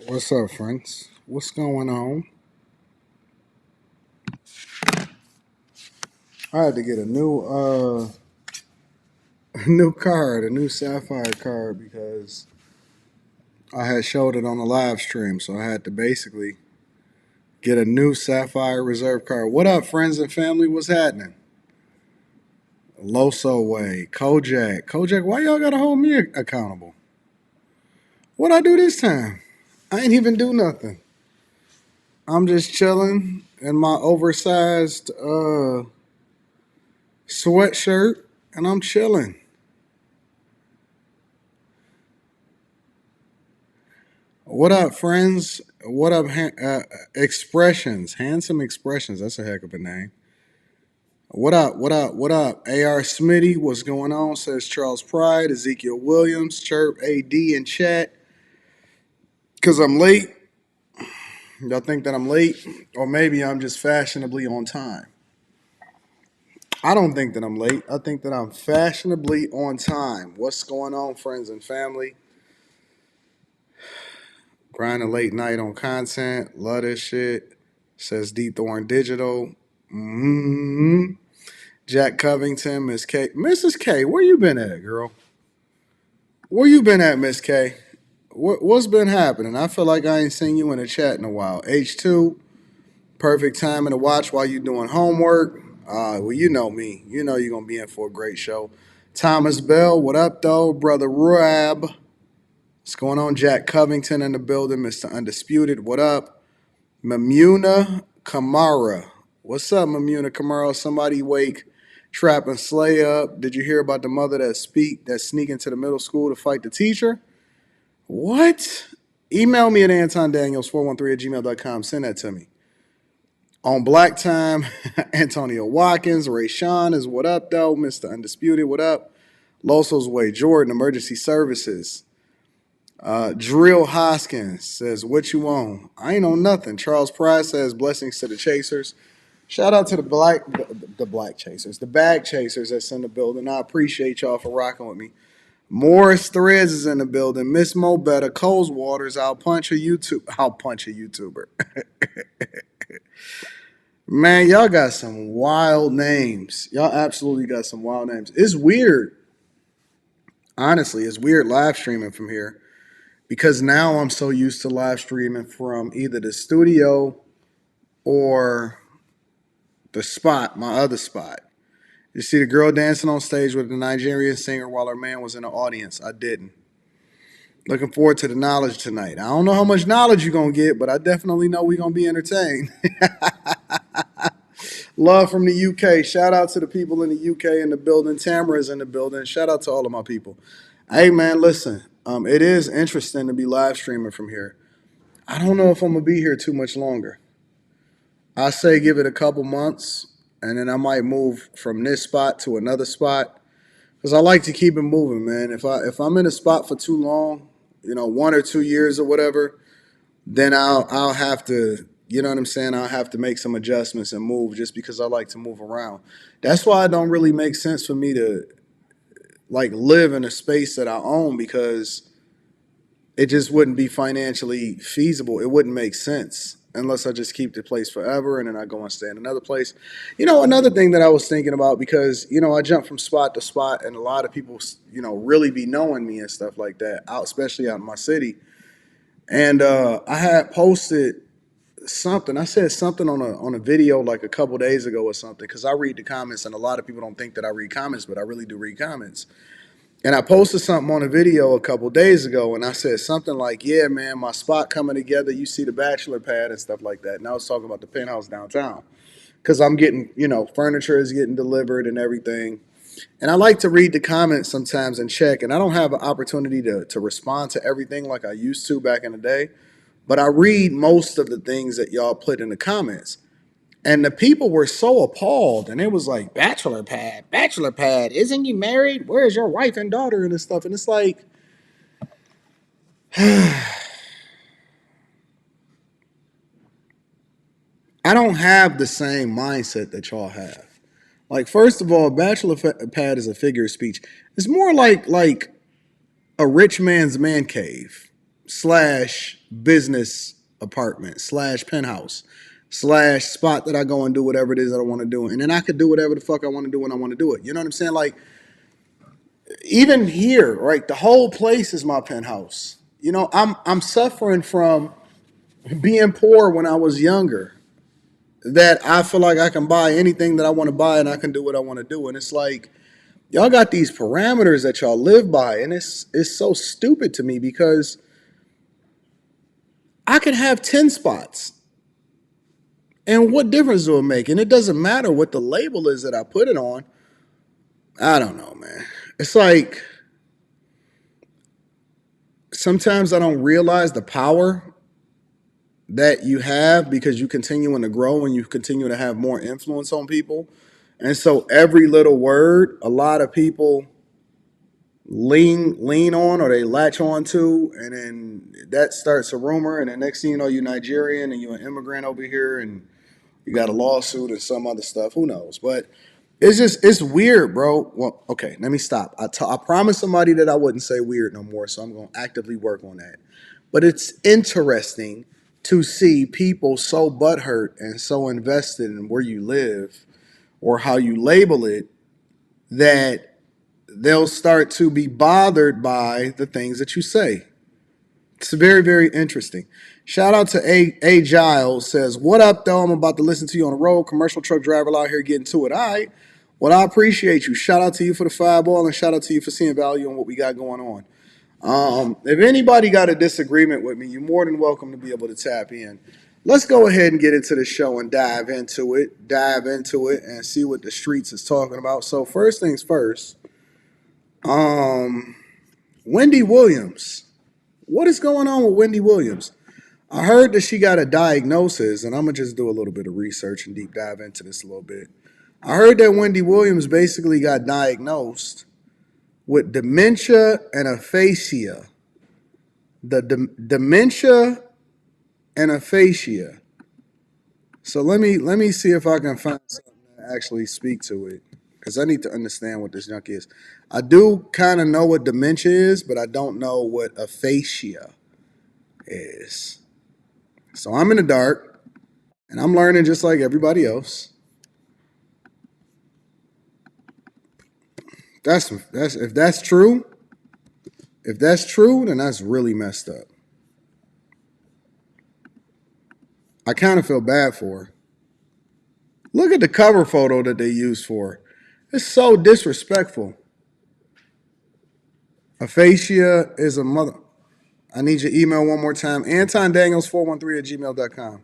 What's up, friends? What's going on? I had to get a new a new card, a new sapphire card because I had showed it on the live stream, so I had to basically get a new sapphire reserve card. What up, friends and family? What's happening? Loso Way, Kojak, why y'all gotta hold me accountable? What I do this time? I ain't even do nothing. I'm just chilling in my oversized sweatshirt, and I'm chilling. What up, friends? What up, expressions? Handsome expressions. That's a heck of a name. What up? What up? What up? AR Smitty, what's going on? Says Charles Pride, Ezekiel Williams, Chirp AD in chat. Because I'm late. Y'all think that I'm late? Or maybe I'm just fashionably on time. I don't think that I'm late. I think that I'm fashionably on time. What's going on, friends and family? Grinding late night on content. Love this shit. Says D Thorn Digital. Mm-hmm. Jack Covington, Miss K. Mrs. K, where you been at, girl? Where you been at, Miss K? What's been happening? I feel like I ain't seen you in the chat in a while. H2, perfect timing to watch while you doing homework. Well, you know me. You know you're going to be in for a great show. Thomas Bell, what up, though? Brother Rab. What's going on? Jack Covington in the building. Mr. Undisputed, what up? Mamuna Kamara. What's up, Mamuna Kamara? Somebody wake Trap and Slay up. Did you hear about the mother that sneak into the middle school to fight the teacher? What? Email me at Anton Daniels 413 at gmail.com. Send that to me. On Black Time, Antonio Watkins, Ray Sean is what up, though? Mr. Undisputed, what up? Loso's Way, Jordan, Emergency Services. Drill Hoskins says, what you on? I ain't on nothing. Charles Price says, blessings to the chasers. Shout out to the black chasers, the bag chasers that's in the building. I appreciate y'all for rocking with me. Morris Threads is in the building. Miss Mo Better, Coles Waters. I'll punch a YouTuber. Man, y'all got some wild names. Y'all absolutely got some wild names. It's weird. Honestly, it's weird live streaming from here because now I'm so used to live streaming from either the studio or the spot, my other spot. You see the girl dancing on stage with the Nigerian singer while her man was in the audience. I didn't. Looking forward to the knowledge tonight. I don't know how much knowledge you're going to get, but I definitely know we're going to be entertained. Love from the UK. Shout out to the people in the UK in the building. Tamara's in the building. Shout out to all of my people. Hey, man, listen. It is interesting to be live streaming from here. I don't know if I'm going to be here too much longer. I say give it a couple months, and then I might move from this spot to another spot because I like to keep it moving, man. If I'm in a spot for too long, 1 or 2 years or whatever, then I'll have to, you know what I'm saying? I'll have to make some adjustments and move just because I like to move around. That's why it don't really make sense for me to like live in a space that I own because it just wouldn't be financially feasible. It wouldn't make sense unless I just keep the place forever and then I go and stay in another place. Another thing that I was thinking about because, I jump from spot to spot and a lot of people, really be knowing me and stuff like that, out, especially out in my city. And I had posted something. I said something on a video like a couple days ago or something because I read the comments and a lot of people don't think that I read comments, but I really do read comments. And I posted something on a video a couple days ago, and I said something like, yeah, man, my spot coming together. You see the bachelor pad and stuff like that. And I was talking about the penthouse downtown because I'm getting, furniture is getting delivered and everything. And I like to read the comments sometimes and check, and I don't have an opportunity to respond to everything like I used to back in the day. But I read most of the things that y'all put in the comments. And the people were so appalled, and it was like, bachelor pad, isn't you married? Where's your wife and daughter and this stuff? And it's like, I don't have the same mindset that y'all have. Like, first of all, bachelor pad is a figure of speech. It's more like a rich man's man cave slash business apartment slash penthouse slash spot that I go and do whatever it is that I want to do. And then I could do whatever the fuck I want to do when I want to do it. You know what I'm saying? Like, even here, right? The whole place is my penthouse. You know, I'm suffering from being poor when I was younger. That I feel like I can buy anything that I want to buy and I can do what I want to do. And it's like, y'all got these parameters that y'all live by, and it's so stupid to me because I could have 10 spots. And what difference do it make? And it doesn't matter what the label is that I put it on. I don't know, man. It's like sometimes I don't realize the power that you have because you continuing to grow and you continue to have more influence on people. And so every little word, a lot of people lean on or they latch on to, and then that starts a rumor, and the next thing you know, you're Nigerian and you're an immigrant over here and you got a lawsuit and some other stuff. Who knows? But it's weird, bro. Well, okay, let me stop. I promised somebody that I wouldn't say weird no more, so I'm going to actively work on that. But it's interesting to see people so butthurt and so invested in where you live or how you label it that they'll start to be bothered by the things that you say. It's very, very interesting. Shout out to A Giles says, "What up, though? I'm about to listen to you on the road. Commercial truck driver out here getting to it. All right. Well, I appreciate you. Shout out to you for the fireball and shout out to you for seeing value in what we got going on. If anybody got a disagreement with me, you're more than welcome to be able to tap in. Let's go ahead and get into the show and dive into it and see what the streets is talking about. So first things first, Wendy Williams. What is going on with Wendy Williams? I heard that she got a diagnosis, and I'm going to just do a little bit of research and deep dive into this a little bit. I heard that Wendy Williams basically got diagnosed with dementia and aphasia. Dementia and aphasia. So let me see if I can find something to actually speak to it, because I need to understand what this junk is. I do kind of know what dementia is, but I don't know what aphasia is. So I'm in the dark, and I'm learning just like everybody else. If that's true, then that's really messed up. I kind of feel bad for her. Look at the cover photo that they used for her. It's so disrespectful. Aphasia is a mother. I need your email one more time. Anton Daniels 413@gmail.com.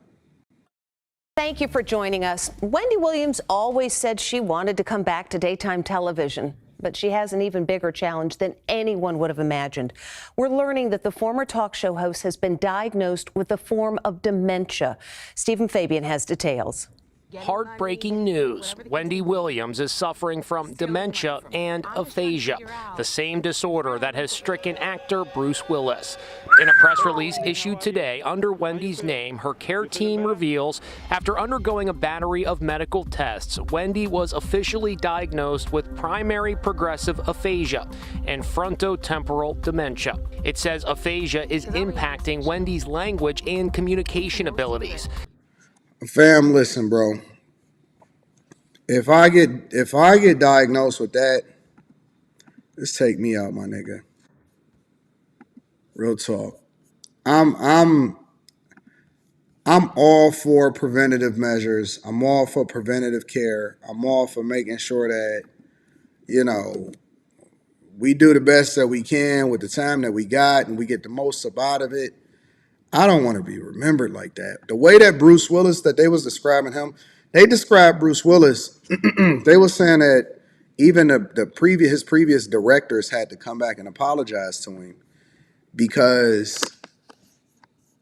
Thank you for joining us. Wendy Williams always said she wanted to come back to daytime television, but she has an even bigger challenge than anyone would have imagined. We're learning that the former talk show host has been diagnosed with a form of dementia. Stephen Fabian has details. Heartbreaking news. Wendy Williams is suffering from dementia and aphasia, the same disorder that has stricken actor Bruce Willis. In a press release issued today under Wendy's name, her care team reveals after undergoing a battery of medical tests, Wendy was officially diagnosed with primary progressive aphasia and frontotemporal dementia. It says aphasia is impacting Wendy's language and communication abilities. Fam, listen, bro. If I get diagnosed with that, just take me out, my nigga. Real talk. I'm all for preventative measures. I'm all for preventative care. I'm all for making sure that, you know, we do the best that we can with the time that we got and we get the most up out of it. I don't want to be remembered like that. The way that Bruce Willis, that they was describing him, they described Bruce Willis, they were saying that even his previous directors had to come back and apologize to him because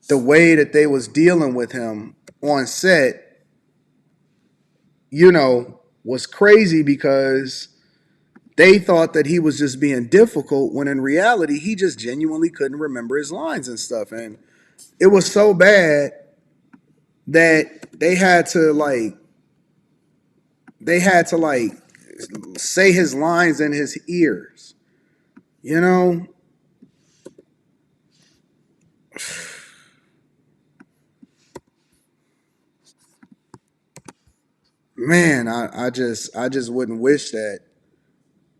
the way that they was dealing with him on set, you know, was crazy because they thought that he was just being difficult when in reality, he just genuinely couldn't remember his lines and stuff. And it was so bad that they had to say his lines in his ears, you know? Man, I just wouldn't wish that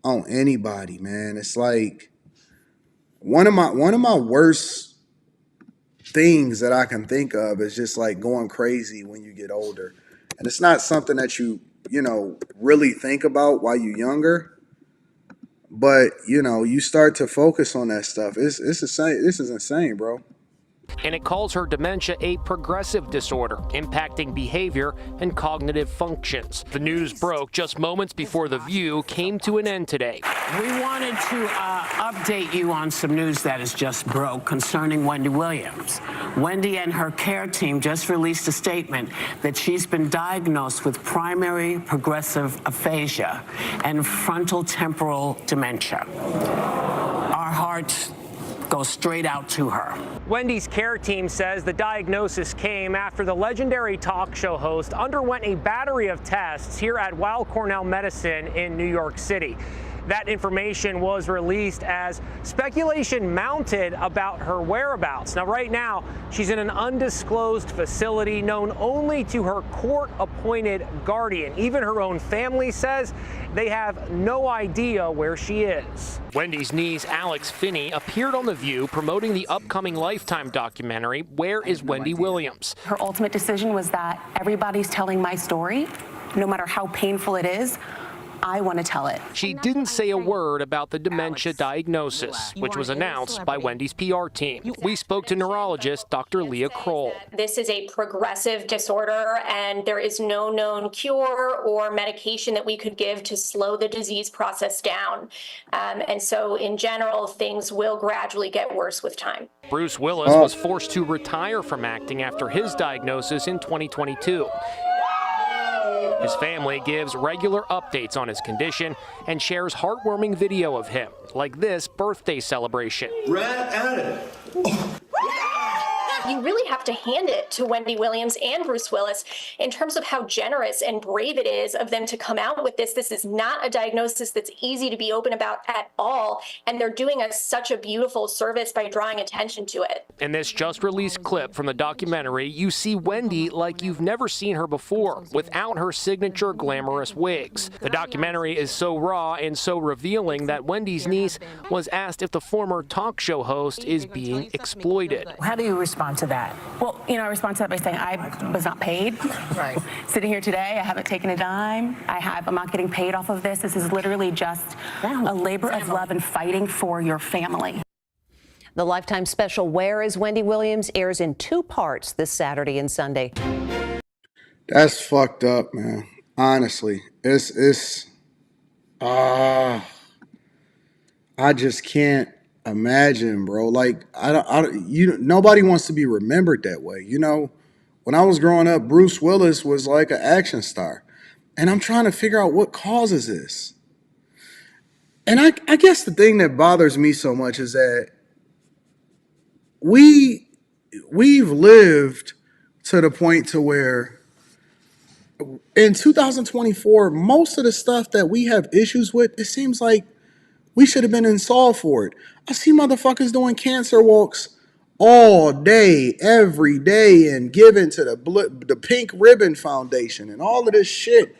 on anybody, man. It's like one of my worst things that I can think of is just like going crazy when you get older. And it's not something that you really think about while you're younger, but you start to focus on that stuff. It's insane. This is insane, bro. And it calls her dementia a progressive disorder, impacting behavior and cognitive functions. The news broke just moments before The View came to an end today. We wanted to update you on some news that has just broke concerning Wendy Williams. Wendy and her care team just released a statement that she's been diagnosed with primary progressive aphasia and frontal temporal dementia. Our hearts go straight out to her. Wendy's care team says the diagnosis came after the legendary talk show host underwent a battery of tests here at Weill Cornell Medicine in New York City. That information was released as speculation mounted about her whereabouts. Now, right now, she's in an undisclosed facility known only to her court-appointed guardian. Even her own family says they have no idea where she is. Wendy's niece, Alex Finney, appeared on The View promoting the upcoming Lifetime documentary, Where is Wendy Williams? Her ultimate decision was that everybody's telling my story, no matter how painful it is. I want to tell it. She didn't say a word about the dementia diagnosis, which was announced by Wendy's PR team. We spoke to neurologist Dr. Leah Kroll. This is a progressive disorder, and there is no known cure or medication that we could give to slow the disease process down. And so, in general, things will gradually get worse with time. Bruce Willis was forced to retire from acting after his diagnosis in 2022. His family gives regular updates on his condition and shares heartwarming video of him, like this birthday celebration. Brad at it. You really have to hand it to Wendy Williams and Bruce Willis in terms of how generous and brave it is of them to come out with this. This is not a diagnosis that's easy to be open about at all, and they're doing us such a beautiful service by drawing attention to it. In this just released clip from the documentary, you see Wendy like you've never seen her before, without her signature glamorous wigs. The documentary is so raw and so revealing that Wendy's niece was asked if the former talk show host is being exploited. How do you respond to that? Well, I respond to that by saying I was not paid. Right. Sitting here today, I haven't taken a dime. I'm not getting paid off of this. This is literally just a labor of love and fighting for your family. The Lifetime special Where is Wendy Williams airs in 2 parts this Saturday and Sunday. That's fucked up, man. Honestly, I just can't imagine, bro. Like, nobody wants to be remembered that way. When I was growing up, Bruce Willis was like an action star, and I'm trying to figure out what causes this. And I guess the thing that bothers me so much is that we've lived to the point to where in 2024, most of the stuff that we have issues with, it seems like we should have been installed for it. I see motherfuckers doing cancer walks all day, every day, and giving to the Pink Ribbon Foundation and all of this shit.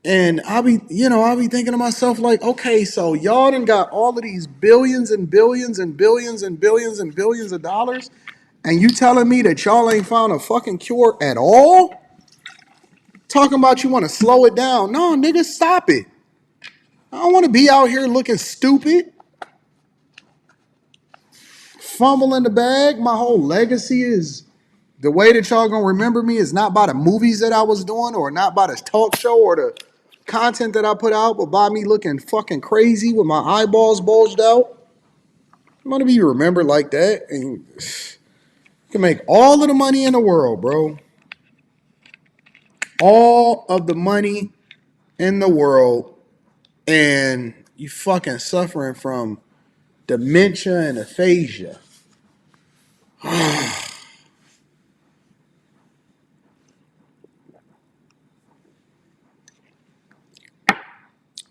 And I'll be thinking to myself, like, okay, so y'all done got all of these billions and billions and billions and billions and billions of dollars, and you telling me that y'all ain't found a fucking cure at all? Talking about you want to slow it down. No, nigga, stop it. I don't want to be out here looking stupid, fumbling the bag. My whole legacy is the way that y'all gonna remember me is not by the movies that I was doing or not by the talk show or the content that I put out, but by me looking fucking crazy with my eyeballs bulged out. I'm gonna be remembered like that, and you can make all of the money in the world, bro. All of the money in the world, and you fucking suffering from dementia and aphasia.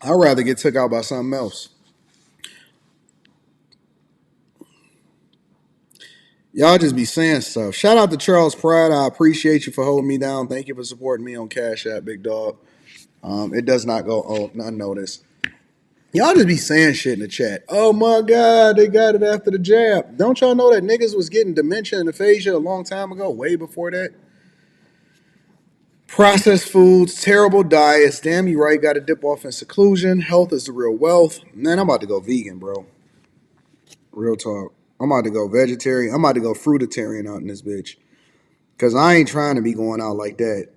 I'd rather get took out by something else. Y'all just be saying stuff. Shout out to Charles Pride. I appreciate you for holding me down. Thank you for supporting me on Cash App, big dog. It does not go unnoticed. Y'all just be saying shit in the chat. Oh my God, they got it after the jab. Don't y'all know that niggas was getting dementia and aphasia a long time ago, way before that? Processed foods, terrible diets. Damn you right, got to dip off in seclusion. Health is the real wealth. Man, I'm about to go vegan, bro. Real talk. I'm about to go vegetarian. I'm about to go fruitarian out in this bitch. Because I ain't trying to be going out like that.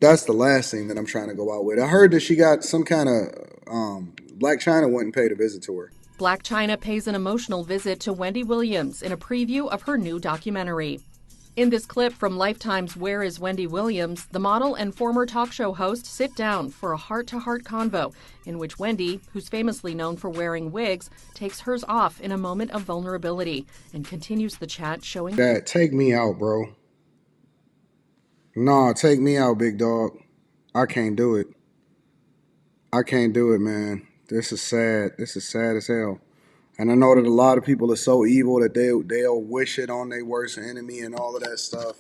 That's the last thing that I'm trying to go out with. I heard that she got some kind of Black China went and paid a visit to her. Black China pays an emotional visit to Wendy Williams in a preview of her new documentary. In this clip from Lifetime's Where is Wendy Williams, the model and former talk show host sit down for a heart-to-heart convo in which Wendy, who's famously known for wearing wigs, takes hers off in a moment of vulnerability and continues the chat showing... Dad, take me out, bro. Nah, take me out, big dog. I can't do it. I can't do it, man. This is sad. This is sad as hell. And I know that a lot of people are so evil that they'll wish it on their worst enemy and all of that stuff.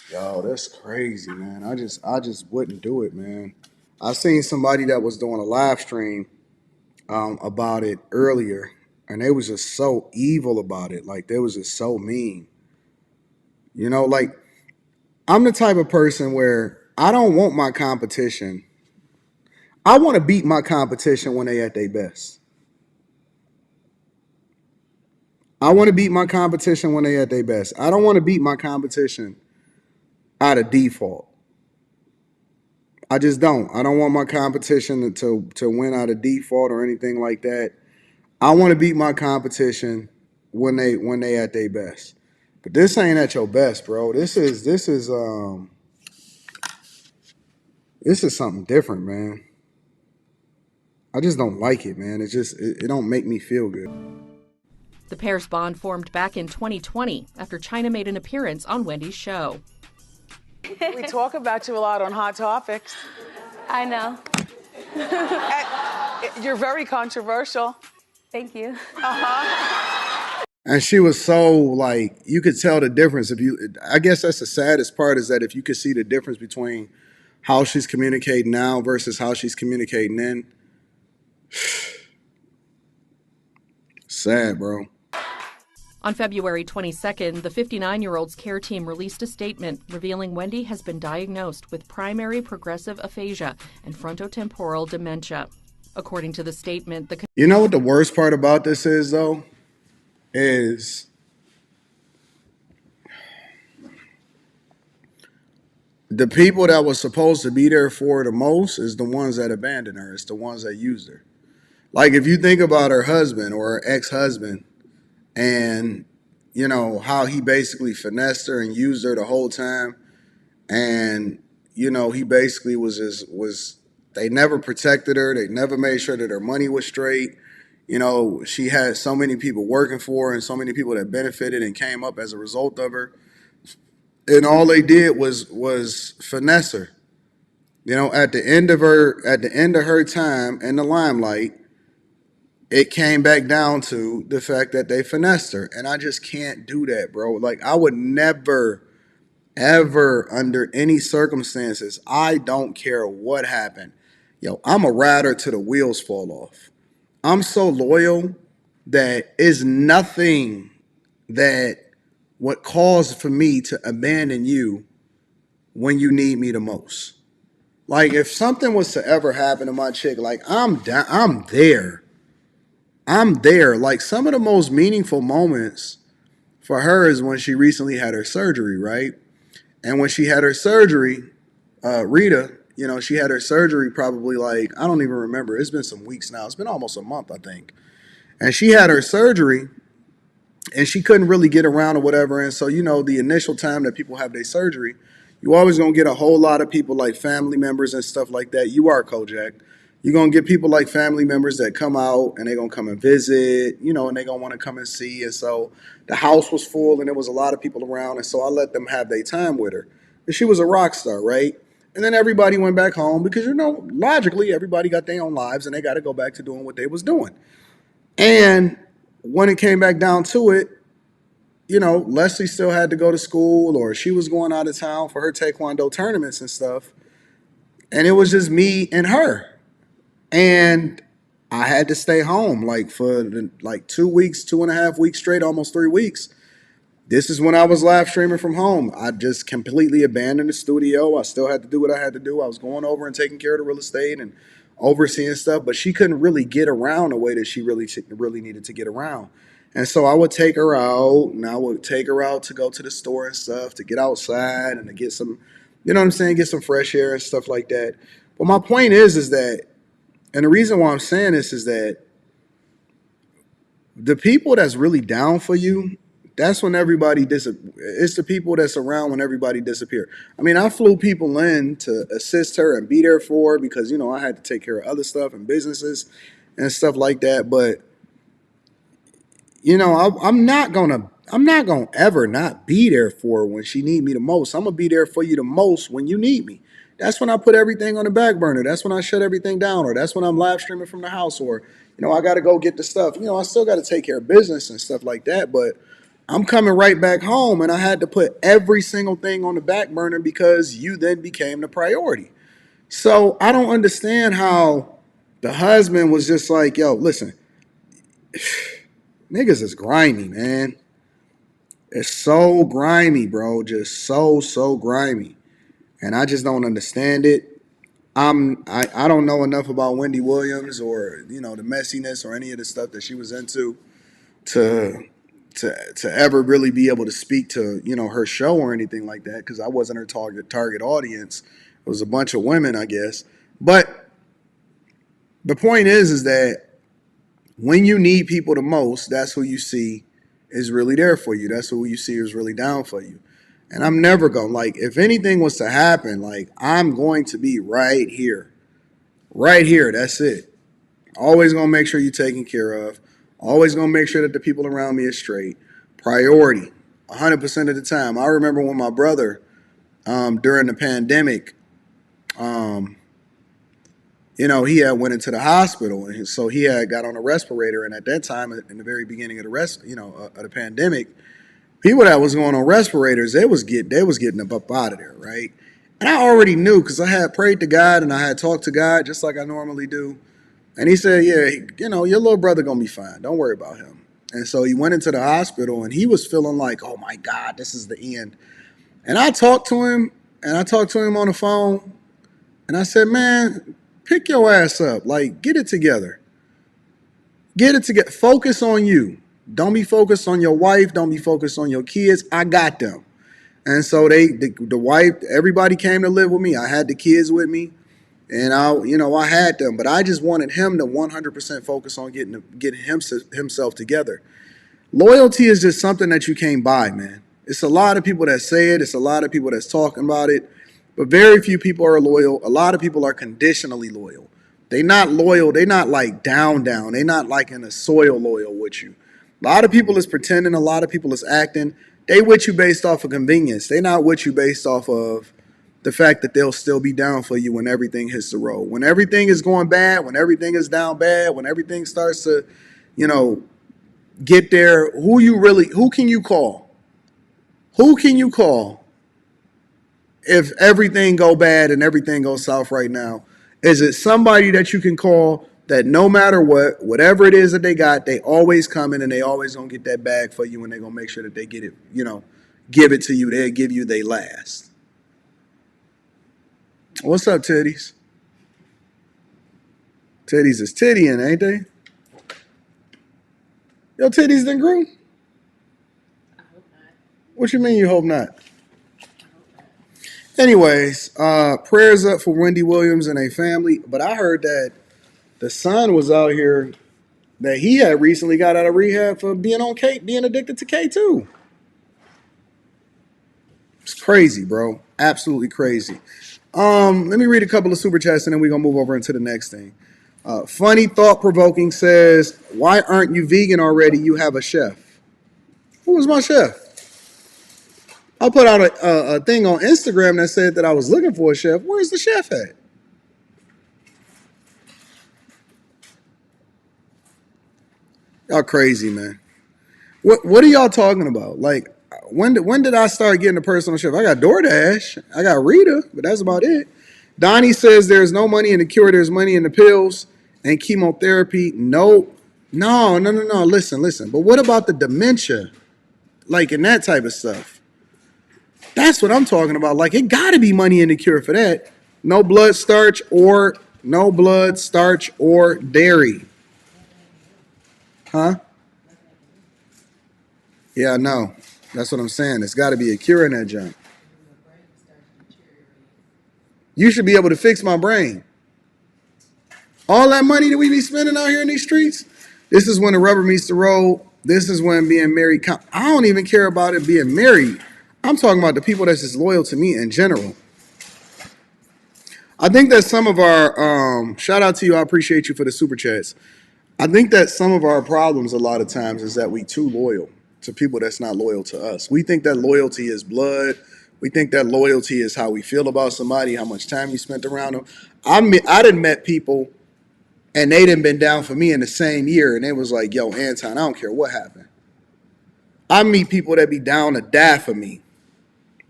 Yo, that's crazy, man. I just wouldn't do it, man. I seen somebody that was doing a live stream about it earlier, and they was just so evil about it. Like, they was just so mean. You know, like, I'm the type of person where I don't want my competition. I want to beat my competition when they at their best. I want to beat my competition when they at their best. I don't want to beat my competition out of default. I just don't. I don't want my competition to win out of default or anything like that. I want to beat my competition when they at their best. But this ain't at your best, bro. This is something different, man. I just don't like it, man. It don't make me feel good. The pair's bond formed back in 2020 after China made an appearance on Wendy's show. We talk about you a lot on Hot Topics. I know. You're very controversial. Thank you. And she was so, like, you could tell the difference. I guess that's the saddest part, is that if you could see the difference between how she's communicating now versus how she's communicating then. Sad, bro. On February 22nd, the 59-year-old's care team released a statement revealing Wendy has been diagnosed with primary progressive aphasia and frontotemporal dementia. According to the statement, You know what the worst part about this is, though? Is the people that was supposed to be there for her the most is the ones that abandoned her. It's the ones that used her. Like, if you think about her husband or her ex-husband, and, you know, how he basically finessed her and used her the whole time. And, you know, he basically they never protected her. They never made sure that her money was straight. You know, she had so many people working for her and so many people that benefited and came up as a result of her. And all they did was finesse her. You know, at the end of her time in the limelight, it came back down to the fact that they finessed her. And I just can't do that, bro. Like, I would never, ever, under any circumstances, I don't care what happened. Yo, I'm a rider till the wheels fall off. I'm so loyal that is nothing that would cause for me to abandon you when you need me the most. Like, if something was to ever happen to my chick, like, I'm there. I'm there. Like, some of the most meaningful moments for her is when she recently had her surgery, right? And when she had her surgery, Rita, you know, she had her surgery probably, like, I don't even remember. It's been some weeks now. It's been almost a month, I think. And she had her surgery, and she couldn't really get around or whatever. And so, you know, the initial time that people have their surgery, you always going to get a whole lot of people, like family members and stuff like that. You are Kojak. You're going to get people like family members that come out and they're going to come and visit, you know, and they're going to want to come and see. And so the house was full and there was a lot of people around. And so I let them have their time with her. And she was a rock star, right? And then everybody went back home because, you know, logically, everybody got their own lives and they got to go back to doing what they was doing. And when it came back down to it, Leslie still had to go to school, or she was going out of town for her taekwondo tournaments and stuff. And it was just me and her. And I had to stay home like for like 2 weeks, 2.5 weeks straight, almost 3 weeks. This is when I was live streaming from home. I just completely abandoned the studio. I still had to do what I had to do. I was going over and taking care of the real estate and overseeing stuff, but she couldn't really get around the way that she really needed to get around. And so I would take her out, and I would take her out to go to the store and stuff, to get outside and to get some, get some fresh air and stuff like that. But my point is that, and the reason why I'm saying this is that the people that's really down for you, that's when everybody it's the people that's around when everybody disappear. I mean, I flew people in to assist her and be there for her because, I had to take care of other stuff and businesses and stuff like that. But, I'm not gonna ever not be there for her when she need me the most. I'm gonna be there for you the most when you need me. That's when I put everything on the back burner. That's when I shut everything down, or that's when I'm live streaming from the house, or, I got to go get the stuff. I still got to take care of business and stuff like that, but I'm coming right back home, and I had to put every single thing on the back burner because you then became the priority. So I don't understand how the husband was just like, yo, listen, niggas is grimy, man. It's so grimy, bro. Just so grimy. And I just don't understand it. I don't know enough about Wendy Williams or, the messiness or any of the stuff that she was into to ever really be able to speak to, her show or anything like that, because I wasn't her target audience. It was a bunch of women, I guess. But the point is that when you need people the most, that's who you see is really there for you. That's who you see is really down for you. And I'm never going, like, if anything was to happen, like, I'm going to be right here. Right here. That's it. Always going to make sure you're taken care of. Always going to make sure that the people around me are straight. Priority. 100% of the time. I remember when my brother, during the pandemic, he had went into the hospital, and so he had got on a respirator. And at that time, in the very beginning of the pandemic, people that was going on respirators, they was getting up out of there, right? And I already knew because I had prayed to God and I had talked to God just like I normally do. And he said, yeah, your little brother gonna be fine. Don't worry about him. And so he went into the hospital and he was feeling like, oh my God, this is the end. And I talked to him on the phone, and I said, man, pick your ass up. Like, get it together. Get it together. Focus on you. Don't be focused on your wife. Don't be focused on your kids. I got them. And so the wife, everybody came to live with me. I had the kids with me, and I had them. But I just wanted him to 100% focus on getting himself together. Loyalty is just something that you can't buy, man. It's a lot of people that say it. It's a lot of people that's talking about it. But very few people are loyal. A lot of people are conditionally loyal. They not loyal. They not like down. They not like in a soil loyal with you. A lot of people is pretending. A lot of people is acting. They with you based off of convenience. They not with you based off of the fact that they'll still be down for you when everything hits the road. When everything is going bad, when everything is down bad, when everything starts to, get there, who can you call? Who can you call if everything go bad and everything goes south right now? Is it somebody that you can call that no matter what, whatever it is that they got, they always come in and they always gonna get that bag for you, and they're gonna make sure that they get it, give it to you. They'll give you they last. What's up, titties? Titties is tittying, ain't they? Your titties done grew? I hope not. What you mean you hope not? Anyways, prayers up for Wendy Williams and a family. But I heard that the son was out here, that he had recently got out of rehab for being addicted to K2. It's crazy, bro. Absolutely crazy. Let me read a couple of super chats and then we're gonna move over into the next thing. Funny Thought Provoking says, why aren't you vegan already? You have a chef. Who was my chef? I put out a thing on Instagram that said that I was looking for a chef. Where's the chef at? Y'all crazy, man. What are y'all talking about? Like, when did I start getting a personal chef? I got DoorDash, I got Rita, but that's about it. Donnie says there's no money in the cure, there's money in the pills and chemotherapy. No. Listen. But what about the dementia? Like, and that type of stuff. That's what I'm talking about. Like, it got to be money in the cure for that. No blood starch or dairy. Huh? Yeah, I know. That's what I'm saying. It's got to be a cure in that junk. You should be able to fix my brain. All that money that we be spending out here in these streets, this is when the rubber meets the road. This is when being married. I don't even care about it being married. I'm talking about the people that's just loyal to me in general. I think that some of our, shout out to you, I appreciate you for the super chats. I think that some of our problems a lot of times is that we too loyal to people that's not loyal to us. We think that loyalty is blood. We think that loyalty is how we feel about somebody, how much time you spent around them. I done met people and they done been down for me in the same year and they was like, yo, Anton, I don't care what happened. I meet people that be down to die for me.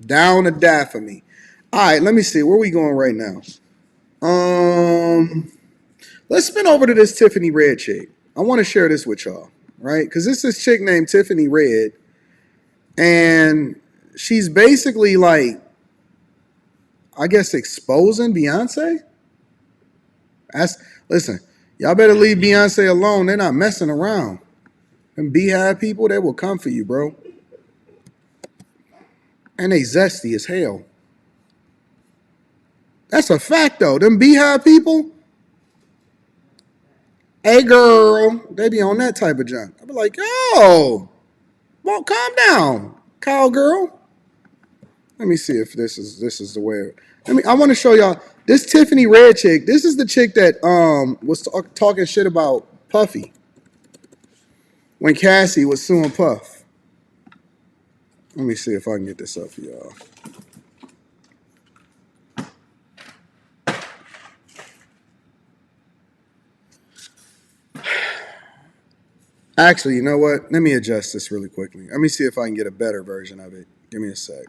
Down to die for me. All right, let me see. Where we going right now? Let's spin over to this Tiffany Red chick. I want to share this with y'all, right? Because this chick named Tiffany Red, and she's basically like, I guess, exposing Beyonce. Listen, y'all better leave Beyonce alone. They're not messing around. Them beehive people, they will come for you, bro. And they zesty as hell. That's a fact, though. Them beehive people, hey, girl, they be on that type of junk. I be like, yo, well, calm down, cowgirl. Let me see if this is the way. I want to show y'all this Tiffany Red chick. This is the chick that was talking shit about Puffy when Cassie was suing Puff. Let me see if I can get this up for y'all. Actually, you know what? Let me adjust this really quickly. Let me see if I can get a better version of it. Give me a sec.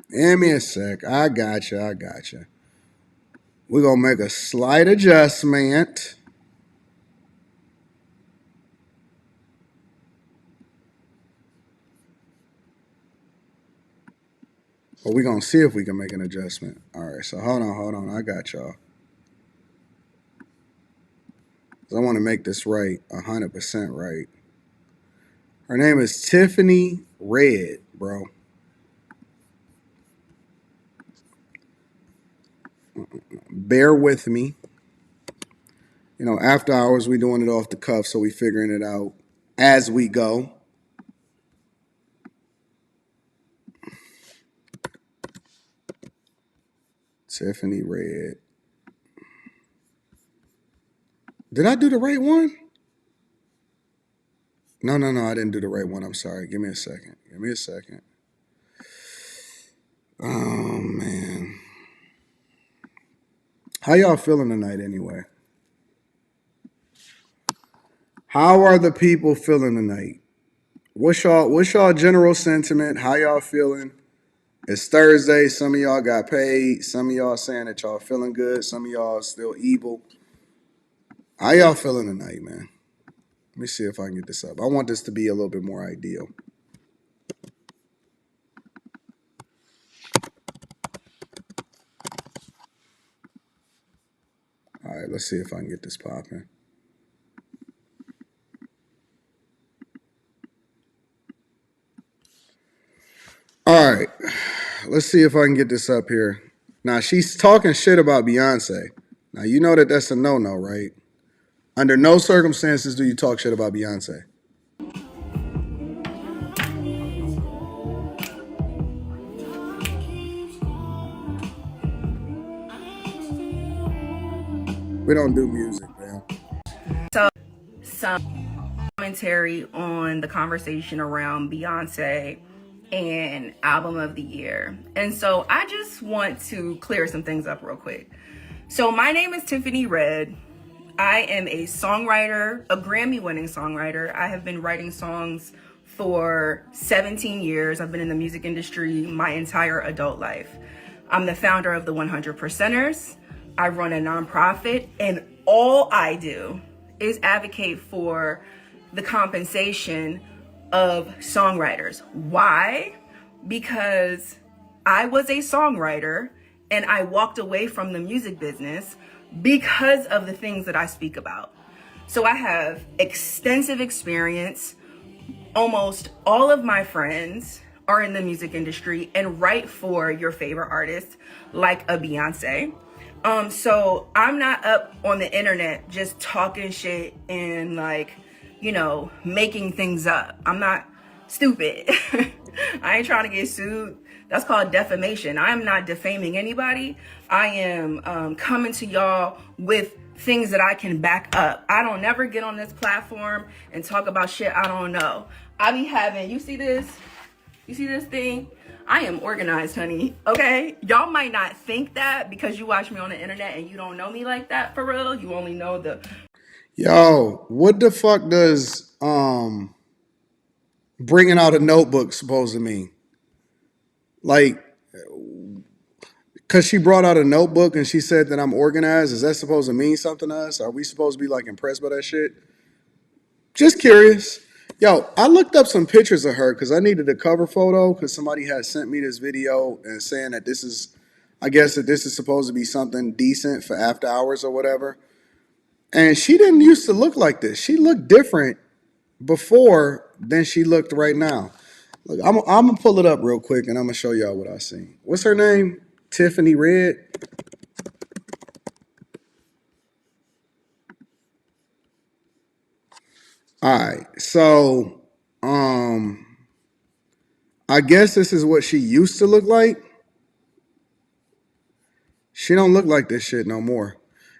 Give me a sec. I gotcha. We're going to make a slight adjustment. But we're going to see if we can make an adjustment. All right, so hold on. I got y'all. I want to make this right, 100% right. Her name is Tiffany Red, bro. Bear with me. You know, after hours, we doing it off the cuff, so we figuring it out as we go. Tiffany Red. Did I do the right one? No, I didn't do the right one. I'm sorry. Give me a second. Oh, man. How y'all feeling tonight anyway? How are the people feeling tonight? What's y'all general sentiment? How y'all feeling? It's Thursday. Some of y'all got paid. Some of y'all saying that y'all feeling good. Some of y'all still evil. How y'all feeling tonight, man? Let me see if I can get this up. I want this to be a little bit more ideal. All right, let's see if I can get this popping. All right, let's see if I can get this up here. Now, she's talking shit about Beyonce. Now, you know that that's a no-no, right? Under no circumstances do you talk shit about Beyonce. We don't do music, man. So, some commentary on the conversation around Beyonce and album of the year. And so I just want to clear some things up real quick. So my name is Tiffany Red. I am a songwriter, a Grammy-winning songwriter. I have been writing songs for 17 years. I've been in the music industry my entire adult life. I'm the founder of the 100 Percenters. I run a nonprofit, and all I do is advocate for the compensation of songwriters. Why? Because I was a songwriter and I walked away from the music business because of the things that I speak about. So I have extensive experience. Almost all of my friends are in the music industry and write for your favorite artists like a Beyonce. So I'm not up on the internet just talking shit and making things up. I'm not stupid. I ain't trying to get sued. That's called defamation. I am not defaming anybody. I am coming to y'all with things that I can back up. I don't never get on this platform and talk about shit I don't know. I be having, you see this? You see this thing? I am organized, honey. Okay? Y'all might not think that because you watch me on the internet and you don't know me like that for real. You only know the... Yo, what the fuck does bringing out a notebook supposed to mean? Like, because she brought out a notebook and she said that I'm organized, is that supposed to mean something to us? Are we supposed to be like impressed by that shit? Just curious. Yo, I looked up some pictures of her because I needed a cover photo because somebody had sent me this video and saying that this is, I guess that this is supposed to be something decent for after hours or whatever. And she didn't used to look like this. She looked different before than she looked right now. Look, I'm going to pull it up real quick and I'm going to show y'all what I seen. What's her name? Tiffany Red. All right. So, I guess this is what she used to look like. She don't look like this shit no more.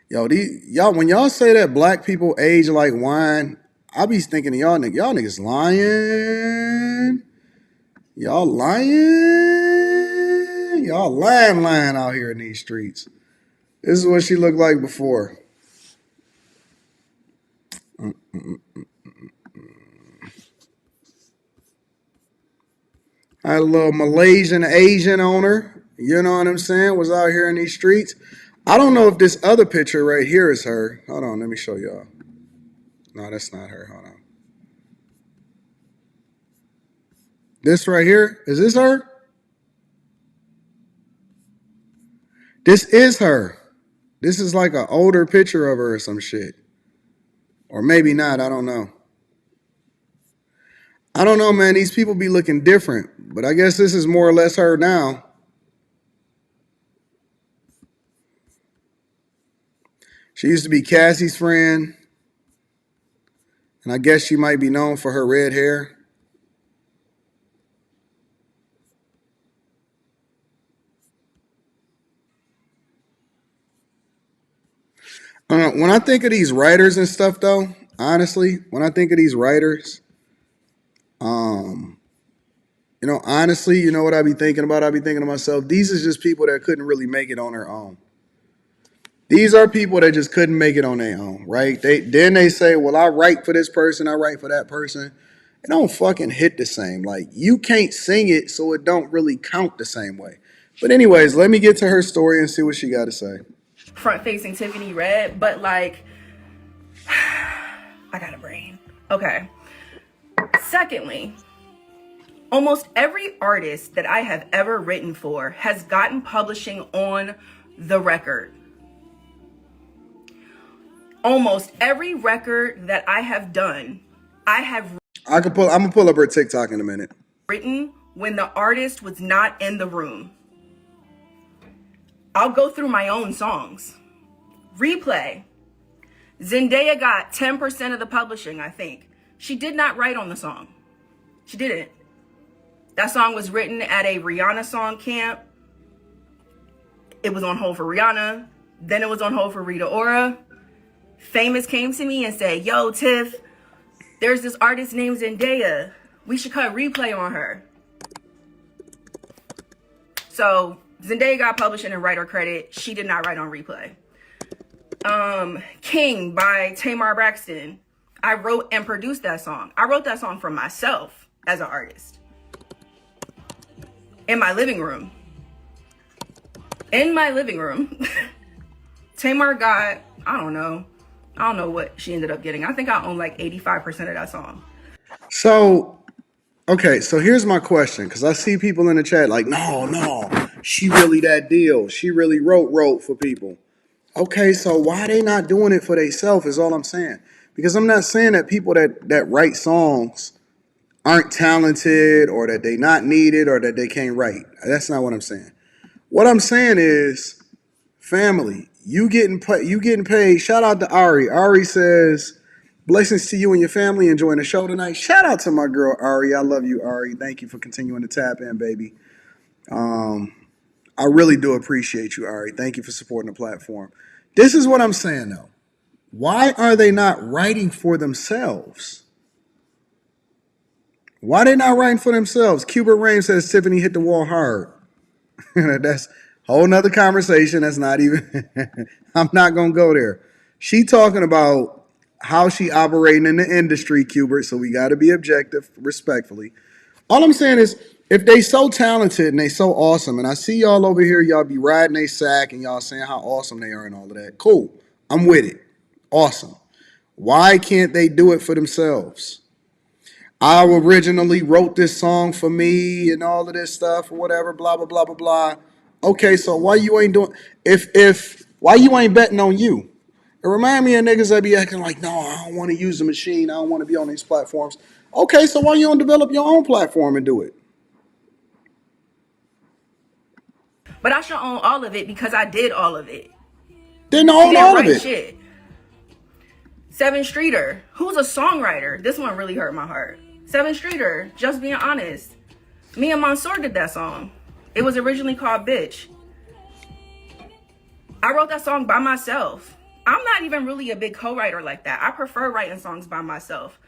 Yo, y'all, when y'all say that black people age like wine, I be thinking of y'all niggas. Y'all niggas lying. Y'all lying. Y'all lying out here in these streets. This is what she looked like before. I had a little Malaysian Asian on her. You know what I'm saying? Was out here in these streets. I don't know if this other picture right here is her. Hold on, let me show y'all. No, that's not her. Hold on. This right here, is this her? This is her. This is like an older picture of her or some shit. Or maybe not, I don't know. I don't know, man. These people be looking different. But I guess this is more or less her now. She used to be Cassie's friend. And I guess she might be known for her red hair. When I think of these writers and stuff, though, honestly, when I think of these writers, honestly, you know what I be thinking about? I be thinking to myself, these is just people that couldn't really make it on their own. These are people that just couldn't make it on their own, right? Then they say, well, I write for this person, I write for that person. It don't fucking hit the same. Like, you can't sing it, so it don't really count the same way. But anyways, let me get to her story and see what she got to say. Front-facing Tiffany Red, but like, I got a brain. Okay. Secondly, almost every artist that I have ever written for has gotten publishing on the record. Almost every record that I have done, I'm gonna pull up her TikTok in a minute. Written when the artist was not in the room. I'll go through my own songs. Replay. Zendaya got 10% of the publishing, I think. She did not write on the song. She didn't. That song was written at a Rihanna song camp. It was on hold for Rihanna. Then it was on hold for Rita Ora. Famous came to me and said, yo, Tiff, there's this artist named Zendaya. We should cut Replay on her. So Zendaya got publishing and writer credit. She did not write on Replay. King by Tamar Braxton. I wrote and produced that song. I wrote that song for myself as an artist. In my living room. Tamar got, I don't know what she ended up getting. I think I own like 85% of that song. So, okay, so here's my question, because I see people in the chat like, no, she really that deal. She really wrote for people. Okay, so why they not doing it for themselves is all I'm saying. Because I'm not saying that people that write songs aren't talented or that they not needed or that they can't write. That's not what I'm saying. What I'm saying is, family, you getting paid. Shout out to Ari. Ari says, blessings to you and your family enjoying the show tonight. Shout out to my girl Ari. I love you, Ari. Thank you for continuing to tap in, baby. I really do appreciate you, Ari. Thank you for supporting the platform. This is what I'm saying, though. Why are they not writing for themselves? Why are they not writing for themselves? Cubert Rain says Tiffany hit the wall hard. That's a whole nother conversation. That's not even, I'm not going to go there. She talking about how she operating in the industry, Cubert, so we got to be objective, respectfully. All I'm saying is, if they so talented and they so awesome, and I see y'all over here, y'all be riding they sack and y'all saying how awesome they are and all of that. Cool. I'm with it. Awesome. Why can't they do it for themselves? I originally wrote this song for me and all of this stuff or whatever, blah, blah, blah, blah, blah. Okay, so why you ain't doing, why you ain't betting on you? It remind me of niggas that be acting like, no, I don't want to use the machine. I don't want to be on these platforms. Okay, so why you don't develop your own platform and do it? But I should own all of it because I did all of it. Didn't own all of it. Shit. Seven Streeter, who's a songwriter. This one really hurt my heart. Seven Streeter, just being honest. Me and Mansour did that song. It was originally called Bitch. I wrote that song by myself. I'm not even really a big co-writer like that. I prefer writing songs by myself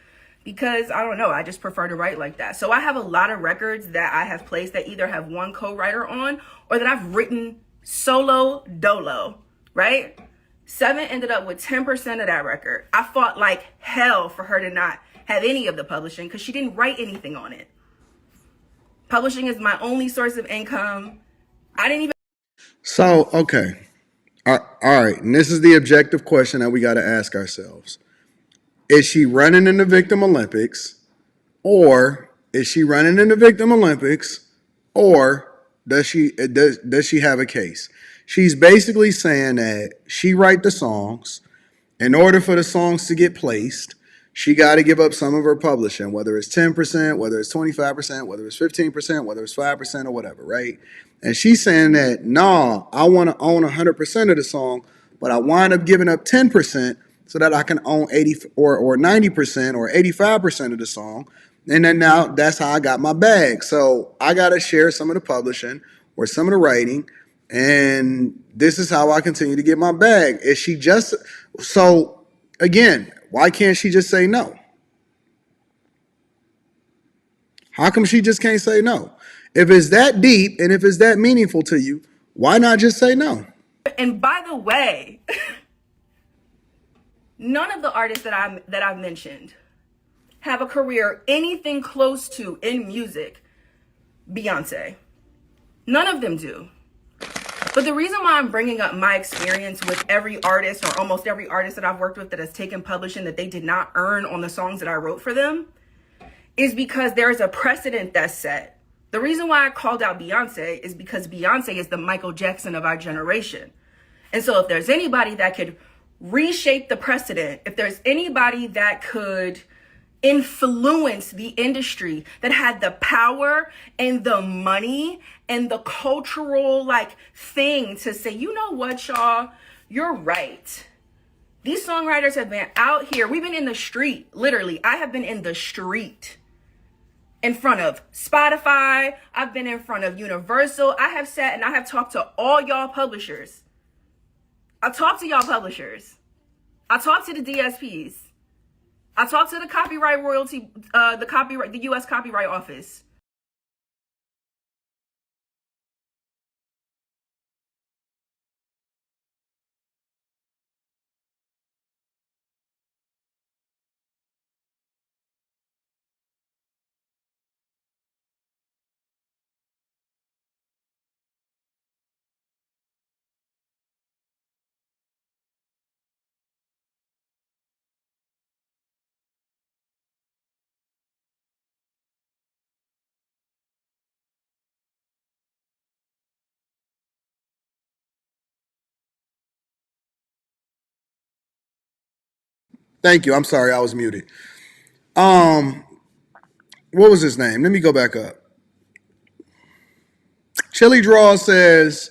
because, I don't know, I just prefer to write like that. So I have a lot of records that I have placed that either have one co-writer on or that I've written solo dolo, right? Seven ended up with 10% of that record. I fought like hell for her to not have any of the publishing because she didn't write anything on it. Publishing is my only source of income. I didn't even... So, okay. All right. And this is the objective question that we got to ask ourselves. Is she running in the Victim Olympics? Or is she running in the Victim Olympics? Or does she have a case? She's basically saying that she write the songs. In order for the songs to get placed, she got to give up some of her publishing, whether it's 10%, whether it's 25%, whether it's 15%, whether it's 5% or whatever, right? And she's saying that, no, I want to own 100% of the song, but I wind up giving up 10% so that I can own 80 or 90% or 85% of the song. And then now that's how I got my bag. So I got to share some of the publishing or some of the writing. And this is how I continue to get my bag. Is she just, so again, why can't she just say no? How come she just can't say no? If it's that deep and if it's that meaningful to you, why not just say no? And by the way, none of the artists that I've mentioned have a career anything close to in music Beyonce. None of them do. But the reason why I'm bringing up my experience with every artist or almost every artist that I've worked with that has taken publishing that they did not earn on the songs that I wrote for them is because there is a precedent that's set. The reason why I called out Beyonce is because Beyonce is the Michael Jackson of our generation. And so if there's anybody that could reshape the precedent, if there's anybody that could influence the industry, that had the power and the money and the cultural thing to say, you know what, y'all, you're right. These songwriters have been out here. We've been in the street. Literally, I have been in the street in front of Spotify. I've been in front of Universal. I have sat and I have talked to all y'all publishers. I've talked to y'all publishers. I talked to the DSPs. I talked to the copyright royalty, the U.S. Copyright Office. Thank you. I'm sorry, I was muted. What was his name? Let me go back up. Chili Draw says,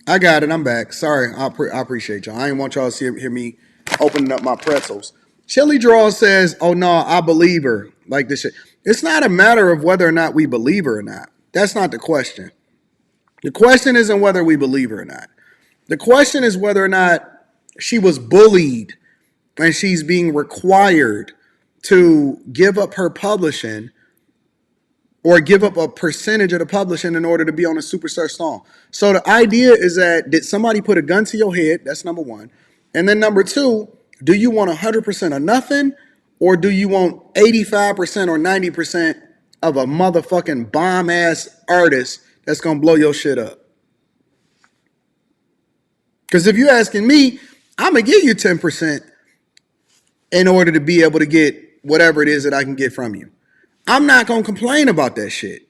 I got it. I'm back. Sorry. I appreciate y'all. I didn't want y'all to hear me opening up my pretzels. Chili Draw says, oh, no, I believe her. Like this shit. It's not a matter of whether or not we believe her or not. That's not the question. The question isn't whether we believe her or not. The question is whether or not she was bullied and she's being required to give up her publishing or give up a percentage of the publishing in order to be on a superstar song. So the idea is that, did somebody put a gun to your head? That's number one. And then number two, do you want 100% of nothing, or do you want 85% or 90% of a motherfucking bomb-ass artist that's going to blow your shit up? Because if you're asking me, I'm going to give you 10% in order to be able to get whatever it is that I can get from you. I'm not going to complain about that shit.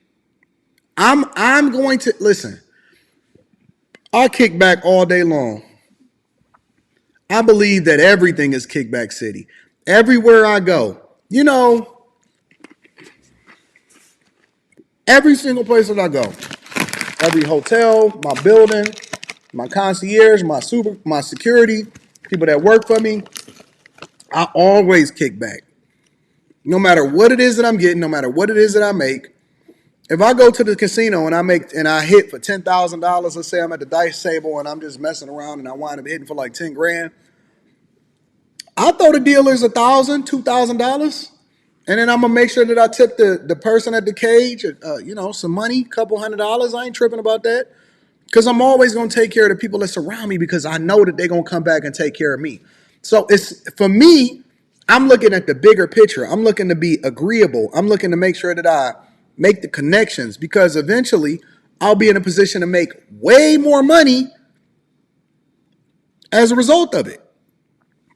I'm going to, listen, I kick back all day long. I believe that everything is kickback city. Everywhere I go, you know, every single place that I go, every hotel, my building, my concierge, my security, people that work for me, I always kick back. No matter what it is that I'm getting, no matter what it is that I make. If I go to the casino and I hit for $10,000, let's say I'm at the dice table and I'm just messing around and I wind up hitting for like 10 grand, I'll throw the dealers $1,000, $2,000, and then I'm gonna make sure that I tip the person at the cage, some money, couple $100. I ain't tripping about that, because I'm always gonna take care of the people that surround me, because I know that they're gonna come back and take care of me. So it's, for me, I'm looking at the bigger picture. I'm looking to be agreeable. I'm looking to make sure that I make the connections, because eventually I'll be in a position to make way more money as a result of it.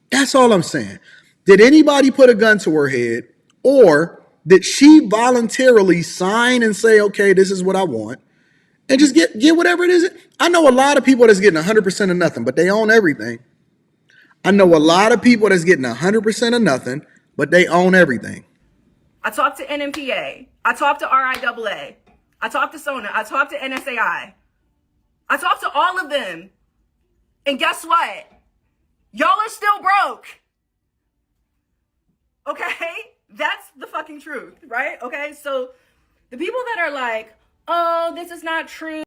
That's all I'm saying. Did anybody put a gun to her head, or did she voluntarily sign and say, okay, this is what I want, and just get whatever it is? I know a lot of people that's getting 100% of nothing, but they own everything. I know a lot of people that's getting 100% of nothing, but they own everything. I talked to NMPA. I talked to RIAA. I talked to SONA. I talked to NSAI. I talked to all of them. And guess what? Y'all are still broke. Okay? That's the fucking truth, right? Okay? So the people that are like, oh, this is not true.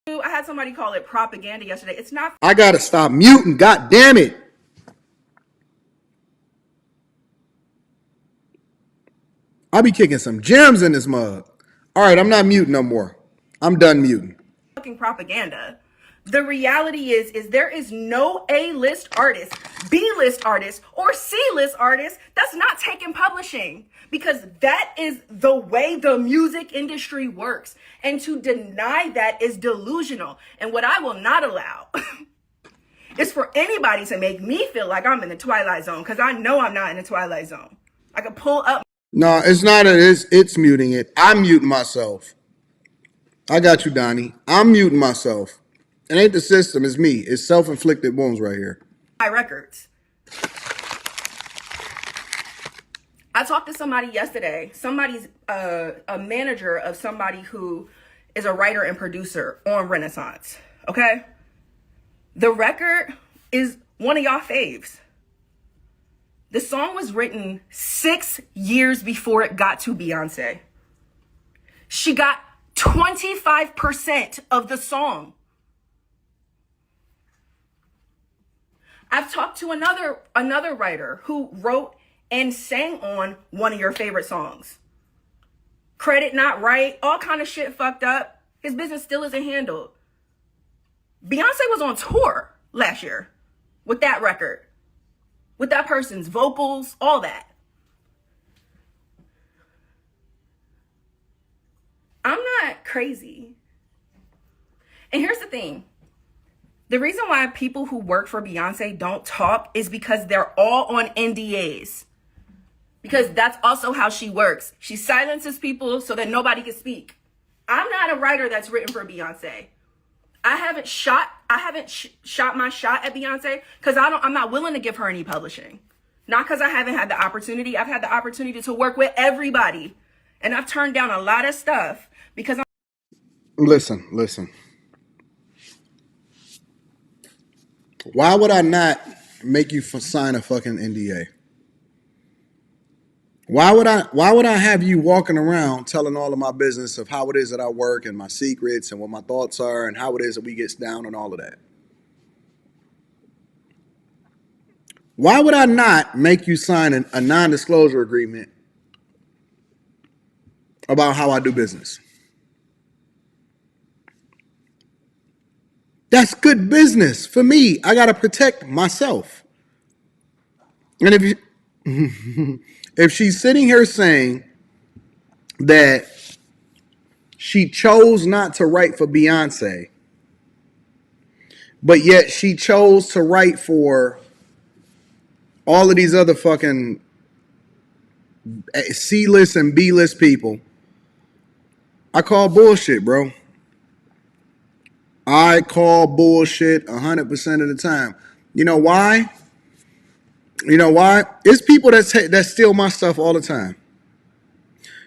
I had somebody call it propaganda yesterday. It's not. I gotta stop muting. God damn it. I be kicking some gems in this mug. All right, I'm not muting no more. I'm done muting. Fucking propaganda. The reality is there is no A-list artist, B-list artist, or C-list artist that's not taking publishing, because that is the way the music industry works. And to deny that is delusional. And what I will not allow is for anybody to make me feel like I'm in the Twilight Zone, because I know I'm not in the Twilight Zone. I can pull up. No, it's not. It's muting it. I'm muting myself. I got you, Donnie. I'm muting myself. It ain't the system, it's me. It's self-inflicted wounds right here. My records. I talked to somebody yesterday. Somebody's a manager of somebody who is a writer and producer on Renaissance. Okay? The record is one of y'all faves. The song was written 6 years before it got to Beyonce. She got 25% of the song. I've talked to another writer who wrote and sang on one of your favorite songs. Credit not right, all kind of shit fucked up. His business still isn't handled. Beyonce was on tour last year with that record, with that person's vocals, all that. I'm not crazy. And here's the thing. The reason why people who work for Beyonce don't talk is because they're all on NDAs. Because that's also how she works. She silences people so that nobody can speak. I'm not a writer that's written for Beyonce. I haven't shot my shot at Beyonce because I'm not willing to give her any publishing. Not because I haven't had the opportunity. I've had the opportunity to work with everybody. And I've turned down a lot of stuff because Listen. Why would I not make you sign a fucking NDA? Why would I have you walking around telling all of my business of how it is that I work and my secrets and what my thoughts are and how it is that we get down and all of that? Why would I not make you sign a non-disclosure agreement about how I do business? That's good business for me. I got to protect myself. And if she's sitting here saying that she chose not to write for Beyonce, but yet she chose to write for all of these other fucking C-list and B-list people, I call bullshit, bro. I call bullshit 100% of the time. You know why? It's people that steal my stuff all the time.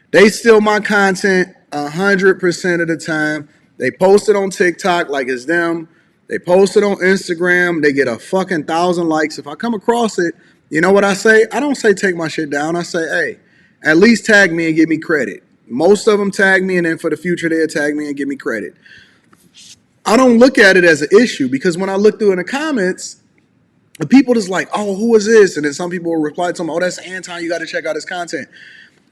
They steal my content 100% of the time. They post it on TikTok like it's them. They post it on Instagram. They get a fucking 1,000 likes. If I come across it, you know what I say? I don't say take my shit down. I say, hey, at least tag me and give me credit. Most of them tag me, and then for the future, they'll tag me and give me credit. I don't look at it as an issue because when I look through in the comments, the people just like, oh, who is this? And then some people will reply to them, oh, that's Anton. You got to check out his content.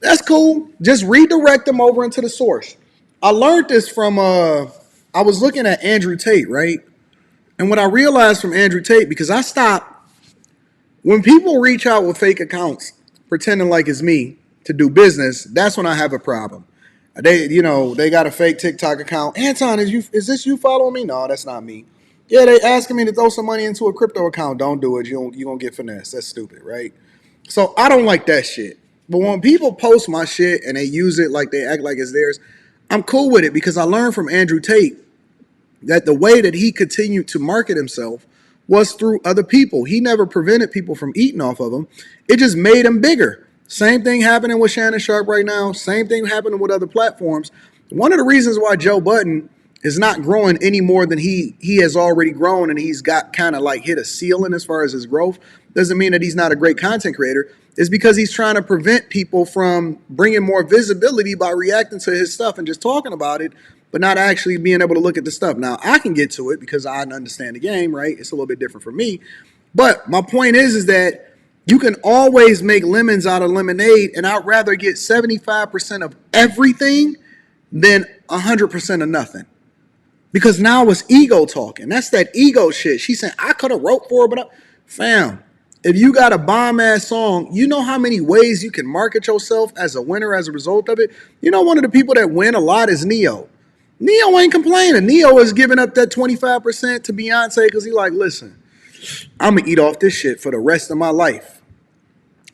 That's cool. Just redirect them over into the source. I learned this from, I was looking at Andrew Tate, right? And what I realized from Andrew Tate, because I stopped, when people reach out with fake accounts, pretending like it's me to do business, that's when I have a problem. They got a fake TikTok account. Anton, is this you following me? No, that's not me. Yeah, they asking me to throw some money into a crypto account. Don't do it. You're going to get finessed. That's stupid, right? So I don't like that shit. But when people post my shit and they use it like they act like it's theirs, I'm cool with it because I learned from Andrew Tate that the way that he continued to market himself was through other people. He never prevented people from eating off of him. It just made him bigger. Same thing happening with Shannon Sharp right now. Same thing happening with other platforms. One of the reasons why Joe Budden is not growing any more than he has already grown, and he's got kind of like hit a ceiling as far as his growth, doesn't mean that he's not a great content creator. It's because he's trying to prevent people from bringing more visibility by reacting to his stuff and just talking about it, but not actually being able to look at the stuff. Now, I can get to it because I understand the game, right? It's a little bit different for me. But my point is that you can always make lemons out of lemonade, and I'd rather get 75% of everything than 100% of nothing. Because now it's ego talking. That's that ego shit. She said, I could have wrote for her, but fam, if you got a bomb-ass song, you know how many ways you can market yourself as a winner as a result of it? You know, one of the people that win a lot is Neo. Neo ain't complaining. Neo is giving up that 25% to Beyonce because he like, listen, I'm going to eat off this shit for the rest of my life.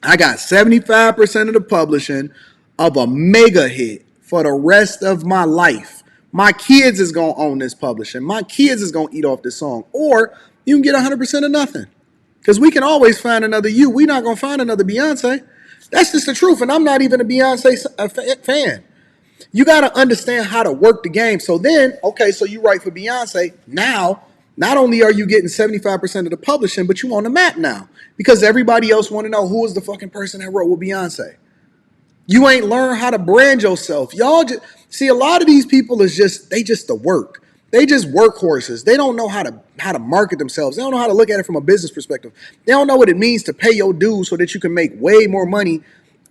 I got 75% of the publishing of a mega hit for the rest of my life. My kids is going to own this publishing. My kids is going to eat off this song. Or you can get 100% of nothing. Because we can always find another you. We're not going to find another Beyonce. That's just the truth. And I'm not even a Beyonce fan. You got to understand how to work the game. So then, okay, so you write for Beyonce. Now, not only are you getting 75% of the publishing, but you on the map now. Because everybody else want to know who is the fucking person that wrote with Beyonce. You ain't learned how to brand yourself. Y'all just see a lot of these people is just the work. They just workhorses. They don't know how to market themselves. They don't know how to look at it from a business perspective. They don't know what it means to pay your dues so that you can make way more money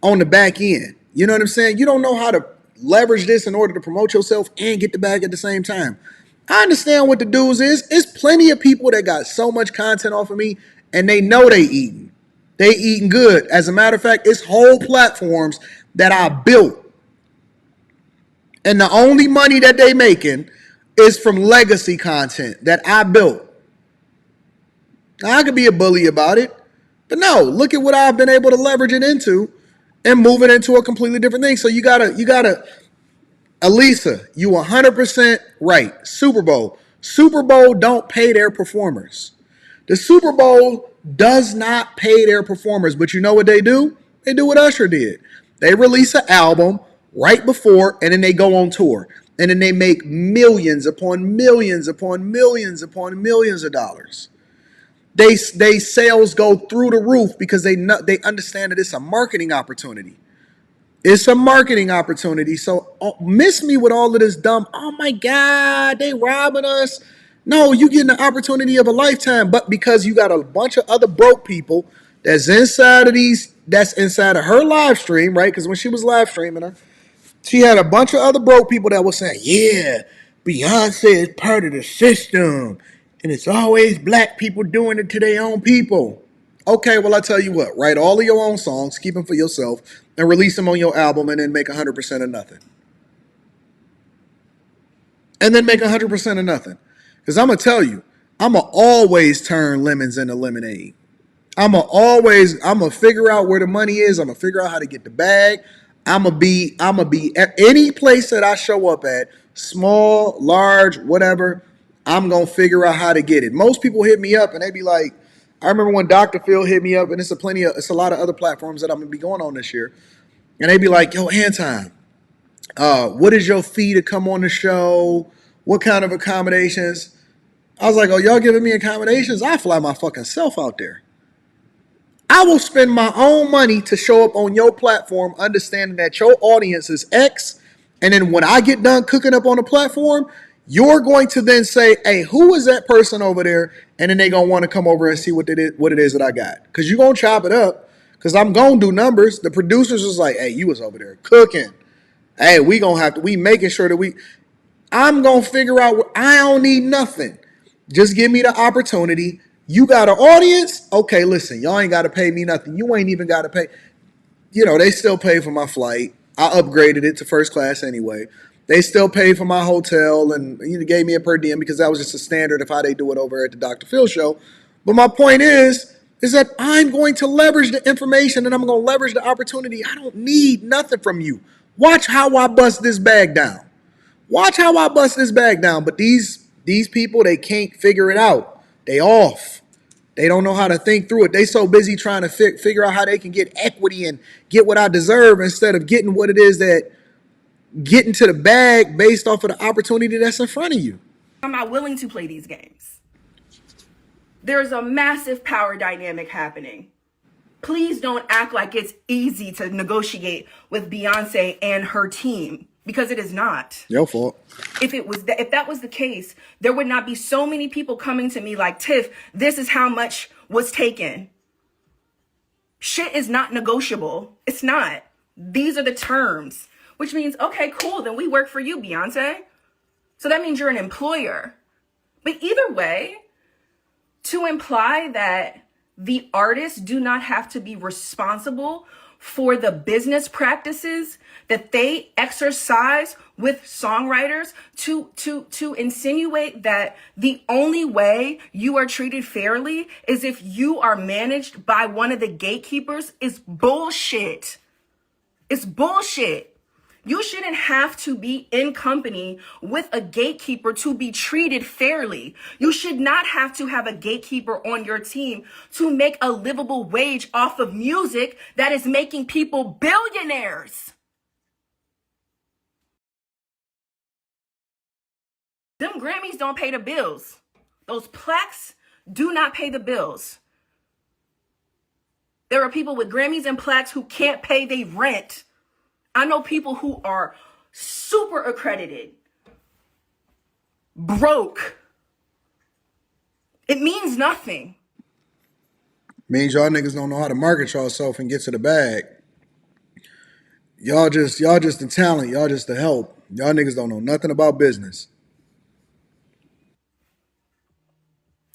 on the back end. You know what I'm saying? You don't know how to leverage this in order to promote yourself and get the bag at the same time. I understand what the dues is. It's plenty of people that got so much content off of me and they know they eating. They eating good. As a matter of fact, it's whole platforms that I built. And the only money that they making is from legacy content that I built. Now, I could be a bully about it, but no, look at what I've been able to leverage it into and move it into a completely different thing. So you gotta, Elisa, you 100% right. Super Bowl don't pay their performers. The Super Bowl does not pay their performers, but you know what they do? They do what Usher did. They release an album right before, and then they go on tour. And then they make millions upon millions upon millions upon millions of dollars. They sales go through the roof because they understand that it's a marketing opportunity. It's a marketing opportunity. So miss me with all of this dumb, oh my God, they robbing us. No, you getting the opportunity of a lifetime, but because you got a bunch of other broke people that's inside of her live stream, right? Because when she was live streaming her, she had a bunch of other broke people that were saying, yeah, Beyonce is part of the system. And it's always black people doing it to their own people. Okay, well, I tell you what, write all of your own songs, keep them for yourself, and release them on your album and then make 100% of nothing. And then make 100% of nothing. Because I'm going to tell you, I'm going to always turn lemons into lemonade. I'm going to figure out where the money is. I'm going to figure out how to get the bag. I'm going to be at any place that I show up at, small, large, whatever, I'm going to figure out how to get it. Most people hit me up and they be like, I remember when Dr. Phil hit me up, and it's a lot of other platforms that I'm going to be going on this year. And they be like, yo, Anton, what is your fee to come on the show? What kind of accommodations? I was like, oh, y'all giving me accommodations? I fly my fucking self out there. I will spend my own money to show up on your platform, understanding that your audience is X. And then when I get done cooking up on the platform, you're going to then say, hey, who is that person over there? And then they're going to want to come over and see what it is that I got. Because you're going to chop it up. Because I'm going to do numbers. The producers was like, hey, you was over there cooking. Hey, we making sure that I'm going to figure out I don't need nothing. Just give me the opportunity. You got an audience? Okay, listen, y'all ain't got to pay me nothing. You ain't even got to pay. They still pay for my flight. I upgraded it to first class anyway. They still paid for my hotel and gave me a per diem because that was just a standard of how they do it over at the Dr. Phil show. But my point is that I'm going to leverage the information and I'm going to leverage the opportunity. I don't need nothing from you. Watch how I bust this bag down. Watch how I bust this bag down. But these people, they can't figure it out. They off. They don't know how to think through it. They so busy trying to figure out how they can get equity and get what I deserve instead of getting what it is that getting to the bag based off of the opportunity that's in front of you. I'm not willing to play these games. There's a massive power dynamic happening. Please don't act like it's easy to negotiate with Beyonce and her team, because it is not. Your fault. If that was the case, there would not be so many people coming to me like, Tiff, this is how much was taken. Shit is not negotiable. It's not. These are the terms, which means, okay, cool, then we work for you, Beyonce. So that means you're an employer. But either way, to imply that the artists do not have to be responsible for the business practices that they exercise with songwriters, to insinuate that the only way you are treated fairly is if you are managed by one of the gatekeepers is bullshit. It's bullshit. You shouldn't have to be in company with a gatekeeper to be treated fairly. You should not have to have a gatekeeper on your team to make a livable wage off of music that is making people billionaires. Them Grammys don't pay the bills. Those plaques do not pay the bills. There are people with Grammys and plaques who can't pay their rent. I know people who are super accredited, broke. It means nothing. Means y'all niggas don't know how to market yourself and get to the bag. Y'all just the talent. Y'all just the help. Y'all niggas don't know nothing about business.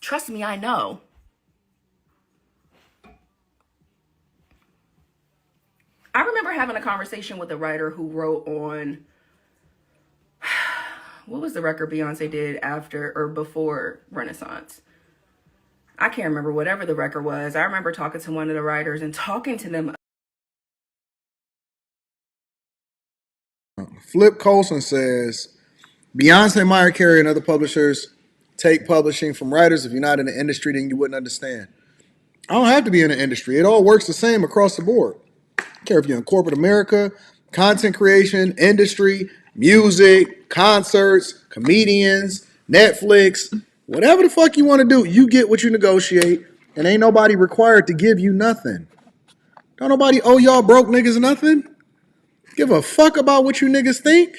Trust me, I know. I remember having a conversation with a writer who wrote on, what was the record Beyonce did after or before Renaissance? I can't remember whatever the record was. I remember talking to one of the writers and talking to them. Flip Colson says, Beyonce, Mariah Carey, and other publishers take publishing from writers. If you're not in the industry, then you wouldn't understand. I don't have to be in the industry. It all works the same across the board. I don't care if you're in corporate America, content creation, industry, music, concerts, comedians, Netflix, whatever the fuck you want to do, you get what you negotiate, and ain't nobody required to give you nothing. Don't nobody owe y'all broke niggas nothing. Give a fuck about what you niggas think.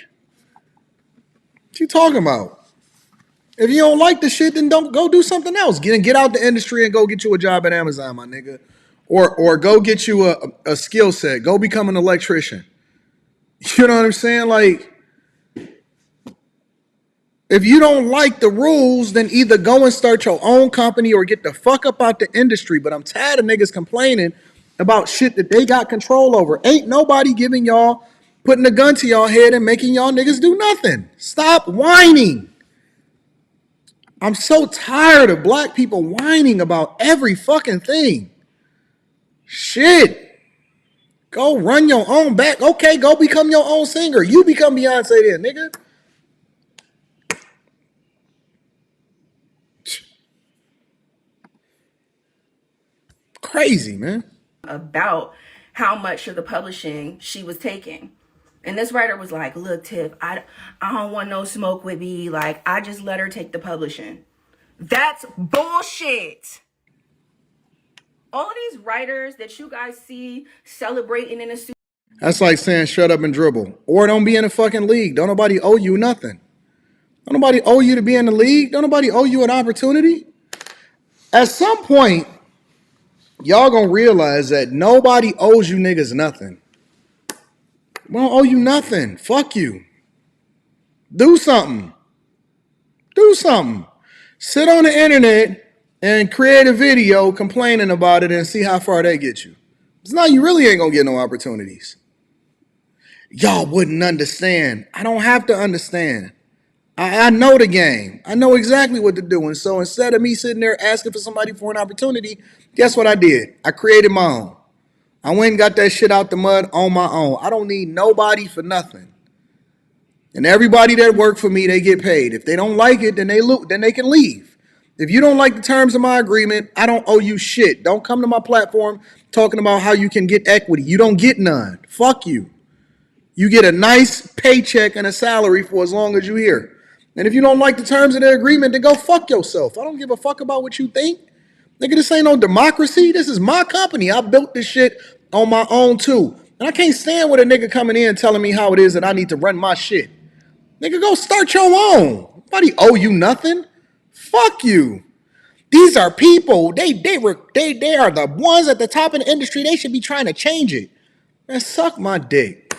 What you talking about? If you don't like the shit, then don't go do something else. Get out the industry and go get you a job at Amazon, my nigga. Or go get you a skill set. Go become an electrician. You know what I'm saying? Like, if you don't like the rules, then either go and start your own company or get the fuck up out the industry. But I'm tired of niggas complaining about shit that they got control over. Ain't nobody giving y'all, putting a gun to y'all head and making y'all niggas do nothing. Stop whining. I'm so tired of black people whining about every fucking thing. Shit. Go run your own back. Okay, go become your own singer. You become Beyonce then, nigga. Crazy, man. About how much of the publishing she was taking. And this writer was like, look, Tiff, I don't want no smoke with me. Like, I just let her take the publishing. That's bullshit. All of these writers that you guys see celebrating in the studio. That's like saying shut up and dribble. Or don't be in the fucking league. Don't nobody owe you nothing. Don't nobody owe you to be in the league. Don't nobody owe you an opportunity. At some point, y'all gonna realize that nobody owes you niggas nothing. We don't owe you nothing. Fuck you. Do something. Do something. Sit on the internet and create a video complaining about it and see how far they get you. Because now you really ain't gonna get no opportunities. Y'all wouldn't understand. I don't have to understand. I know the game. I know exactly what to do. And so instead of me sitting there asking for somebody for an opportunity, guess what I did? I created my own. I went and got that shit out the mud on my own. I don't need nobody for nothing. And everybody that work for me, they get paid. If they don't like it, then they can leave. If you don't like the terms of my agreement, I don't owe you shit. Don't come to my platform talking about how you can get equity. You don't get none. Fuck you. You get a nice paycheck and a salary for as long as you're here. And if you don't like the terms of the agreement, then go fuck yourself. I don't give a fuck about what you think. Nigga, this ain't no democracy. This is my company. I built this shit on my own too. And I can't stand with a nigga coming in telling me how it is that I need to run my shit. Nigga, go start your own. Nobody owe you nothing. Fuck you. These are people. They are the ones at the top of the industry. They should be trying to change it. Man, suck my dick.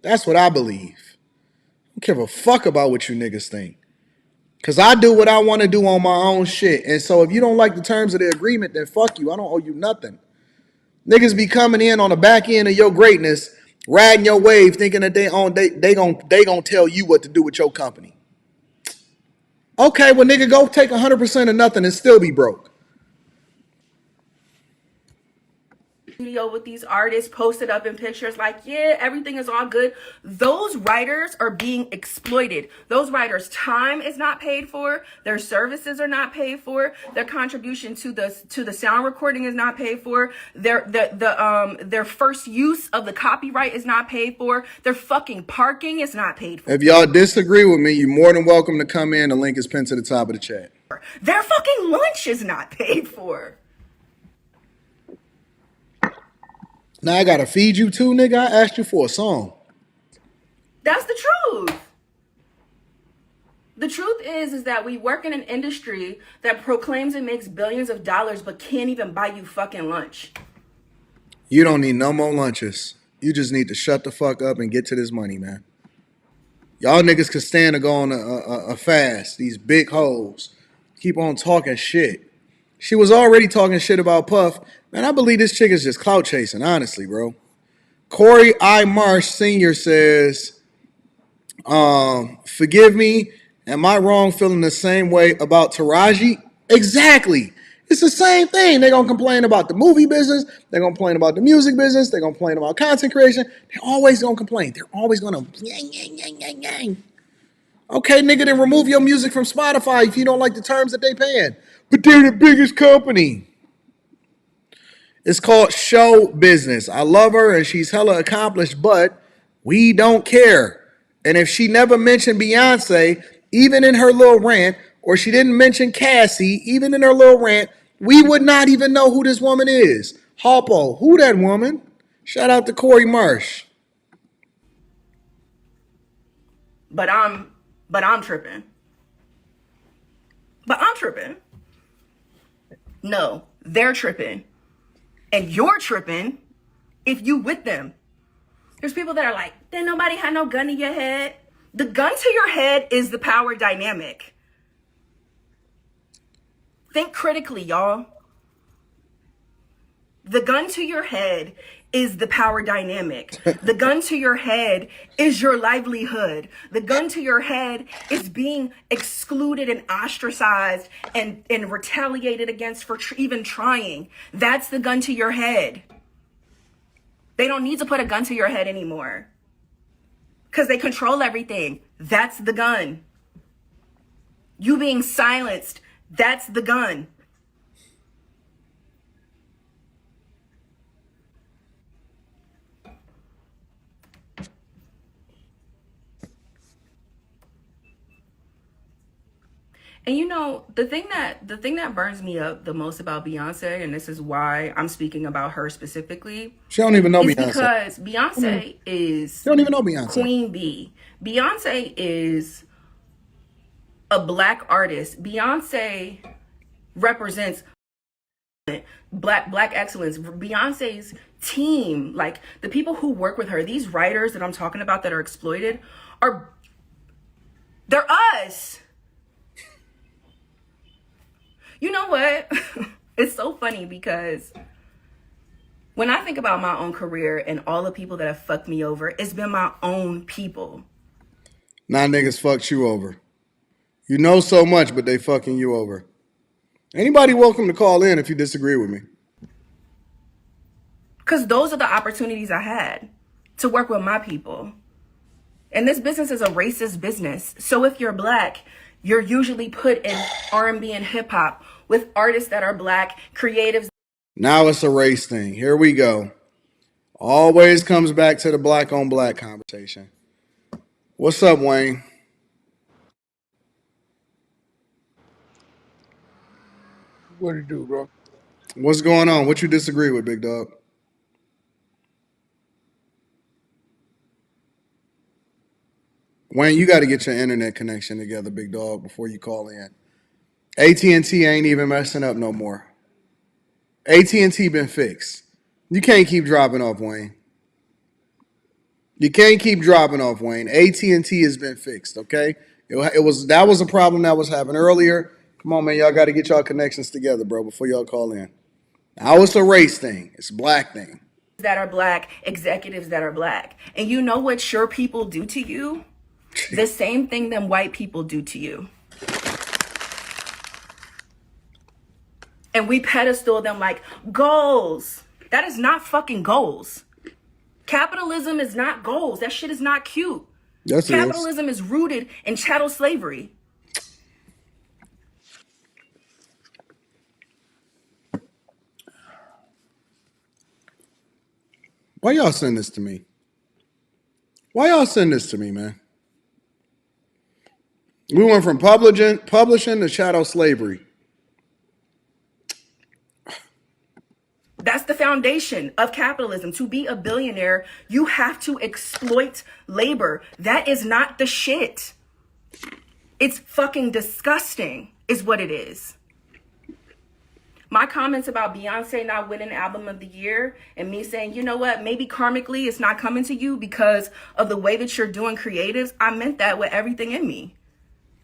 That's what I believe. I don't give a fuck about what you niggas think. Because I do what I want to do on my own shit. And so if you don't like the terms of the agreement, then fuck you. I don't owe you nothing. Niggas be coming in on the back end of your greatness, riding your wave, thinking that they gonna tell you what to do with your company. Okay, well, nigga, go take 100% of nothing and still be broke. Studio with these artists posted up in pictures like, yeah, everything is all good. Those writers are being exploited. Those writers' time is not paid for. Their services are not paid for. Their contribution to the sound recording is not paid for. Their first use of the copyright is not paid for. Their fucking parking is not paid for. If y'all disagree with me, you're more than welcome to come in. The link is pinned to the top of the chat. Their fucking lunch is not paid for. Now I gotta feed you too, nigga. I asked you for a song. That's the truth. The truth is that we work in an industry that proclaims it makes billions of dollars but can't even buy you fucking lunch. You don't need no more lunches. You just need to shut the fuck up and get to this money, man. Y'all niggas could stand to go on a fast. These big hoes keep on talking shit. She was already talking shit about Puff. Man, I believe this chick is just clout chasing, honestly, bro. Corey I. Marsh Sr. says, forgive me, am I wrong feeling the same way about Taraji? Exactly. It's the same thing. They're going to complain about the movie business. They're going to complain about the music business. They're going to complain about content creation. They're always going to complain. They're always going to yang, yang, yang, yang, yang. Okay, nigga, then remove your music from Spotify if you don't like the terms that they paying. But they're the biggest company. It's called show business. I love her and she's hella accomplished, but we don't care. And if she never mentioned Beyonce, even in her little rant, or she didn't mention Cassie, even in her little rant, we would not even know who this woman is. Harpo, who that woman? Shout out to Corey Marsh. But I'm tripping. But I'm tripping. No, they're tripping. And you're tripping if you with them. There's people that are like, then nobody had no gun to your head. The gun to your head is the power dynamic. Think critically, y'all. The gun to your head is the power dynamic. The gun to your head is your livelihood. The gun to your head is being excluded and ostracized and retaliated against for even trying. That's the gun to your head. They don't need to put a gun to your head anymore because they control everything. That's the gun. You being silenced, that's the gun. And you know, the thing that burns me up the most about Beyonce, and this is why I'm speaking about her specifically. She don't even know is Beyonce. Because Beyonce is She don't even know Beyonce. Queen Bee. Beyonce is a black artist. Beyonce represents black excellence. Beyonce's team, like the people who work with her, these writers that I'm talking about that are exploited, they're us. You know what? It's so funny because when I think about my own career and all the people that have fucked me over, it's been my own people. Nah, niggas fucked you over. You know so much, but they fucking you over. Anybody welcome to call in if you disagree with me. Because those are the opportunities I had to work with my people. And this business is a racist business. So if you're black, you're usually put in R&B and hip hop with artists that are black, creatives. Now it's a race thing. Here we go. Always comes back to the black on black conversation. What's up, Wayne? What it do, bro? What's going on? What you disagree with, big dog? Wayne, you got to get your internet connection together, big dog, before you call in. AT&T ain't even messing up no more. AT&T been fixed. You can't keep dropping off, Wayne. You can't keep dropping off, Wayne. AT&T has been fixed, okay? That was a problem that was happening earlier. Come on, man. Y'all got to get y'all connections together, bro, before y'all call in. Now it's a race thing. It's a black thing. That are black, executives that are black. And you know what your people do to you? The same thing them white people do to you. And we pedestal them like goals. That is not fucking goals. Capitalism is not goals. That shit is not cute. Yes, Capitalism is rooted in chattel slavery. Why y'all send this to me? Why y'all send this to me, man? We went from publishing to chattel slavery. That's the foundation of capitalism. To be a billionaire, you have to exploit labor. That is not the shit. It's fucking disgusting, is what it is. My comments about Beyonce not winning Album of the Year and me saying, you know what, maybe karmically it's not coming to you because of the way that you're doing creatives, I meant that with everything in me.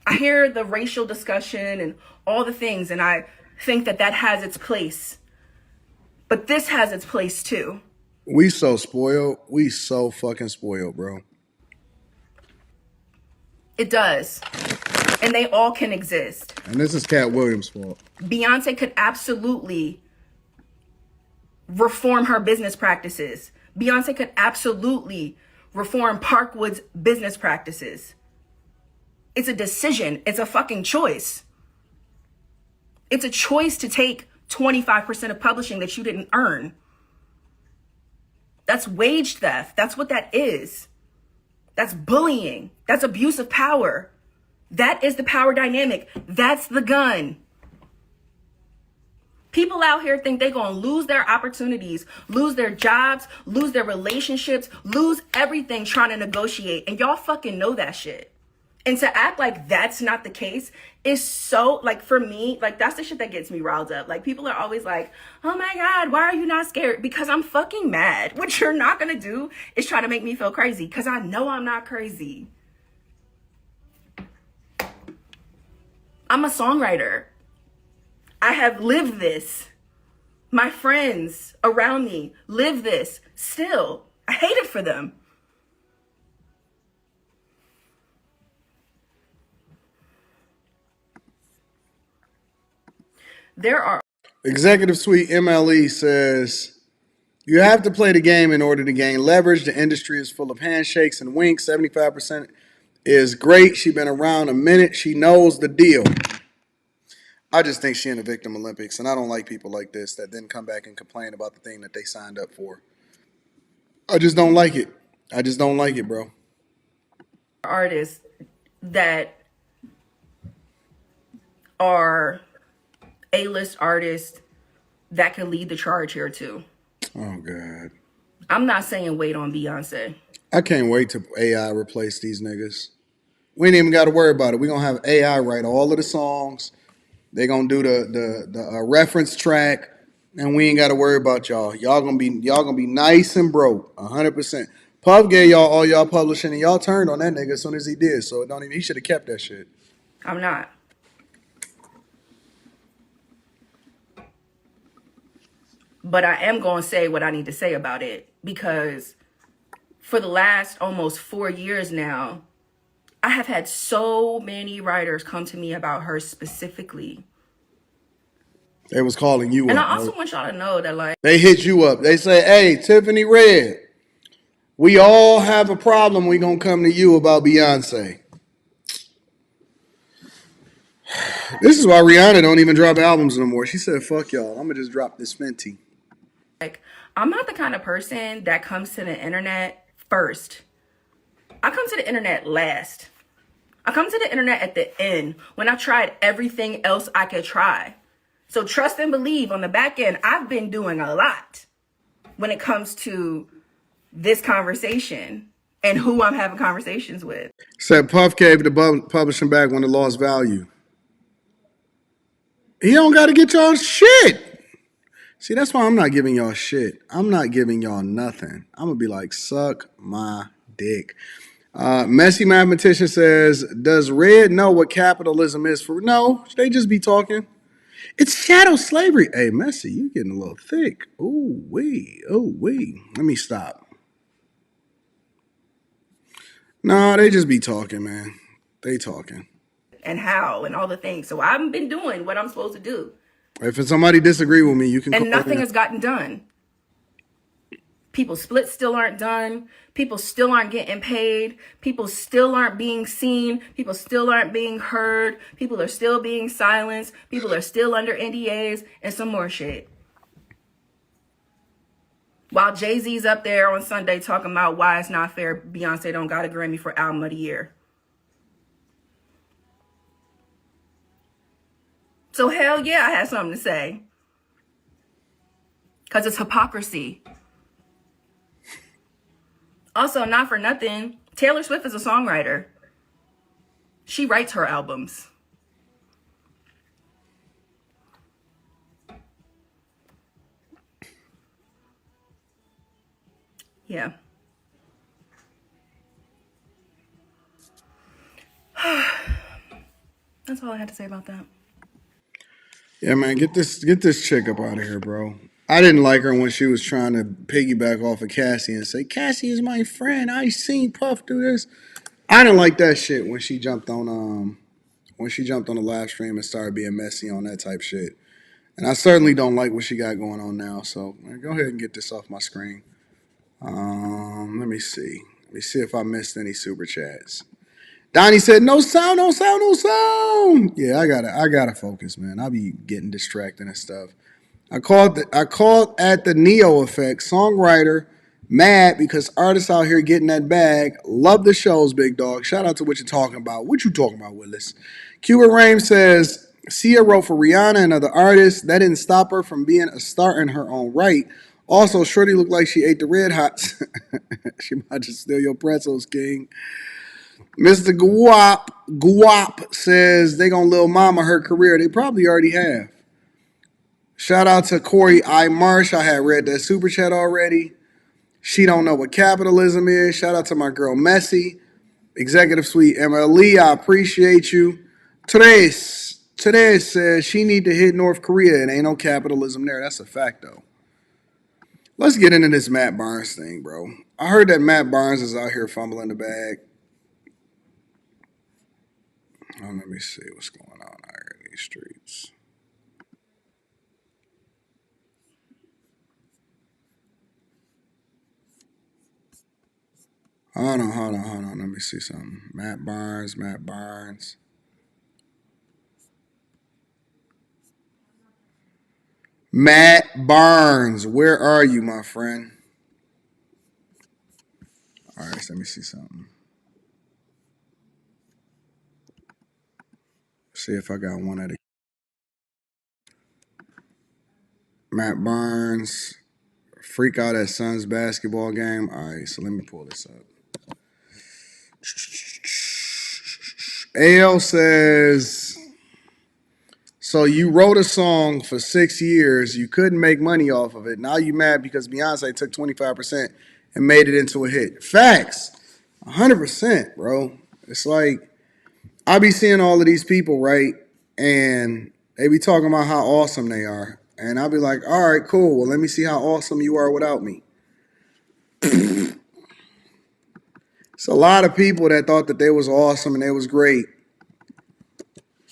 I hear the racial discussion and all the things, and I think that that has its place. But this has its place too. We so spoiled. We so fucking spoiled, bro. It does. And they all can exist. And this is Cat Williams' fault. Beyonce could absolutely reform her business practices. Beyonce could absolutely reform Parkwood's business practices. It's a decision. It's a fucking choice. It's a choice to take 25% of publishing that you didn't earn. That's wage theft. That's what that is. That's bullying. That's abuse of power. That is the power dynamic. That's the gun. People out here think they're going to lose their opportunities, lose their jobs, lose their relationships, lose everything trying to negotiate. And y'all fucking know that shit. And to act like that's not the case is so, like, for me, like, that's the shit that gets me riled up. Like, people are always like, oh my God, why are you not scared? Because I'm fucking mad. What you're not going to do is try to make me feel crazy, because I know I'm not crazy. I'm a songwriter. I have lived this. My friends around me live this still. I hate it for them. There are Executive Suite MLE says, you have to play the game in order to gain leverage. The industry is full of handshakes and winks. 75% is great. She's been around a minute. She knows the deal. I just think she in the Victim Olympics, and I don't like people like this that then come back and complain about the thing that they signed up for. I just don't like it. I just don't like it, bro. Artists that are A-list artists that can lead the charge here too. Oh, God. I'm not saying wait on Beyonce. I can't wait till AI replace these niggas. We ain't even got to worry about it. We're going to have AI write all of the songs. They're going to do the reference track, and we ain't got to worry about y'all. Y'all gonna be nice and broke, 100%. Puff gave y'all all y'all publishing, and y'all turned on that nigga as soon as he did. So he should have kept that shit. I'm not. But I am going to say what I need to say about it, because for the last almost 4 years now, I have had so many writers come to me about her specifically. They was calling you and up. I also want y'all to know that, like, they hit you up. They say, hey, Tiffany Red, we all have a problem. We going to come to you about Beyonce. This is why Rihanna don't even drop albums no more. She said, fuck y'all. I'm going to just drop this Fenty. Like, I'm not the kind of person that comes to the internet first. I come to the internet last. I come to the internet at the end when I tried everything else I could try. So trust and believe, on the back end, I've been doing a lot when it comes to this conversation and who I'm having conversations with. Said Puff gave the publishing back when it lost value. He don't got to get y'all shit. See, that's why I'm not giving y'all shit. I'm not giving y'all nothing. I'm going to be like, suck my dick. Messy Mathematician says, does Red know what capitalism is? No, they just be talking. It's shadow slavery. Hey, Messy, you getting a little thick. Ooh, wee. Let me stop. No, they just be talking, man. They talking. And how and all the things. So I've been doing what I'm supposed to do. If somebody disagree with me, you can. And nothing has gotten done. People splits still aren't done. People still aren't getting paid. People still aren't being seen. People still aren't being heard. People are still being silenced. People are still under NDAs and some more shit. While Jay-Z's up there on Sunday talking about why it's not fair Beyonce don't got a Grammy for Album of the Year. So hell yeah, I had something to say. because it's hypocrisy. Also, not for nothing, Taylor Swift is a songwriter. She writes her albums. Yeah. That's all I had to say about that. Yeah, man, get this chick up out of here, bro. I didn't like her when she was trying to piggyback off of Cassie and say, Cassie is my friend. I seen Puff do this. I didn't like that shit when she jumped on the live stream and started being messy on that type shit. And I certainly don't like what she got going on now. So go ahead and get this off my screen. Let me see. Let me see if I missed any super chats. Donnie said, no sound, no sound, no sound. Yeah, I gotta focus, man. I'll be getting distracted and stuff. I called at the Neo effect. Songwriter, mad because artists out here getting that bag. Love the shows, big dog. Shout out to what you're talking about. What you talking about, Willis? Cuba Rain says, Sia wrote for Rihanna and other artists. That didn't stop her from being a star in her own right. Also, Shorty looked like she ate the Red Hots. She might just steal your pretzels, King. Mr. Guap says they gonna Lil Mama her career. They probably already have. Shout out to Corey I. Marsh. I had read that super chat already. She don't know what capitalism is. Shout out to my girl Messy. Executive Suite MLE, I appreciate you. Tres says she need to hit North Korea and ain't no capitalism there. That's a fact, though. Let's get into this Matt Barnes thing, bro. I heard that Matt Barnes is out here fumbling the bag. Oh, let me see what's going on out here in these streets. Hold on. Let me see something. Matt Barnes. Matt Barnes, where are you, my friend? All right, so let me see something. See if I got one at it. Matt Barnes, freak out at Suns basketball game. All right, so let me pull this up. AL says, so you wrote a song for 6 years. You couldn't make money off of it. Now you mad because Beyonce took 25% and made it into a hit. Facts. 100%, bro. It's like, I be seeing all of these people, right? And they be talking about how awesome they are. And I'll be like, all right, cool. Well, let me see how awesome you are without me. It's a lot of people that thought that they was awesome and they was great.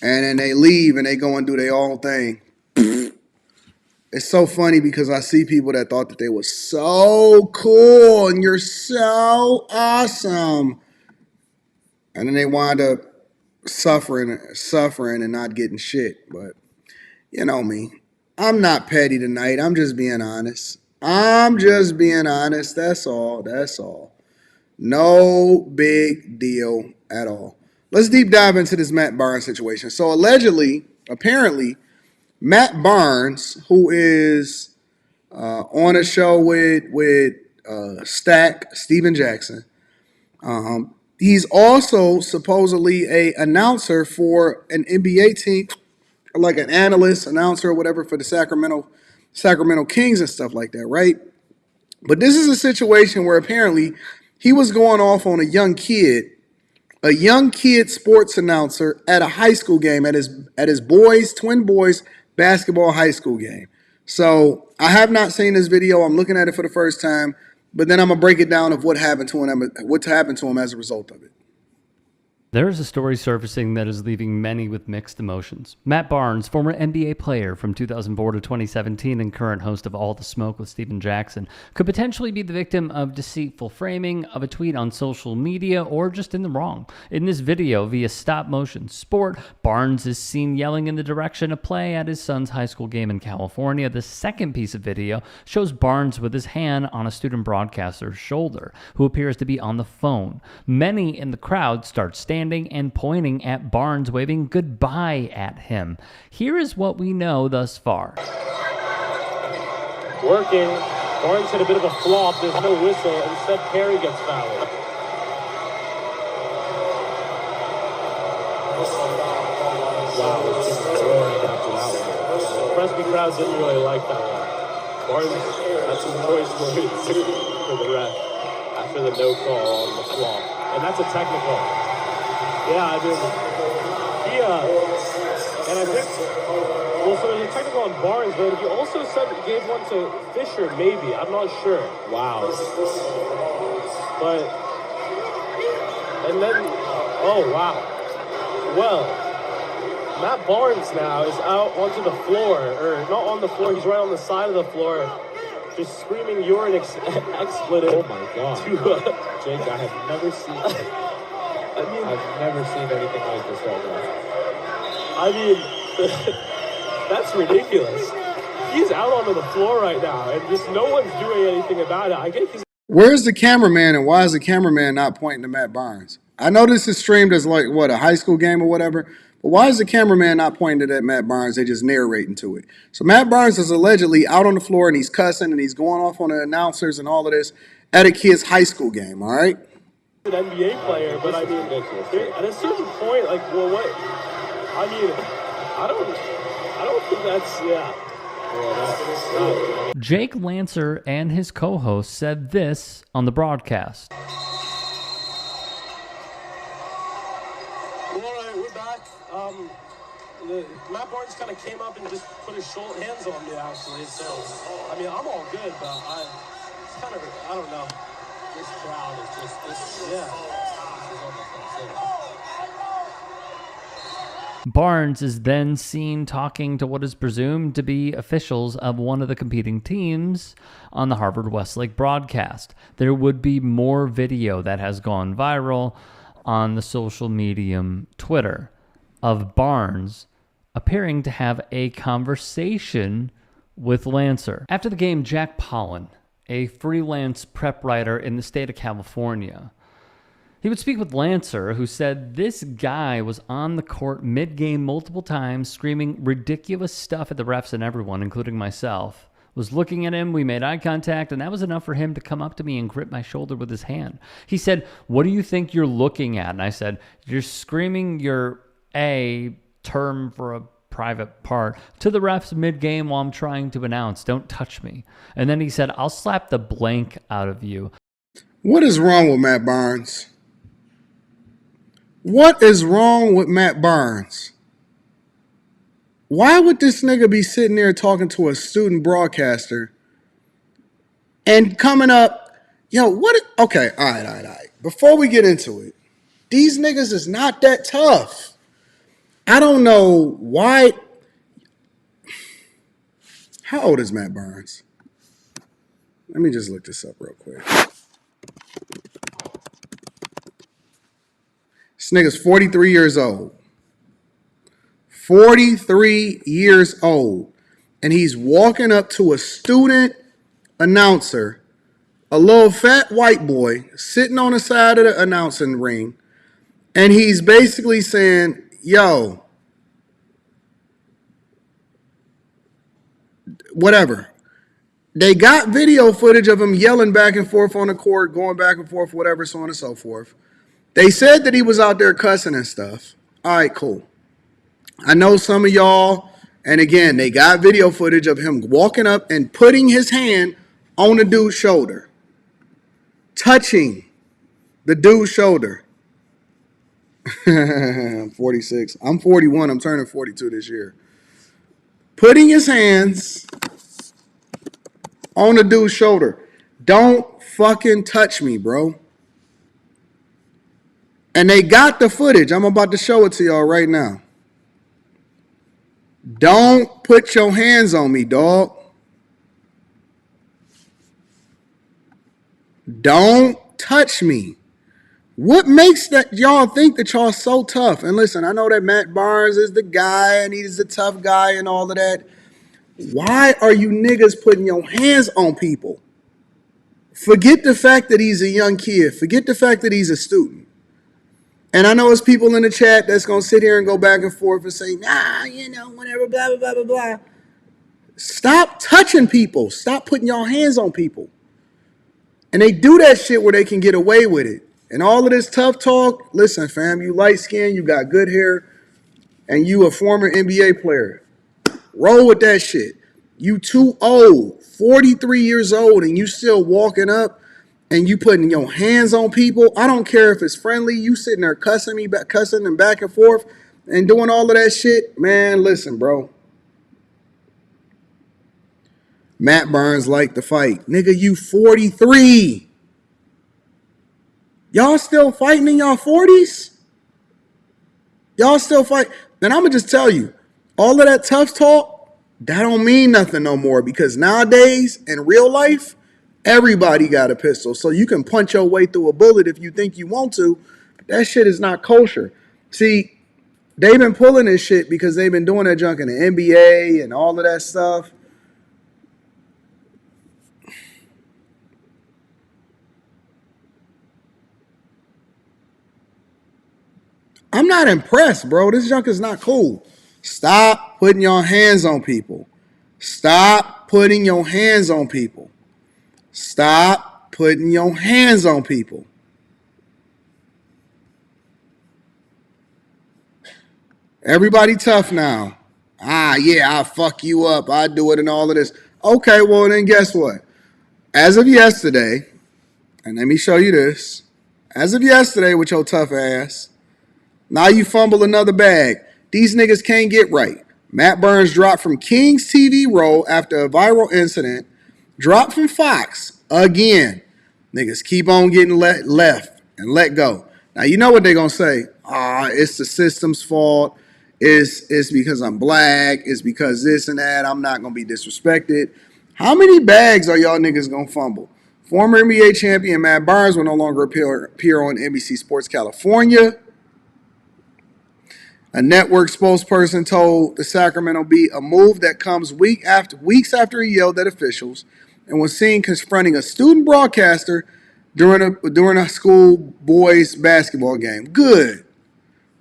And then they leave and they go and do their own thing. It's so funny because I see people that thought that they were so cool and you're so awesome. And then they wind up suffering and not getting shit. But you know me. I'm not petty tonight. I'm just being honest. That's all. No big deal at all. Let's deep dive into this Matt Barnes situation. So apparently, Matt Barnes, who is on a show with Stack, Steven Jackson, he's also supposedly an announcer for an NBA team, like an analyst, announcer, or whatever for the Sacramento Kings and stuff like that, right? But this is a situation where apparently he was going off on a young kid sports announcer at a high school game, at his twin boys basketball high school game. So I have not seen this video. I'm looking at it for the first time, but then I'm gonna break it down of what happened to him as a result of it. There is a story surfacing that is leaving many with mixed emotions. Matt Barnes, former NBA player from 2004 to 2017 and current host of All the Smoke with Steven Jackson, could potentially be the victim of deceitful framing of a tweet on social media or just in the wrong. In this video, via stop-motion sport, Barnes is seen yelling in the direction of play at his son's high school game in California. The second piece of video shows Barnes with his hand on a student broadcaster's shoulder, who appears to be on the phone. Many in the crowd start standing and pointing at Barnes, waving goodbye at him. Here is what we know thus far. working. Barnes hit a bit of a flop. There's no whistle. Instead, Perry gets fouled. Wow, it's just roaring after that one. Presby crowds didn't really like that one. Barnes had some choice words for the ref after the no call on the flop. And that's a technical. Yeah, I mean, and I think, well, so there's a technical on Barnes, but he also said he gave one to Fisher, maybe. I'm not sure. Wow. But, and then, oh, wow. Well, Matt Barnes now is out onto the floor, or not on the floor, he's right on the side of the floor, just screaming "you're an expletive." Oh my God. Jake, I have never seen I've never seen anything like this right now. I mean, that's ridiculous. He's out onto the floor right now, and just no one's doing anything about it. I get he's. Where's the cameraman, and why is the cameraman not pointing to Matt Barnes? I know this is streamed as like, what, a high school game or whatever, but why is the cameraman not pointing to that Matt Barnes? They just narrating to it. So Matt Barnes is allegedly out on the floor, and he's cussing, and he's going off on the announcers and all of this at a kid's high school game, all right? An NBA player, but I mean, at a certain point, like, well, what? I mean, I don't think that's, yeah. Jake Lancer and his co-host said this on the broadcast. All right, we're back. Matt Barnes kind of came up and just put his hands on me, actually. So, I mean, I'm all good, but it's kind of, I don't know. This crowd is just, this, yeah. Barnes is then seen talking to what is presumed to be officials of one of the competing teams on the Harvard-Westlake broadcast. There would be more video that has gone viral on the social medium Twitter of Barnes appearing to have a conversation with Lancer. After the game, Jack Pollen, a freelance prep writer in the state of California, he would speak with Lancer, who said this guy was on the court mid-game multiple times, screaming ridiculous stuff at the refs and everyone, including myself. Was looking at him, we made eye contact, and that was enough for him to come up to me and grip my shoulder with his hand. He said, "What do you think you're looking at?" And I said, "You're screaming your A term for a private part to the refs mid-game while I'm trying to announce. Don't touch me." And then he said, "I'll slap the blank out of you." What is wrong with Matt Barnes? What is wrong with Matt Barnes? Why would this nigga be sitting there talking to a student broadcaster and coming up, yo, what? Okay, all right. Before we get into it, these niggas is not that tough. I don't know why. How old is Matt Barnes? Let me just look this up real quick. This nigga's 43 years old. 43 years old. And he's walking up to a student announcer, a little fat white boy, sitting on the side of the announcing ring. And he's basically saying, yo, whatever. They got video footage of him yelling back and forth on the court, going back and forth, whatever, so on and so forth. They said that he was out there cussing and stuff. All right, cool. I know some of y'all, and again, they got video footage of him walking up and putting his hand on the dude's shoulder, touching the dude's shoulder. I'm 46. I'm 41. I'm turning 42 this year. Putting his hands on the dude's shoulder. Don't fucking touch me, bro. And they got the footage. I'm about to show it to y'all right now. Don't put your hands on me, dog. Don't touch me. What makes that y'all think that y'all so tough? And listen, I know that Matt Barnes is the guy and he's the tough guy and all of that. Why are you niggas putting your hands on people? Forget the fact that he's a young kid. Forget the fact that he's a student. And I know it's people in the chat that's going to sit here and go back and forth and say, nah, you know, whatever, blah, blah, blah, blah, blah. Stop touching people. Stop putting your hands on people. And they do that shit where they can get away with it. And all of this tough talk, listen, fam, you light skinned, you got good hair, and you a former NBA player. Roll with that shit. You too old, 43 years old, and you still walking up and you putting your hands on people. I don't care if it's friendly. You sitting there cussing them back and forth and doing all of that shit. Man, listen, bro. Matt Barnes liked the fight. Nigga, you 43. Y'all still fighting in y'all 40s? Y'all still fight. Then I'm going to just tell you, all of that tough talk, that don't mean nothing no more because nowadays, in real life, everybody got a pistol. So you can punch your way through a bullet if you think you want to. That shit is not kosher. See, they've been pulling this shit because they've been doing that junk in the NBA and all of that stuff. I'm not impressed, bro. This junk is not cool. Stop putting your hands on people. Stop putting your hands on people. Stop putting your hands on people. Everybody tough now. Yeah, I'll fuck you up. I do it and all of this. Okay, well then guess what? As of yesterday, and let me show you this. As of yesterday with your tough ass, now you fumble another bag. These niggas can't get right. Matt Barnes dropped from King's TV role after a viral incident. Dropped from Fox again. Niggas keep on getting left and let go. Now you know what they're gonna say. It's the system's fault. It's because I'm black. It's because this and that. I'm not gonna be disrespected. How many bags are y'all niggas gonna fumble? Former NBA champion Matt Barnes will no longer appear on NBC Sports California. A network spokesperson told the Sacramento Bee a move that comes weeks after he yelled at officials and was seen confronting a student broadcaster during a school boys basketball game. Good,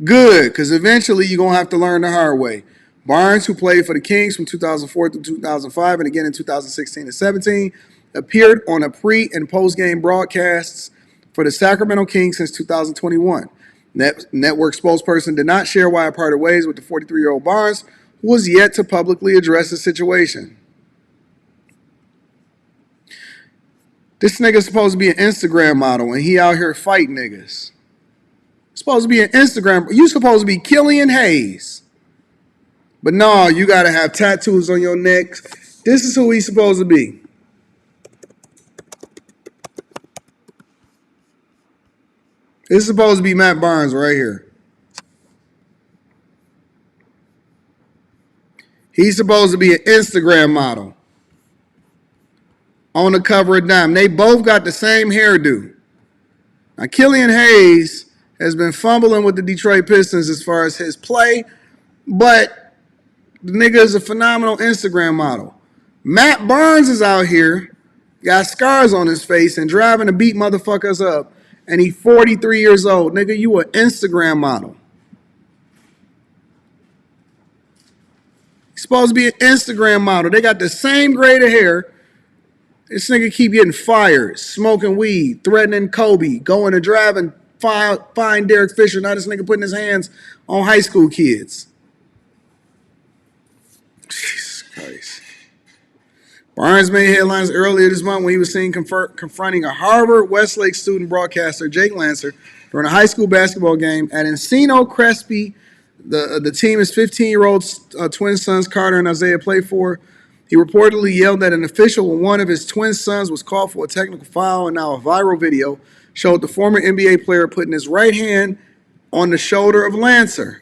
because eventually you're going to have to learn the hard way. Barnes, who played for the Kings from 2004 through 2005 and again in 2016 and 17, appeared on a pre- and post-game broadcasts for the Sacramento Kings since 2021. Network spokesperson did not share why it parted ways with the 43-year-old Barnes, who was yet to publicly address the situation. This nigga's supposed to be an Instagram model, and he out here fighting niggas. Supposed to be an Instagram. You supposed to be Killian Hayes. But no, you got to have tattoos on your neck. This is who he's supposed to be. This is supposed to be Matt Barnes right here. He's supposed to be an Instagram model on the cover of Dime. They both got the same hairdo. Now, Killian Hayes has been fumbling with the Detroit Pistons as far as his play, but the nigga is a phenomenal Instagram model. Matt Barnes is out here, got scars on his face and driving to beat motherfuckers up, and he's 43 years old. Nigga, you an Instagram model. He's supposed to be an Instagram model. They got the same grade of hair. This nigga keep getting fired, smoking weed, threatening Kobe, going to drive and find Derek Fisher. Now this nigga putting his hands on high school kids. Jesus Christ. Barnes made headlines earlier this month when he was seen confronting a Harvard Westlake student broadcaster, Jake Lancer, during a high school basketball game at Encino Crespi. The team his 15-year-old twin sons, Carter and Isaiah, play for. He reportedly yelled at an official when one of his twin sons was called for a technical foul, and now a viral video showed the former NBA player putting his right hand on the shoulder of Lancer.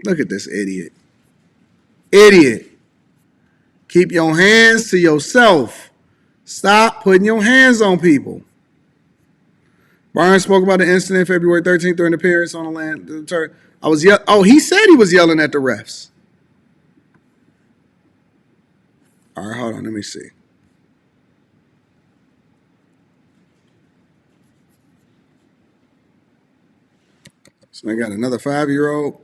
Look at this idiot. Idiot. Keep your hands to yourself. Stop putting your hands on people. Barnes spoke about the incident February 13th during an appearance on the land. He said he was yelling at the refs. All right, hold on. Let me see. So I got another 5-year-old.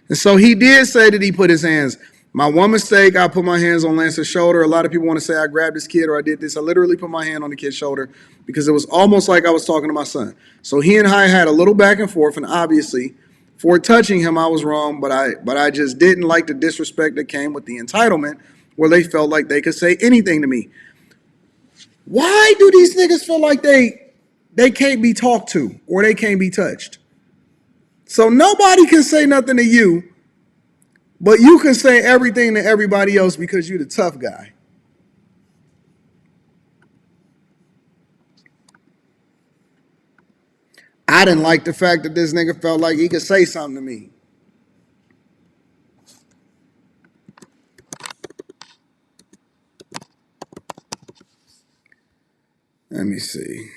And so he did say that he put his hands. My one mistake, I put my hands on Lance's shoulder. A lot of people want to say I grabbed this kid or I did this. I literally put my hand on the kid's shoulder because it was almost like I was talking to my son. So he and I had a little back and forth, and obviously for touching him, I was wrong, but I just didn't like the disrespect that came with the entitlement where they felt like they could say anything to me. Why do these niggas feel like they can't be talked to or they can't be touched? So nobody can say nothing to you, but you can say everything to everybody else because you're the tough guy. I didn't like the fact that this nigga felt like he could say something to me. Let me see.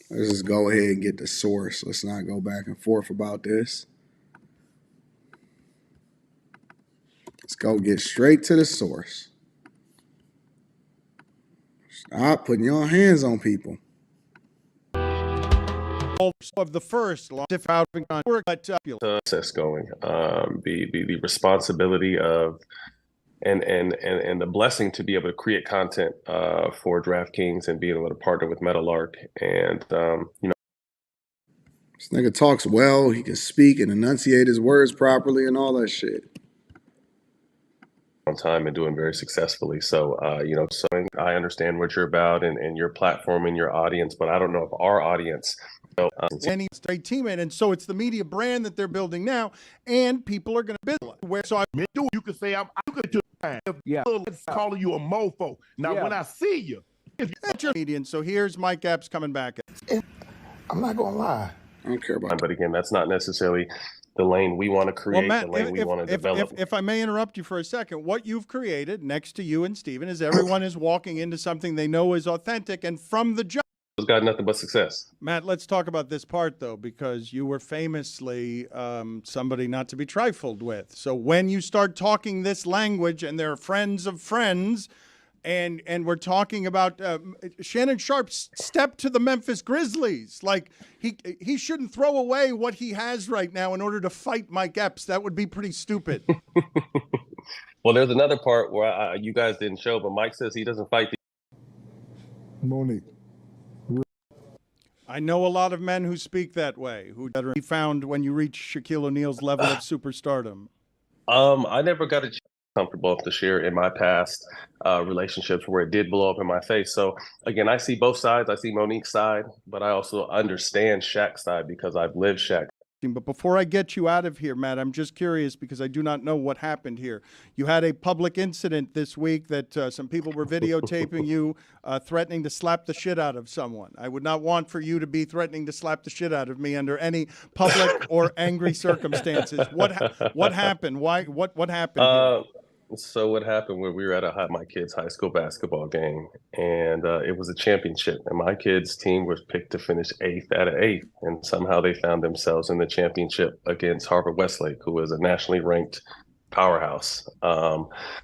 Let's just go ahead and get the source. Let's not go back and forth about this. Let's go get straight to the source. Stop putting your hands on people. Of the first process going, the responsibility of and the blessing to be able to create content for DraftKings and being able to partner with Metalark, and this nigga talks well. He can speak and enunciate his words properly and all that shit. On time and doing very successfully. So so I understand what you're about and your platform and your audience, but I don't know if our audience. Any straight teammate, and so it's the media brand that they're building now, and people are going to build where. So you could say I'm calling you a mofo. Now when I see you, that's your median. So here's Mike Epps coming back. I'm not gonna lie. I don't care about. But again, that's not necessarily the lane we want to create. Well, Matt, the lane we want to develop. If I may interrupt you for a second, what you've created next to you and Steven is everyone is walking into something they know is authentic and from the jump. It's got nothing but success. Matt, let's talk about this part, though, because you were famously somebody not to be trifled with. So when you start talking this language and they're friends of friends, and we're talking about Shannon Sharp's step to the Memphis Grizzlies, like he shouldn't throw away what he has right now in order to fight Mike Epps. That would be pretty stupid. Well, there's another part where you guys didn't show, but Mike says he doesn't fight. Monique. I know a lot of men who speak that way, who he found when you reach Shaquille O'Neal's level of superstardom. I never got a chance comfortable to share in my past relationships where it did blow up in my face. So again, I see both sides. I see Monique's side, but I also understand Shaq's side because I've lived Shaq. But before I get you out of here, Matt, I'm just curious because I do not know what happened here. You had a public incident this week that some people were videotaping you threatening to slap the shit out of someone. I would not want for you to be threatening to slap the shit out of me under any public or angry circumstances. What happened? Why? What happened here? So what happened when we were at my kid's high school basketball game, and it was a championship, and my kid's team was picked to finish 8th out of 8, and somehow they found themselves in the championship against Harvard Westlake, who was a nationally ranked powerhouse.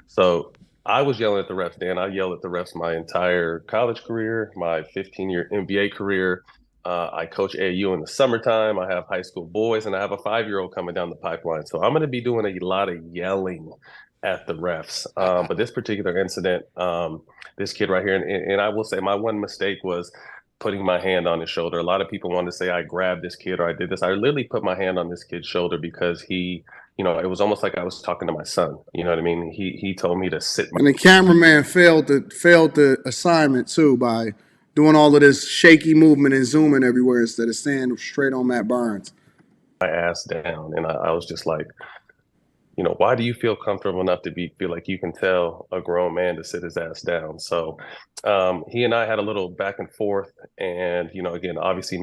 So I was yelling at the refs, Dan. I yelled at the refs my entire college career, my 15-year NBA career. I coach AAU in the summertime. I have high school boys, and I have a 5-year-old coming down the pipeline. So I'm going to be doing a lot of yelling at the refs. But this particular incident, this kid right here, and I will say my one mistake was putting my hand on his shoulder. A lot of people want to say I grabbed this kid or I did this. I literally put my hand on this kid's shoulder because he, it was almost like I was talking to my son. You know what I mean? He told me to sit. And the cameraman failed the assignment too by doing all of this shaky movement and zooming everywhere instead of staying straight on Matt Barnes. My ass down, and I was just like, why do you feel comfortable enough to feel like you can tell a grown man to sit his ass down? So he and I had a little back and forth, and again, obviously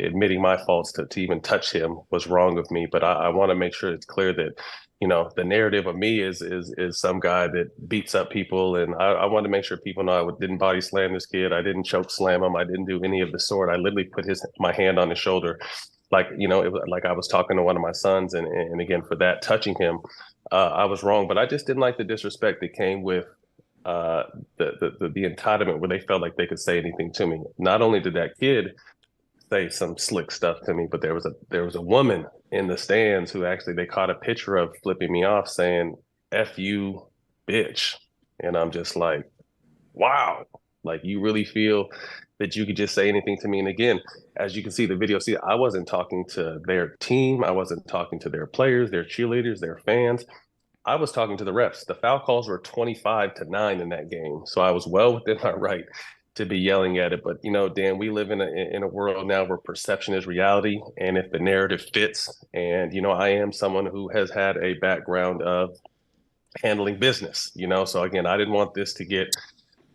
admitting my faults to even touch him was wrong of me. But I want to make sure it's clear that the narrative of me is some guy that beats up people, and I want to make sure people know I didn't body slam this kid, I didn't choke slam him, I didn't do any of the sort. I literally put my hand on his shoulder. Like, it was like I was talking to one of my sons, and again, for that, touching him, I was wrong, but I just didn't like the disrespect that came with the entitlement where they felt like they could say anything to me. Not only did that kid say some slick stuff to me, but there was a woman in the stands who actually they caught a picture of flipping me off saying "F you, bitch," and I'm just like, wow, like you really feel that you could just say anything to me? And again, as you can see the video, see, I wasn't talking to their team, I wasn't talking to their players, their cheerleaders, their fans. I was talking to the refs. The foul calls were 25-9 in that game. So I was well within my right to be yelling at it. But, you know, Dan, we live in a world now where perception is reality. And if the narrative fits, and, you know, I am someone who has had a background of handling business, you know, so again, I didn't want this to get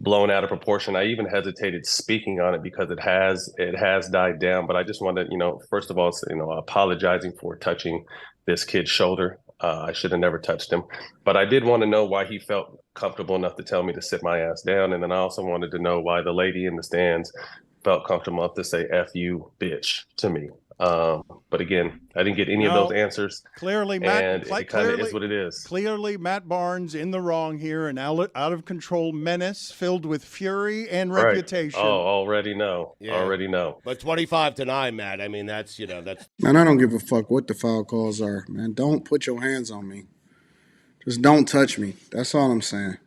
blown out of proportion. I even hesitated speaking on it because it has died down. But I just wanted, you know, first of all, you know, apologizing for touching this kid's shoulder. I should have never touched him, but I did want to know why he felt comfortable enough to tell me to sit my ass down. And then I also wanted to know why the lady in the stands felt comfortable enough to say "F you, bitch" to me. But again, I didn't get any of those answers. Clearly, Matt, and it kind of is what it is. Clearly, Matt Barnes in the wrong here, an out of control menace filled with fury and Right. reputation. Oh, already know. Yeah. Already know. But 25-9, Matt. I mean, that's, you know, that's. Man, I don't give a fuck what the foul calls are, man. Don't put your hands on me. Just don't touch me. That's all I'm saying.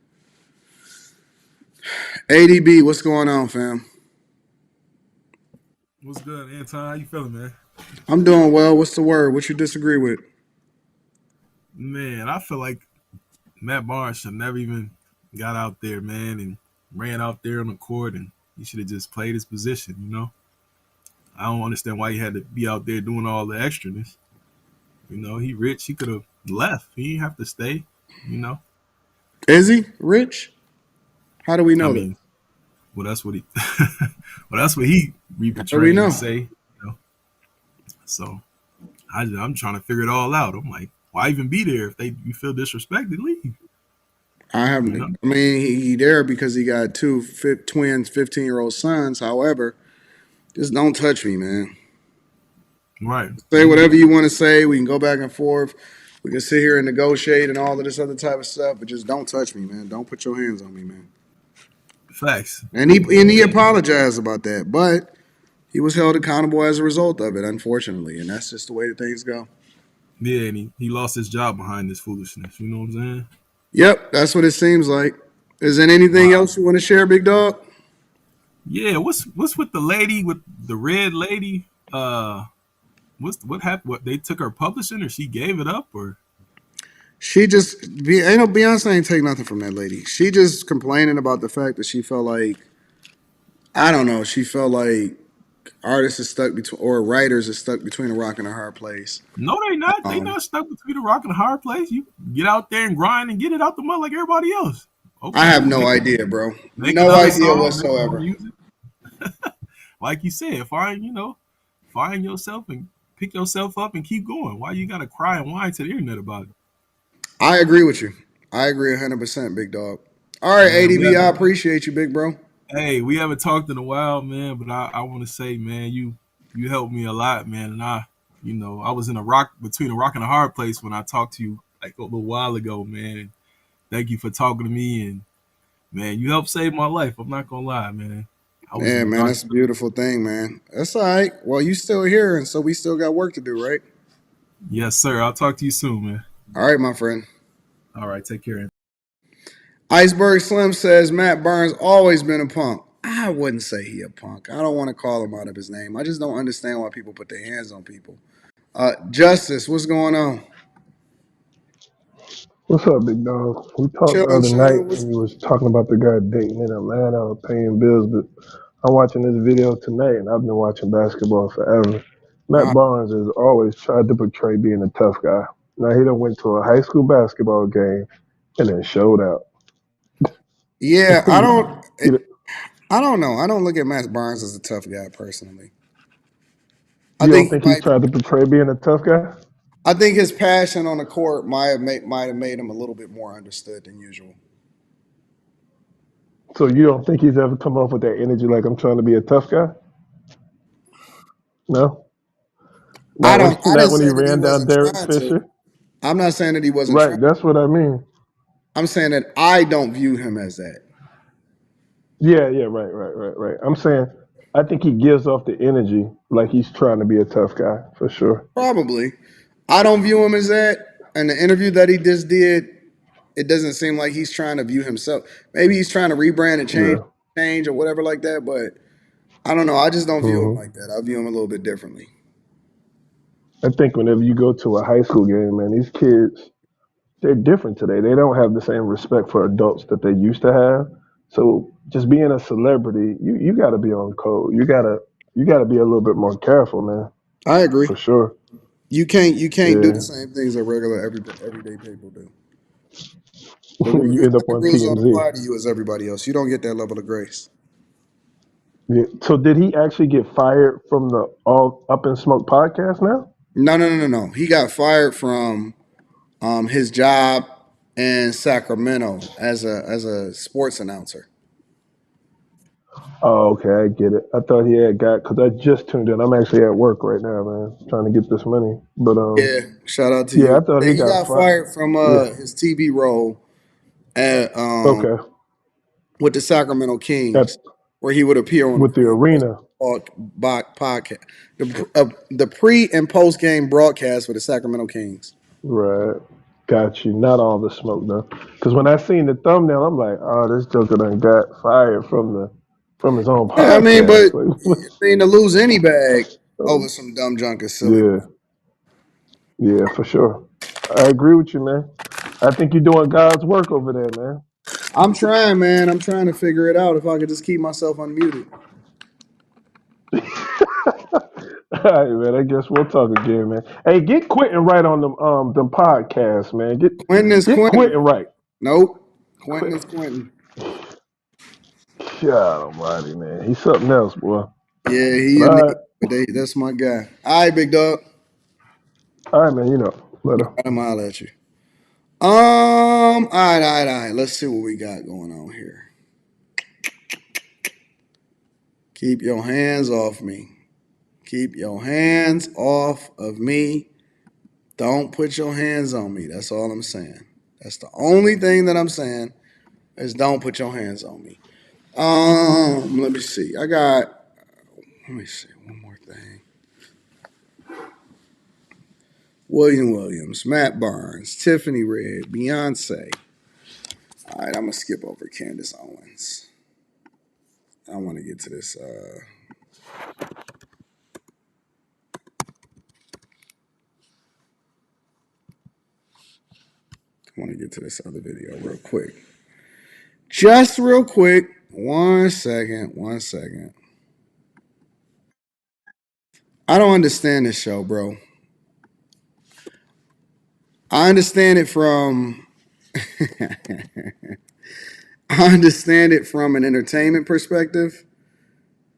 ADB, what's going on, fam? What's good, Anton? How you feeling, man? I'm doing well. What's the word? What you disagree with? Man, I feel like Matt Barnes should never even got out there, man, and ran out there on the court, and he should have just played his position, you know? I don't understand why he had to be out there doing all the extraness. You know, he rich. He could have left. He didn't have to stay, you know? Is he rich? How do we know that? Well, that's what he well, that's what he we reportrayed know? and say, you know? So I'm trying to figure it all out. I'm like, why even be there if you feel disrespected? Leave. I haven't. You know? I mean, he there because he got two twins, 15-year-old sons. However, just don't touch me, man. Right. Say whatever you want to say. We can go back and forth. We can sit here and negotiate and all of this other type of stuff, but just don't touch me, man. Don't put your hands on me, man. Facts. And he apologized about that, but he was held accountable as a result of it, unfortunately, and that's just the way that things go. Yeah, and he lost his job behind this foolishness. You know what I'm saying? Yep, that's what it seems like. Is there anything else you want to share, big dog? Yeah, what's with the lady with the red lady? What happened? What, they took her publishing, or she gave it up, or She just Beyonce ain't take nothing from that lady. She just complaining about the fact that she felt like, I don't know, she felt like artists are stuck between, or writers are stuck between a rock and a hard place. No, they not. They not stuck between a rock and a hard place. You get out there and grind and get it out the mud like everybody else. Okay. I have no idea, bro. No idea whatsoever. Like you said, find yourself and pick yourself up and keep going. Why you gotta cry and whine to the internet about it? I agree with you. I agree 100%, big dog. All right, Man, ADB, I appreciate you, big bro. Hey, we haven't talked in a while, man, but I want to say, man, you helped me a lot, man, and I was in between a rock and a hard place when I talked to you like a little while ago, man. Thank you for talking to me, and man, you helped save my life. I'm not gonna lie, man. Man, that's a beautiful thing, man. That's all right. Well, you still here, and so we still got work to do, right? Yes, sir. I'll talk to you soon, man. All right, my friend. All right, take care. Iceberg Slim says Matt Barnes always been a punk. I wouldn't say he a punk. I don't want to call him out of his name. I just don't understand why people put their hands on people. Justice, what's going on? What's up, big dog? We talked the other night and you was talking about the guy dating in Atlanta or paying bills, but I'm watching this video tonight and I've been watching basketball forever. Matt Barnes has always tried to portray being a tough guy. Now he done went to a high school basketball game and then showed out. Yeah, I don't know. I don't look at Matt Barnes as a tough guy personally. You don't think he's tried to portray being a tough guy? I think his passion on the court might have made him a little bit more understood than usual. So you don't think he's ever come off with that energy like I'm trying to be a tough guy? No? I didn't Not when say he that he ran down wasn't Derek trying Fisher? to. I'm not saying that he wasn't trying. Right. That's what I mean. I'm saying that I don't view him as that. Yeah. Right. I'm saying I think he gives off the energy like he's trying to be a tough guy for sure. Probably. I don't view him as that. And the interview that he just did, it doesn't seem like he's trying to view himself. Maybe he's trying to rebrand and change or whatever like that. But I don't know. I just don't view him like that. I view him a little bit differently. I think whenever you go to a high school game, man, these kids, they're different today. They don't have the same respect for adults that they used to have. So just being a celebrity, you got to be on code. You gotta be a little bit more careful, man. I agree. For sure. You can't do the same things that regular everyday people do. You end up The on rules don't TMZ. apply to you as everybody else. You don't get that level of grace. Yeah. So did he actually get fired from the All Up in Smoke podcast now? No. He got fired from his job in Sacramento as a sports announcer. Oh, okay, I get it. I thought he had got because I just tuned in. I'm actually at work right now, man, trying to get this money. But Yeah, shout out to yeah, you. I thought Yeah, he he got got fired from Yeah. his TV role at Okay. with the Sacramento Kings, At, where he would appear on with the arena. podcast, the pre and post game broadcast for the Sacramento Kings. Right. Got you. Not all the smoke though. Because when I seen the thumbnail, I'm like, oh, this Joker done got fired from his own Yeah, I mean, podcast. but Like, I mean, to lose any bag over some dumb junk is silly. yeah. Yeah, for sure. I agree with you, man. I think you're doing God's work over there, man. I'm trying, man. I'm trying to figure it out if I could just keep myself unmuted. All right, man. I guess we'll talk again, man. Hey, get Quentin right on them podcasts, man. Get Quentin right. Nope. Quentin is Quentin. God almighty, man. He's something else, boy. Yeah, he But all and right. that's my guy. All right, big dog. All right, man. You know, later. I'm holler at you. All right. Let's see what we got going on here. Keep your hands off me. Keep your hands off of me. Don't put your hands on me. That's all I'm saying. That's the only thing that I'm saying is don't put your hands on me. Let me see. Let me see one more thing. William Williams, Matt Barnes, Tiffany Red, Beyonce. All right, I'm gonna skip over Candace Owens. I want to get to this. I want to get to this other video real quick. Just real quick. 1 second. I don't understand this show, bro. I understand it from an entertainment perspective,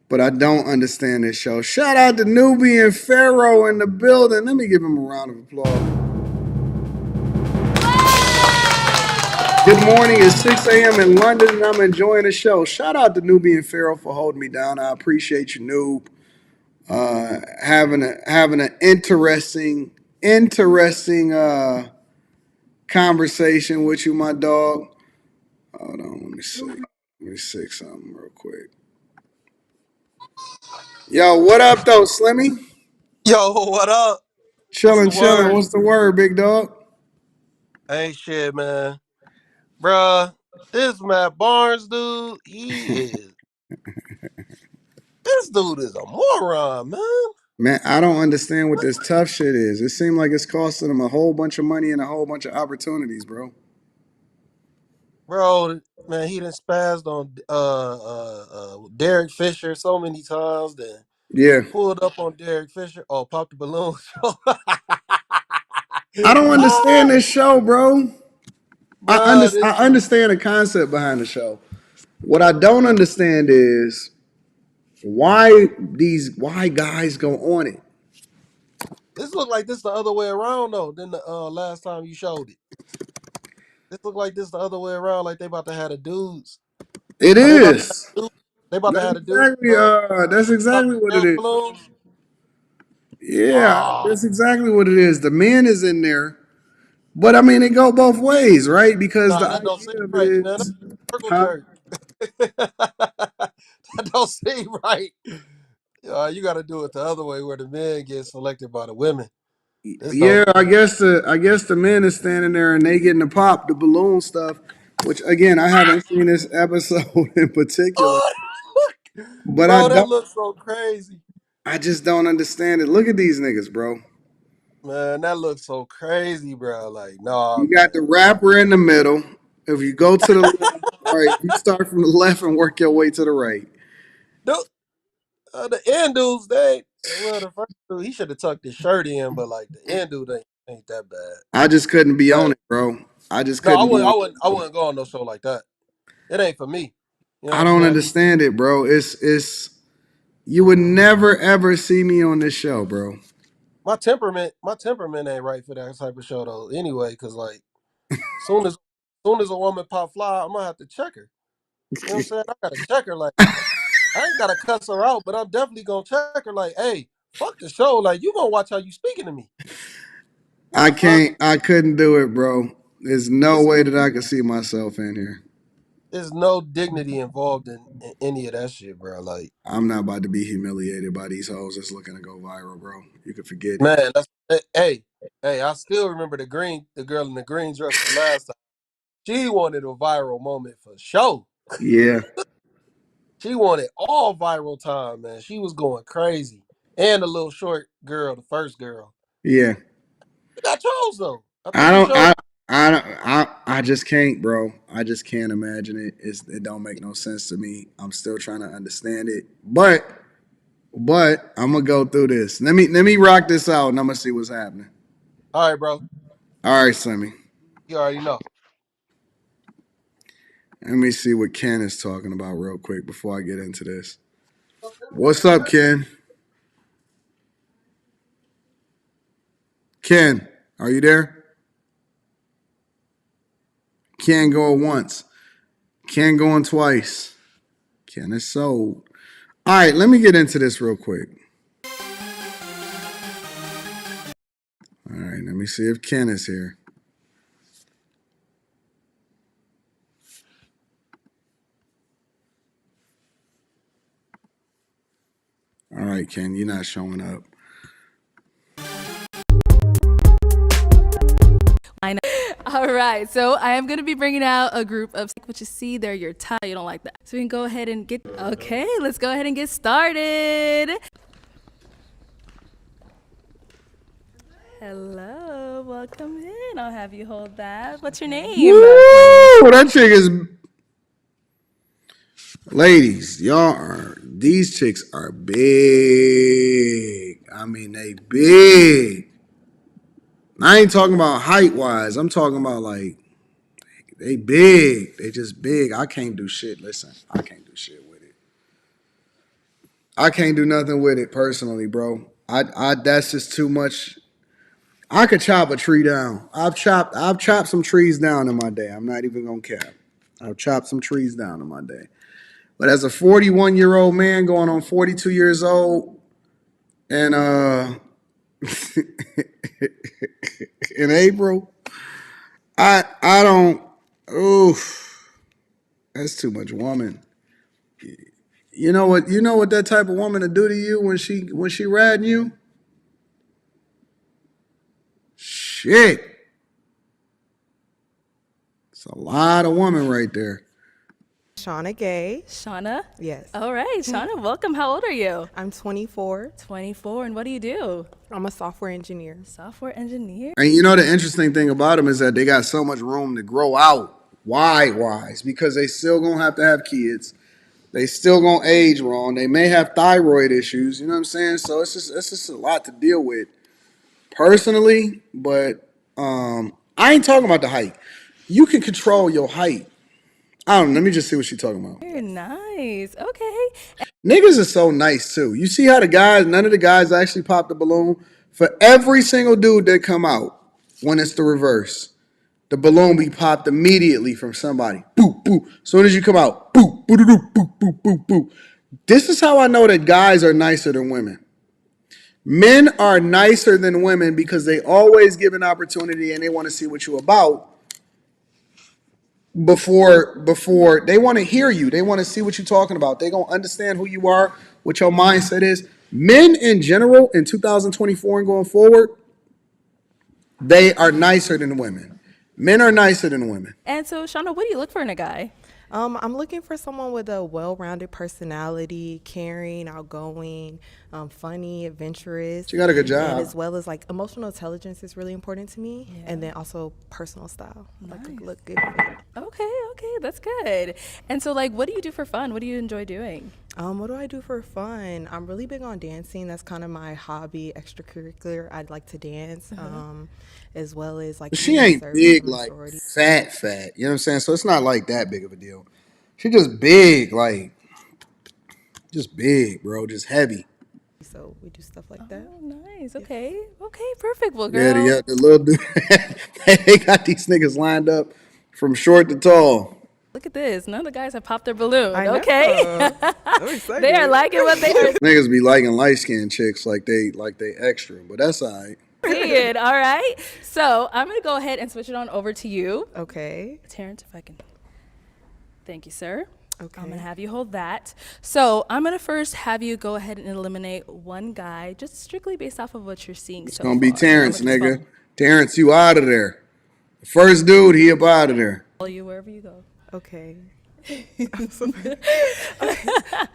but I don't understand this show. Shout out to Nubian Pharaoh in the building. Let me give him a round of applause. Good morning. It's 6 a.m. in London, and I'm enjoying the show. Shout out to Nubian Pharaoh for holding me down. I appreciate you, Noob. Having an interesting conversation with you, my dog. Hold on, let me see something real quick. Yo, what up though, Slimmy? Yo, what up? Chilling. Word? What's the word, big dog? Ain't shit, man. Bruh, this Matt Barnes dude, this dude is a moron, man. Man, I don't understand what this tough shit is. It seems like it's costing him a whole bunch of money and a whole bunch of opportunities, bro. Bro, man, he done spazzed on Derek Fisher so many times that pulled up on Derek Fisher. Oh, popped the balloon. I don't understand this show, bro. I Bruh, understand the concept behind the show. What I don't understand is why guys go on it. This look like this the other way around though than the last time you showed it. This look like this the other way around, like they about to have the dudes. It is. They about to have the dudes. That's exactly what it is. Balloons. Yeah, that's exactly what it is. The man is in there But I mean, it go both ways, right? Because the Nah, that don't seem idea of right, it man. That's is, circle huh? jerk. That don't seem right. You got to do it the other way, where the men get selected by the women. This don't. Yeah, I guess the men is standing there and they getting to pop the balloon stuff, which again I haven't seen this episode in particular, Oh, but bro, that looks so crazy. I just don't understand it. Look at these niggas, bro. Man, that looks so crazy, bro. Like, nah, You man. got the rapper in the middle. If you go to the left, all right, if you start from the left and work your way to the right. The end dudes, well, the first dude, he should have tucked his shirt in, but like the end dude ain't that bad. I just couldn't be on But it, bro. I just no, couldn't be on I it. wouldn't go on no show like that. It ain't for me. You know what I I'm don't saying? understand it, bro. It's you would never ever see me on this show, bro. My temperament ain't right for that type of show though. Anyway, because like soon as a woman pop fly, I'm gonna have to check her. You know what I'm saying? I gotta check her. Like, I ain't gotta cuss her out, but I'm definitely gonna check her. Like, hey, fuck the show. Like, you gonna watch how you speaking to me? What the fuck? I couldn't do it, bro. There's no It's way that I could see myself in here. there's no dignity involved in any of that shit, bro. Like, I'm not about to be humiliated by these hoes that's looking to go viral, bro. You can forget it. man, hey, I still remember the girl in the green dress from last time. She wanted a viral moment for sure. Yeah, She wanted all viral time, man. She was going crazy. And the little short girl, the first girl. yeah. She got chose though. I I think she don't. showed. I just can't, bro. I just can't imagine it. It don't make no sense to me. I'm still trying to understand it, but I'm gonna go through this. Let me rock this out, and I'm gonna see what's happening. All right, bro. All right, Sammy. You already know. Let me see what Ken is talking about real quick before I get into this. What's up, Ken? Ken, are you there? Ken going once. Ken going twice. Ken is sold. All right, let me get into this real quick. All right, let me see if Ken is here. All right, Ken, you're not showing up. All right, so I am going to be bringing out a group of what you see there, your tie. You don't like that. So we can go ahead and let's go ahead and get started. Hello, welcome in. I'll have you hold that. What's your name? Woo! That chick is... Ladies, these chicks are big. I mean, they big. I ain't talking about height-wise. I'm talking about, like, they big. They just big. I can't do shit. Listen, I can't do shit with it. I can't do nothing with it personally, bro. That's just too much. I could chop a tree down. I've chopped some trees down in my day. I'm not even gonna cap. I've chopped some trees down in my day. But as a 41-year-old man going on 42 years old, and in April, I don't. Oof, that's too much woman. You know what? You know what that type of woman to do to you when she riding you? Shit, it's a lot of woman right there. Shauna Gay. Shauna? Yes. All right, Shauna, welcome. How old are you? I'm 24. 24, and what do you do? I'm a software engineer. Software engineer? And you know the interesting thing about them is that they got so much room to grow out wide-wise because they still gonna have to have kids. They still gonna age wrong. They may have thyroid issues. You know what I'm saying? So it's just a lot to deal with personally. But I ain't talking about the height. You can control your height. I don't know. Let me just see what she's talking about. Very nice. Okay. Niggas are so nice too. You see how none of the guys actually pop the balloon? For every single dude that come out, when it's the reverse, the balloon be popped immediately from somebody. Boop, boop. As soon as you come out, boop, boop, boop, boop, boop, boop, boop. This is how I know that guys are nicer than women. Men are nicer than women because they always give an opportunity and they want to see what you're about before they want to hear you. They want to see what you're talking about. They gonna understand who you are, what your mindset is. Men in general in 2024 and going forward, they are nicer than women. Men are nicer than women. And so, Shauna, what do you look for in a guy? I'm looking for someone with a well-rounded personality, caring, outgoing, funny, adventurous. She got a good job. And as well as like emotional intelligence is really important to me. Yeah. And then also personal style. Nice. Like look good fit. Okay, that's good. And so like, what do you do for fun? What do you enjoy doing? What do I do for fun? I'm really big on dancing. That's kind of my hobby, extracurricular. I'd like to dance, as well as like. She ain't big like fat. You know what I'm saying? So it's not like that big of a deal. She just big, like just big, bro. Just heavy. So we do stuff like that. Oh, nice. Okay, perfect. Well, girl. Yeah, the little dude. They got these niggas lined up from short to tall. Look at this. None of the guys have popped their balloon. I know. Okay. I'm excited. They are liking what they are Niggas be liking light-skinned chicks like they extra, but that's all right. seeing. All right. So I'm going to go ahead and switch it on over to you. Okay. Terrence, if I can. Thank you, sir. Okay. I'm going to have you hold that. So I'm going to first have you go ahead and eliminate one guy, just strictly based off of what you're seeing It's so gonna be far. Terrence, nigga. Terrence, you out of there. The first dude, he up out of there. Follow you wherever you go. Okay.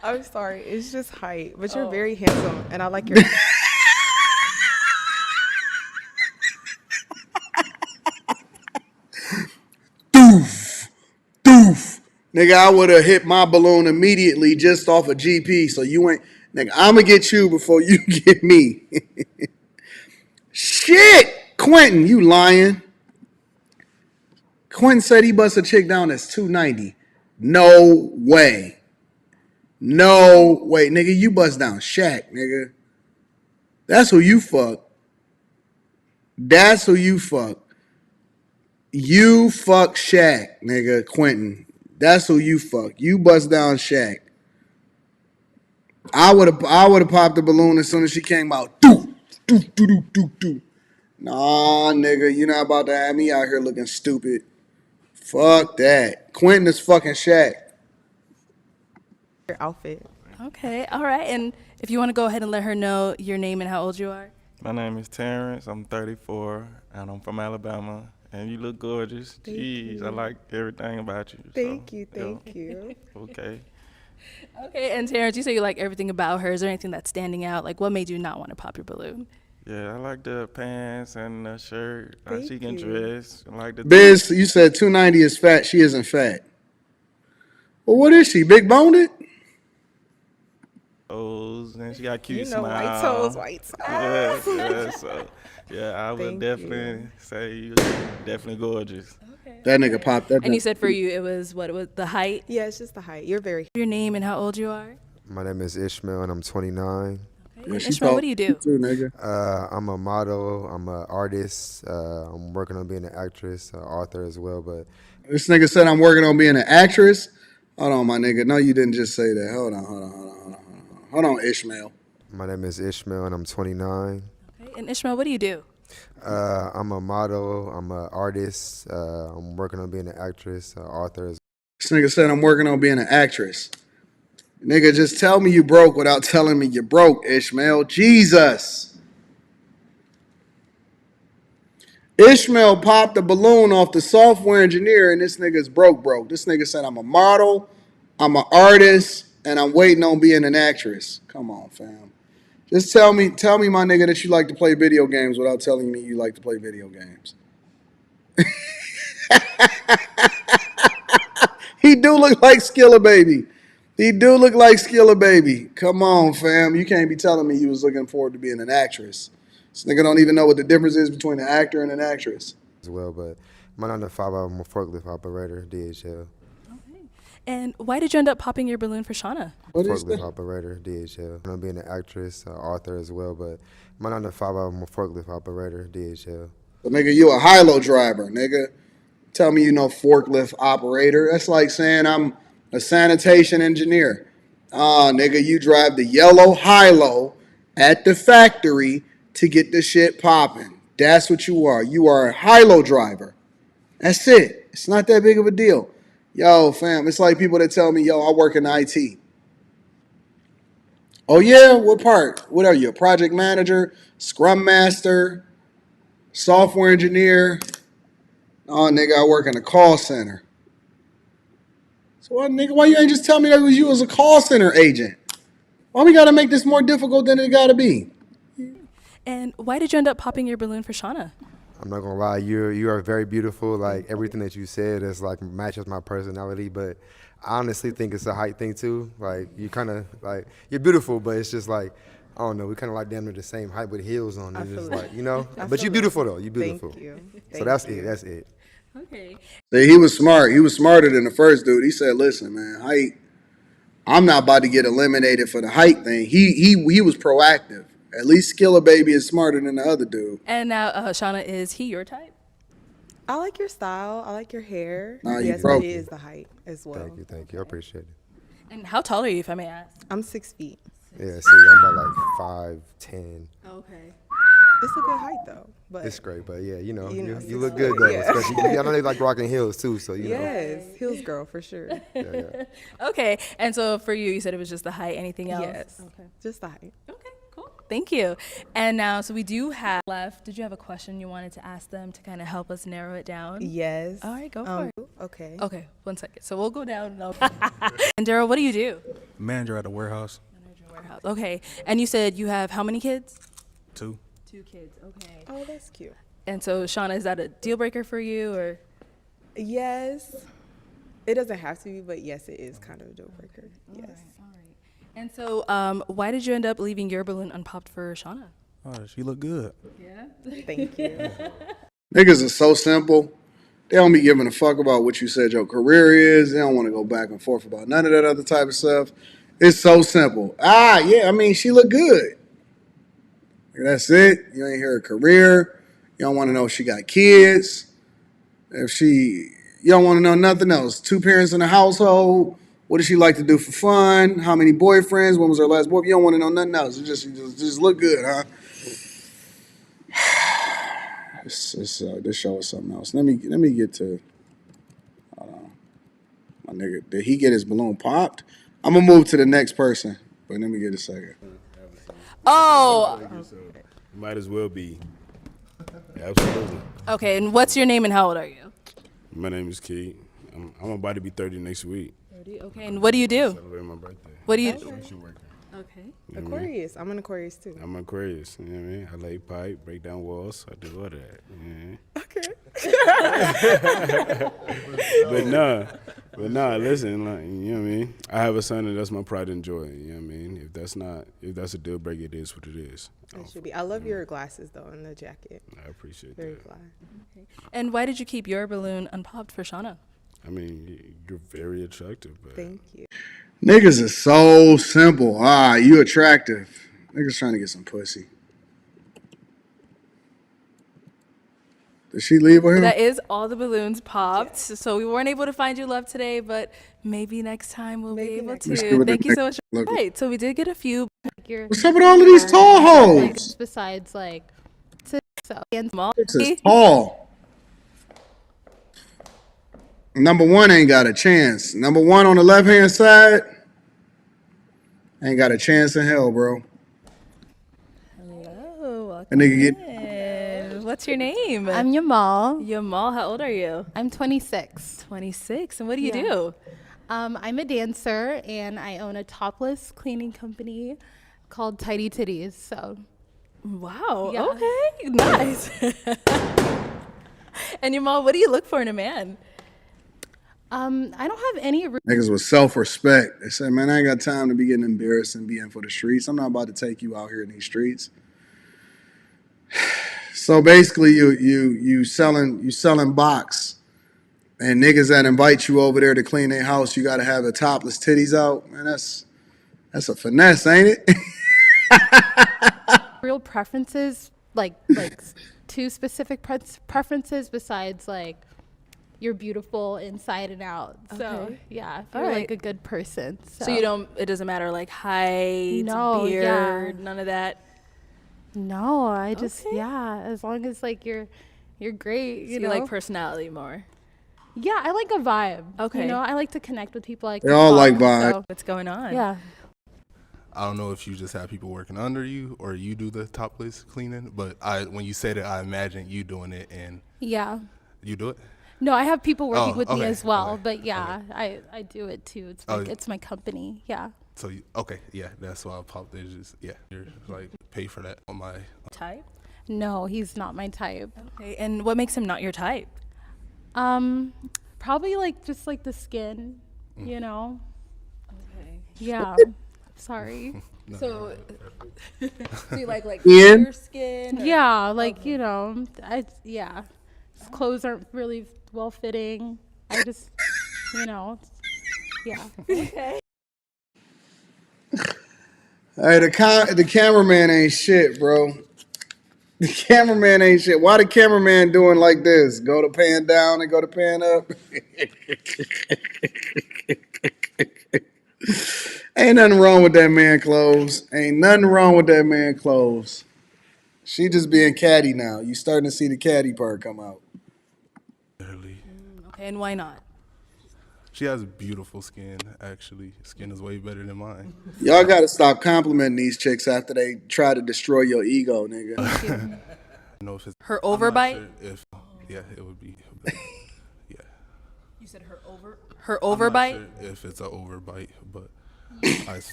I'm sorry. It's just height, but you're very handsome, and I like your. Doof. Nigga, I would have hit my balloon immediately just off of GP. So you ain't, nigga, I'm going to get you before you get me. Shit! Quentin, you lying. Quentin said he bust a chick down that's 290. No way. No way. Nigga, you bust down Shaq, nigga. That's who you fuck. That's who you fuck. You fuck Shaq, nigga, Quentin. That's who you fuck. You bust down Shaq. I would have popped the balloon as soon as she came out. Doo. Nah, nigga, you not about to have me out here looking stupid. Fuck that. Quentin is fucking Shaq. Your outfit. Okay, all right. And if you want to go ahead and let her know your name and how old you are. My name is Terrence. I'm 34, and I'm from Alabama. And you look gorgeous. Jeez, I like everything about you. Thank you. Okay. Okay, and Terrence, you say you like everything about her. Is there anything that's standing out? Like, what made you not want to pop your balloon? Yeah, I like the pants and the shirt. She can dress. I like the. Biz, you said 290 is fat. She isn't fat. Well, what is she? Big boned? Toes, and she got cute smile. White toes. Yeah. So, yeah, I would definitely say you're definitely gorgeous. Okay. That nigga popped that. And you said for you it was what? It was the height? Yeah, it's just the height. You're very. Your name and how old you are? My name is Ishmael, and I'm 29. Yeah, Ishmael, what do you do? Too, nigga. I'm a model. I'm an artist. I'm working on being an actress, author as well. But this nigga said I'm working on being an actress. Hold on, my nigga. No, you didn't just say that. Hold on, Ishmael. My name is Ishmael, and I'm 29. Okay. And Ishmael, what do you do? I'm a model. I'm an artist. I'm working on being an actress, author. This nigga said I'm working on being an actress. Nigga, just tell me you broke without telling me you broke, Ishmael. Jesus. Ishmael popped the balloon off the software engineer, and this nigga's broke. This nigga said I'm a model, I'm an artist, and I'm waiting on being an actress. Come on, fam. Just tell me, my nigga, that you like to play video games without telling me you like to play video games. He do look like Skilla Baby. Come on, fam. You can't be telling me you was looking forward to being an actress. This nigga don't even know what the difference is between an actor and an actress. As well, but my 9 to 5, I'm a forklift operator, DHL. And why did you end up popping your balloon for Shauna? Forklift operator, DHL. I'm being an actress, author as well, but my 9 to 5, I'm a forklift operator, DHL. So, nigga, you a high-low driver, nigga. Tell me you know forklift operator. That's like saying I'm a sanitation engineer. Nigga, you drive the yellow high-low at the factory to get the shit popping. That's what you are. You are a high-low driver. That's it. It's not that big of a deal. Yo, fam, it's like people that tell me, yo, I work in IT. Oh, yeah? What part? What are you, a project manager, scrum master, software engineer? Oh, nigga, I work in a call center. So, what, nigga, why you ain't just tell me that was you as a call center agent? Why we got to make this more difficult than it got to be? And why did you end up popping your balloon for Shauna? I'm not gonna lie, you are very beautiful. Like everything that you said is like matches my personality, but I honestly think it's a height thing too. Like you kind of like you're beautiful, but it's just like I don't know. We kind of like damn near the same height with heels on. It's just like but you're beautiful though. You're beautiful. Thank you. So that's it. That's it. Okay. See, he was smart. He was smarter than the first dude. He said, "Listen, man, height. I'm not about to get eliminated for the height thing." He was proactive. At least Skilla Baby is smarter than the other dude. And now, Shauna, is he your type? I like your style. I like your hair. Nah, you yes, broke it it. is the height as well. Thank you. I appreciate it. And how tall are you, if I may ask? I'm 6 feet. Yeah, see, I'm about like 5'10". Okay. It's a good height though. But It's great, but yeah, you You look good though. yeah. Especially, I know they like rocking heels too, so you know. Yes, heels girl for sure. Yeah. Okay. And so for you said it was just the height. Anything else? Yes. Okay. Just the height. Okay. Cool. Thank you. And now, so we do have left. Did you have a question you wanted to ask them to kind of help us narrow it down? Yes. All right, go for it. Okay. Okay, 1 second. So we'll go down. And Daryl, what do you do? Manager at a warehouse. Warehouse. Okay. And you said you have how many kids? 2. 2 kids. Okay. Oh, that's cute. And so, Shauna, is that a deal breaker for you, or? Yes. It doesn't have to be, but yes, it is kind of a deal breaker. Yes. All right. And so, why did you end up leaving your balloon unpopped for Shauna? Oh, she look good. Yeah. Thank you. Niggas are so simple. They don't be giving a fuck about what you said your career is. They don't want to go back and forth about none of that other type of stuff. It's so simple. Yeah, I mean, she look good. That's it. You ain't hear her career. You don't want to know if she got kids. You don't want to know nothing else. 2 parents in the household. What does she like to do for fun? How many boyfriends? When was her last boyfriend? You don't want to know nothing else. It just look good, huh? This show is something else. Let me get to. My nigga, did he get his balloon popped? I'm gonna move to the next person, but let me get a second. Oh. Might as well be. Absolutely. Okay. And what's your name and how old are you? My name is Keith. I'm about to be 30 next week. 30. Okay. And what do you do? Celebrate my birthday. What do you? Construction worker. Okay. Aquarius. I'm an Aquarius too. I'm Aquarius. You know what I mean? I lay pipe, break down walls. I do all that. Okay. But nah, listen, like, you know what I mean? I have a son and that's my pride and joy. You know what I mean? If that's a deal breaker, it is what it is. It should be. I love your glasses though and the jacket. I appreciate Very that. fly. Okay. And why did you keep your balloon unpopped for Shauna? I mean, you're very attractive. But Thank you. Niggas is so simple. You attractive. Niggas trying to get some pussy. Did she leave with him? That is all the balloons popped. So we weren't able to find you love today, but maybe next time we'll be able to. Thank you so much. Right. So we did get a few. What's up with all of these tall hoes? Besides, like, and small. This is tall. Number 1 ain't got a chance. Number 1 on the left-hand side ain't got a chance in hell, bro. Hello. Welcome And nigga get. in. What's your name? I'm Yamal. Yamal. How old are you? I'm 26. 26. And what do you do? I'm a dancer, and I own a topless cleaning company called Tidy Titties. So, wow. Yeah. Okay. Nice. And Yamal, what do you look for in a man? I don't have any. Niggas with self-respect. They said, man, I ain't got time to be getting embarrassed and being for the streets. I'm not about to take you out here in these streets. So basically, you selling box, and niggas that invite you over there to clean their house, you got to have the topless titties out. Man, that's a finesse, ain't it? Real preferences, like two specific preferences besides like you're beautiful inside and out. So Okay. yeah, if All you're right. like a good person. So you don't, it doesn't matter like height, No, beard, yeah. none of that? No, I just, yeah, as long as like you're great, So you know. like personality more? Yeah, I like a vibe. Okay. You know, I like to connect with people. I like They to all talk, like vibe. so- What's going on? Yeah. I don't know if you just have people working under you or you do the topless cleaning, but when you said it, I imagine you doing it, and Yeah. you do it? No, I have people working with me okay, as well, okay, but yeah, I do it too. It's like, it's my company. Yeah. So yeah, that's why I popped. There's just you're like pay for that on my Type? No, he's not my type. Okay, and what makes him not your type? Probably like just like the skin, you know. Okay. Yeah. Sorry. So, do you like Skin? clear skin? or- Yeah, like you know, his clothes aren't really well fitting. I just, you know, yeah. Okay. Hey, the cameraman ain't shit, bro. The cameraman ain't shit. Why the cameraman doing like this? Go to pan down and go to pan up? Ain't nothing wrong with that man clothes. Ain't nothing wrong with that man clothes. She just being catty now. You starting to see the catty part come out. Okay, and why not? She has beautiful skin, actually. Skin is way better than mine. Y'all gotta stop complimenting these chicks after they try to destroy your ego, nigga. I know if it's, Her I'm not overbite? sure yeah, it would be. Yeah. You said her overbite? I'm not sure if it's an overbite, but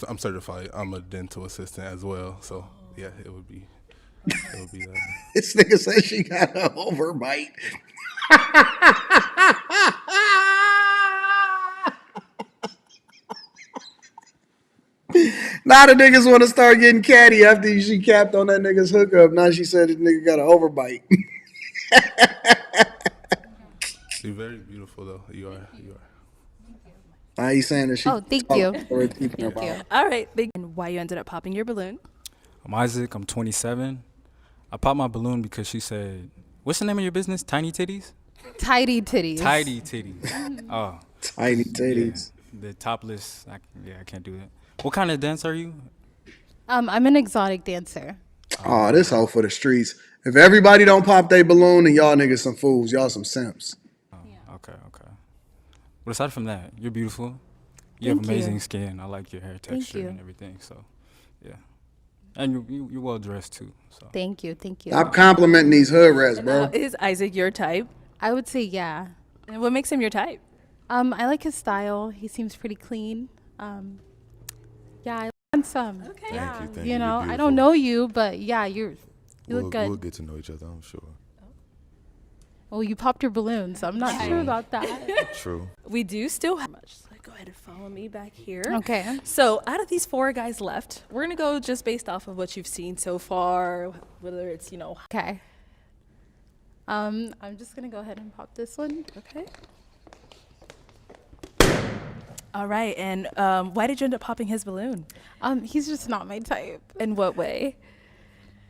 I'm certified. I'm a dental assistant as well, so yeah, it would be that. This nigga said she got an overbite. Now the niggas want to start getting catty after she capped on that nigga's hookup. Now she said this nigga got an overbite. You're very beautiful, though. You are. Now he's saying that she. Oh, thank you. Thank you. All right, and why you ended up popping your balloon? I'm Isaac. I'm 27. I popped my balloon because she said, "What's the name of your business? Tiny Titties." Tidy titties. Tidy Titties. Oh. Tiny titties. Yeah, the topless. I can't do that. What kind of dance are you? I'm an exotic dancer. Oh, this hoe for the streets. If everybody don't pop their balloon, then y'all niggas some fools. Y'all some simps. Okay. But aside from that, you're beautiful. You have amazing skin. I like your hair texture and everything. So, yeah. And you're well dressed too. So. Thank you. Stop complimenting these hood rats, bro. Is Isaac your type? I would say yeah. And what makes him your type? I like his style. He seems pretty clean. Yeah, I want some. Okay. Yeah, Thank you. you You're know, I beautiful. don't know you, but yeah, you look good. We'll get to know each other, I'm sure. Well, you popped your balloon, so I'm not sure about that. True. We do still have much. So go ahead and follow me back here. Okay. So out of these 4 guys left, we're gonna go just based off of what you've seen so far, whether it's Okay. I'm just gonna go ahead and pop this one. Okay. All right, and why did you end up popping his balloon? He's just not my type. In what way?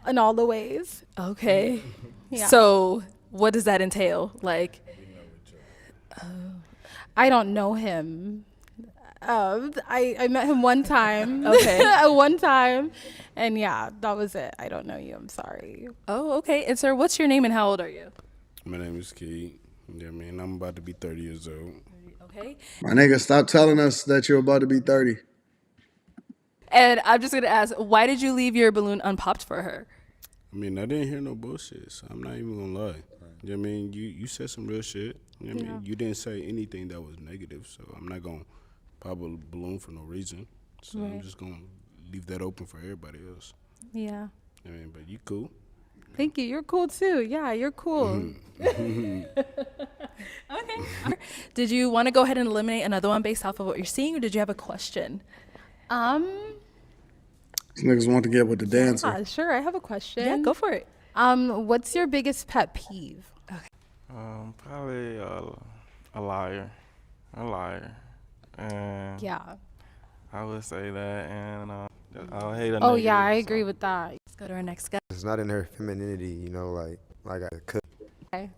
In all the ways. Okay. Yeah. So what does that entail? Like, I don't know him. I met him one time. Okay. One time, and yeah, that was it. I don't know you. I'm sorry. Oh, okay. And sir, what's your name and how old are you? My name is Keith. Yeah, man, I'm about to be 30 years old. Okay. My nigga, stop telling us that you're about to be 30. And I'm just gonna ask, why did you leave your balloon unpopped for her? I mean, I didn't hear no bullshit, so I'm not even gonna lie. You know what I mean? You said some real shit. You know what I mean? You didn't say anything that was negative, so I'm not gonna pop a balloon for no reason. So I'm just gonna leave that open for everybody else. Yeah. I mean, but you cool. Thank you. You're cool too. Yeah, you're cool. Okay. Did you want to go ahead and eliminate another one based off of what you're seeing, or did you have a question? These niggas want to get with the dancer. Yeah, sure. I have a question. Yeah, go for it. What's your biggest pet peeve? Okay. Probably a liar. And Yeah. I would say that, and I'll hate a Oh negative, yeah, I so. agree with that. Let's go to our next guy. It's not in her femininity, you know, like I could. Okay.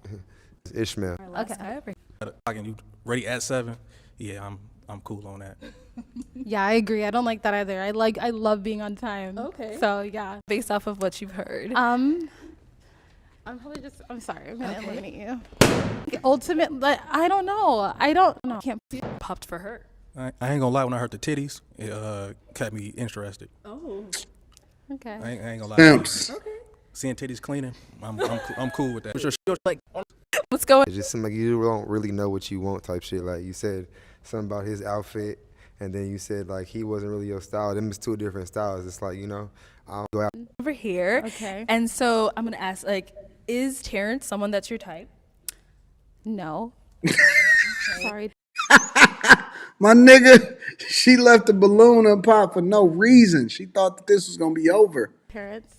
It's Ishmael. Our last guy over here. And you ready at 7? Yeah, I'm cool on that. Yeah, I agree. I don't like that either. I love being on time. Okay. So yeah. Based off of what you've heard. I'm sorry. I'm gonna eliminate you. Ultimate, I don't know. Can't be popped for her. I ain't gonna lie. When I heard the titties, it kept me interested. Oh. Okay. I ain't gonna lie. Stamps. Okay. Seeing titties cleaning, I'm cool with that. But you're like, what's going? It just seemed like you don't really know what you want type shit. Like you said something about his outfit, and then you said like he wasn't really your style. Them is two different styles. It's like, you know, I don't go out. Over here. Okay. And so I'm gonna ask, like, is Terrence someone that's your type? No. Sorry. My nigga, she left the balloon unpopped for no reason. She thought that this was gonna be over. Parents.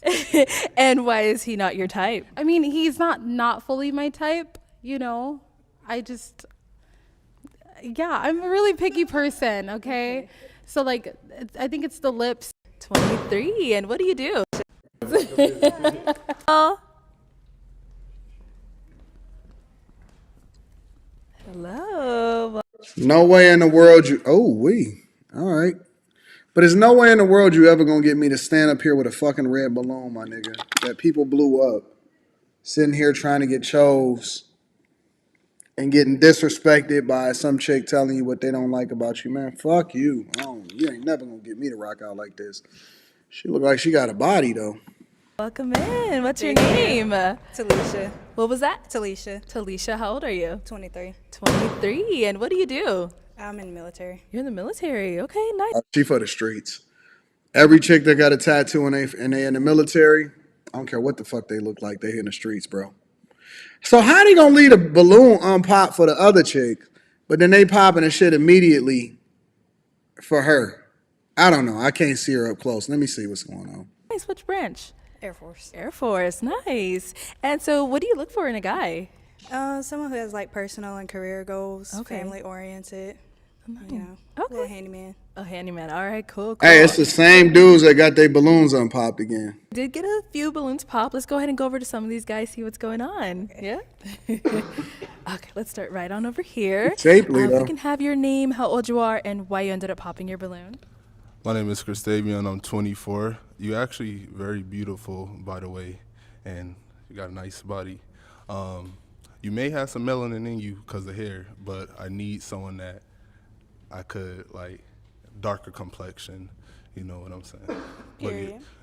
And why is he not your type? I mean, he's not fully my type, you know. I'm a really picky person, okay? So like I think it's the lips. 23, and what do you do? Oh. Hello. No way in the world you. Oh, all right. But there's no way in the world you ever gonna get me to stand up here with a fucking red balloon, my nigga, that people blew up, sitting here trying to get chose and getting disrespected by some chick telling you what they don't like about you, man. Fuck you. You ain't never gonna get me to rock out like this. She look like she got a body though. Welcome in. What's your name? Talisha. What was that? Talisha. Talisha, how old are you? 23. 23. And what do you do? I'm in the military. You're in the military. Okay, nice. She for the streets. Every chick that got a tattoo and they in the military, I don't care what the fuck they look like, they in the streets, bro. So how they gonna leave a balloon unpopped for the other chick, but then they popping the shit immediately for her? I don't know. I can't see her up close. Let me see what's going on. Nice. Which branch? Air Force. Air Force. Nice. And so what do you look for in a guy? Someone who has like personal and career goals, Okay. family oriented, you know, Okay. little handyman. A handyman. All right, cool. Hey, it's the same dudes that got their balloons unpopped again. Did get a few balloons pop. Let's go ahead and go over to some of these guys, see what's going on. Yeah? Okay, let's start right on over here. It's shapely, If though. we can have your name, how old you are, and why you ended up popping your balloon. My name is Christavian. I'm 24. You're actually very beautiful, by the way, and you got a nice body. You may have some melanin in you because of hair, but I need someone that I could, like, darker complexion. You know what I'm saying? But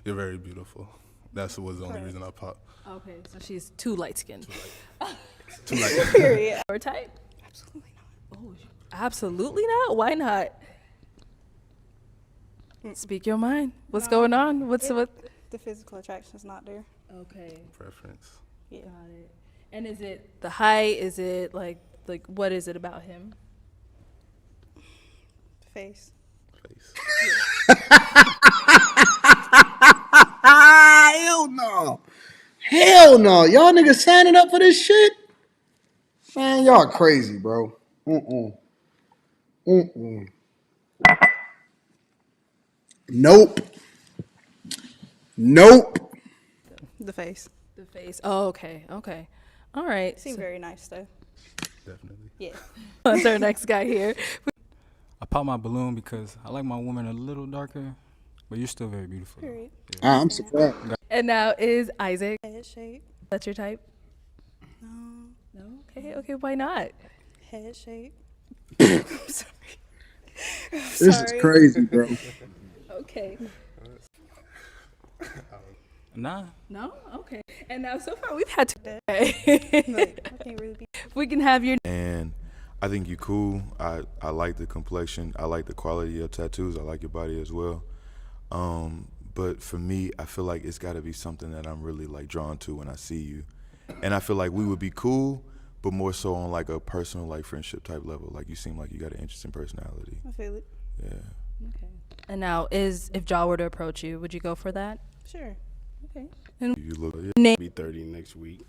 you're very beautiful. That was the only reason I popped. Okay, so she's too light-skinned. Too light. Period. Your type? Absolutely not. Oh, absolutely not? Why not? Speak your mind. What's going on? What? The physical attraction is not there. Okay. Preference. Yeah. Got it. And is it the height? Is it like what is it about him? Face. Hell no. Hell no. Y'all niggas signing up for this shit? Man, y'all crazy, bro. Nope. The face. The face. Oh, okay. Okay. All right. Seemed very nice though. Definitely. Yeah. That's our next guy here. I pop my balloon because I like my woman a little darker, but you're still very beautiful. Period. I'm surprised. And now is Isaac. Head shape. That's your type? No. No. Okay. Okay. Why not? Head shape. I'm sorry. This is crazy, bro. Okay. Nah. No? Okay. And now so far we've had to. Really we can have your. And I think you're cool. I like the complexion. I like the quality of your tattoos. I like your body as well. But for me, I feel like it's got to be something that I'm really like drawn to when I see you. And I feel like we would be cool, but more so on like a personal like friendship type level. Like you seem like you got an interesting personality. I feel it. Yeah. Okay. And now if Ja were to approach you, would you go for that? Sure. Okay. And You look. name. Be 30 next week.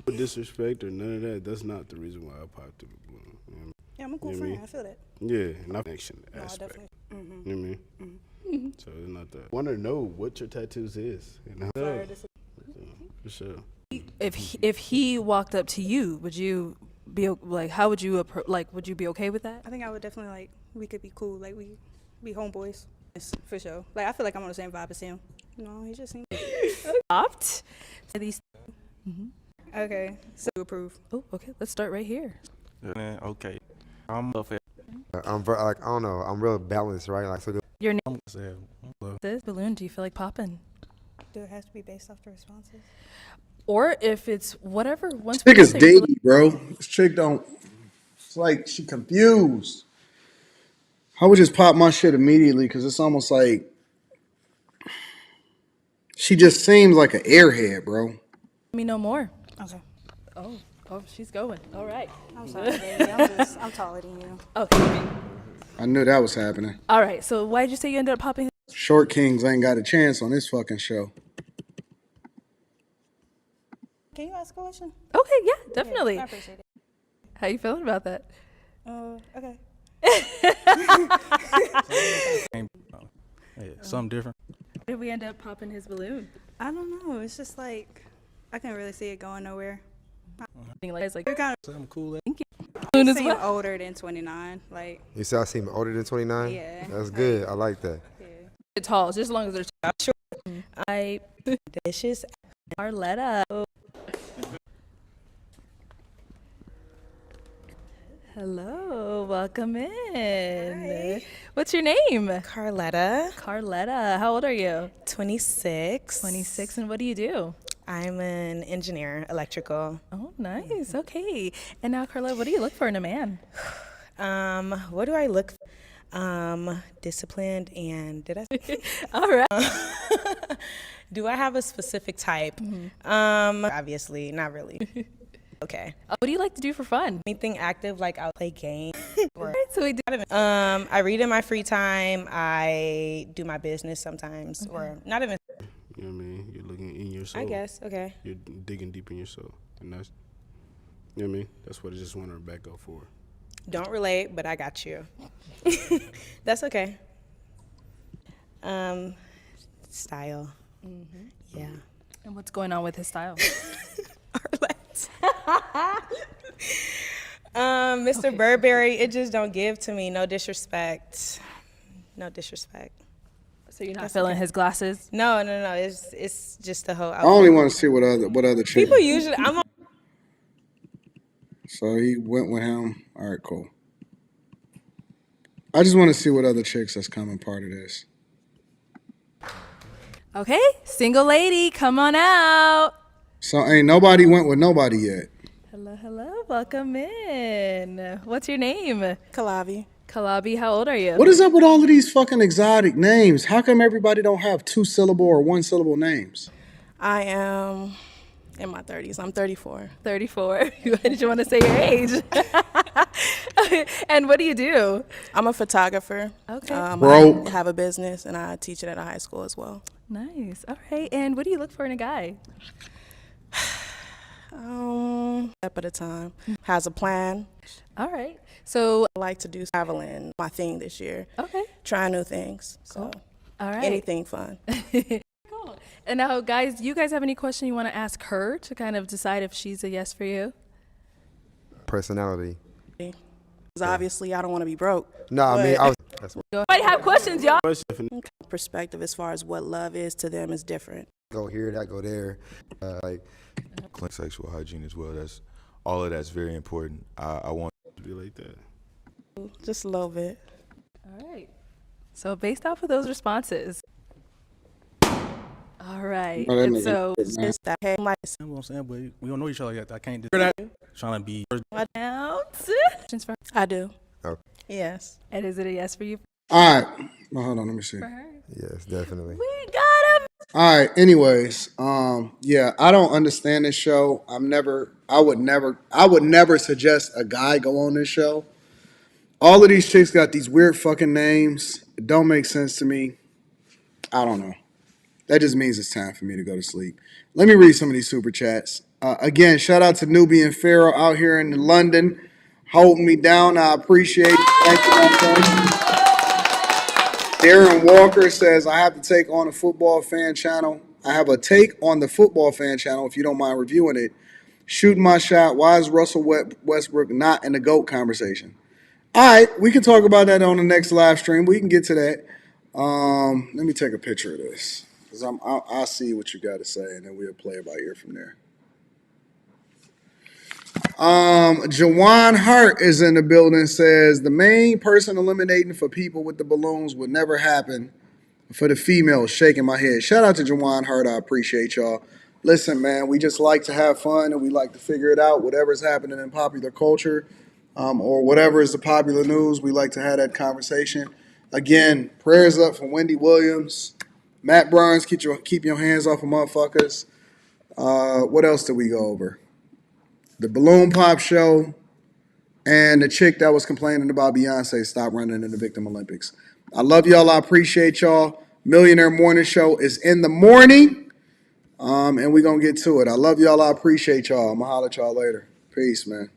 No disrespect or none of that. That's not the reason why I popped the balloon. You know what I mean? Yeah, I'm a cool You know what friend. I I feel that. Yeah, not connection No, aspect. definitely. You know what I mean? So it's not that. Want to know what your tattoos is? You know? Sorry, For sure. If he walked up to you, would you be like? How would you would you be okay with that? I think I would definitely like. We could be cool. Like we be homeboys. For sure. Like I feel like I'm on the same vibe as him. No, he just seems. Opt. These. Okay. So you approve. Oh, okay. Let's start right here. Okay. I'm up here. I don't know. I'm real balanced, right? Like so. Your name. This balloon. Do you feel like popping? Do it have to be based off the responses? Or if it's whatever. Once Chick is dating, bro. This chick don't. It's like she confused. I would just pop my shit immediately because it's almost like she just seems like an airhead, bro. Let me know more. Okay. Oh, she's going. All right. I'm sorry, baby. I'm taller than you. Okay. I knew that was happening. All right. So why did you say you ended up popping? Short Kings ain't got a chance on this fucking show. Can you ask a question? Okay. Yeah, definitely. Yeah, I appreciate it. How you feeling about that? Okay. Yeah, something different. Why did we end up popping his balloon? I don't know. It's just like I can't really see it going nowhere. It's like you're kind Something cool. Thank you. of seem older than 29. Like You say I seem older than 29? Yeah. That's good. I like that. It's tall, just as long as they're short. I Dishes. Arletta. Hello, welcome in. Hi. What's your name? Carletta. Carletta. How old are you? 26. 26. And what do you do? I'm an engineer, electrical. Oh, nice. Okay. And now, Carletta, what do you look for in a man? What do I look for? Disciplined and did I? All right. Do I have a specific type? Obviously, not really. Okay. What do you like to do for fun? Anything active, like I'll play games. Or, so we do. I read in my free time. I do my business sometimes, or not even. You know what I mean? You're looking in your soul. I guess. Okay. You're digging deep in your soul, and that's. You know what I mean? That's what I just wanted to back up for. Don't relate, but I got you. That's okay. Style. Yeah. And what's going on with his style? Mr. Okay. Burberry, it just don't give to me. No disrespect. No disrespect. So you're not feeling his glasses? No. It's just the whole. I only want to see what other chicks. People usually. So he went with him. All right, cool. I just want to see what other chicks that's coming part of this. Okay, single lady, come on out. So ain't nobody went with nobody yet. Hello, welcome in. What's your name? Kalavi. Kalabi, how old are you? What is up with all of these fucking exotic names? How come everybody don't have 2-syllable or 1-syllable names? I am in my 30s. I'm 34. 34. Did you want to say your age? And what do you do? I'm a photographer. Okay. I have a business and I teach it at a high school as well. Nice. All right. And what do you look for in a guy? Step at a time. Has a plan. All right. So I like to do traveling. My thing this year. Okay. Trying new things. Cool. So all right. Anything fun. Cool. And now, guys, do you guys have any question you want to ask her to kind of decide if she's a yes for you? Personality. Because obviously I don't want to be broke. No, I mean, I have questions, y'all. Perspective as far as what love is to them is different. Go here, that go there. Sexual hygiene as well. That's all of that's very important. I want to be like that. Just a little bit. All right. So based off of those responses. All right. And so it's just that hey, like you know what I'm saying, but we don't know each other yet. I can't do that. Trying to be I do. Oh. Yes. And is it a yes for you? All right. Well, hold on, let me see. For her? Yes, definitely. We got him. All right. Anyways, yeah, I don't understand this show. I would never suggest a guy go on this show. All of these chicks got these weird fucking names. It don't make sense to me. I don't know. That just means it's time for me to go to sleep. Let me read some of these super chats. Again, shout out to Nubian Pharaoh out here in London, holding me down. I appreciate it. Thank you, my friend. Darren Walker says, I have to take on a football fan channel. I have a take on the football fan channel, if you don't mind reviewing it. Shooting my shot. Why is Russell Westbrook not in the GOAT conversation? All right, we can talk about that on the next live stream. We can get to that. Let me take a picture of this because I'll see what you got to say, and then we'll play it by ear from there. Jawan Hart is in the building. Says the main person eliminating for people with the balloons would never happen for the females. Shaking my head. Shout out to Jawan Hart. I appreciate y'all. Listen, man, we just like to have fun and we like to figure it out. Whatever's happening in popular culture, or whatever is the popular news, we like to have that conversation. Again, prayers up for Wendy Williams, Matt Barnes. Keep your hands off of motherfuckers. What else did we go over? The Balloon Pop show, and the chick that was complaining about Beyonce stopped running in the Victim Olympics. I love y'all. I appreciate y'all. Millionaire Morning Show is in the morning, and we're going to get to it. I love y'all. I appreciate y'all. I'm going to holler at y'all later. Peace, man.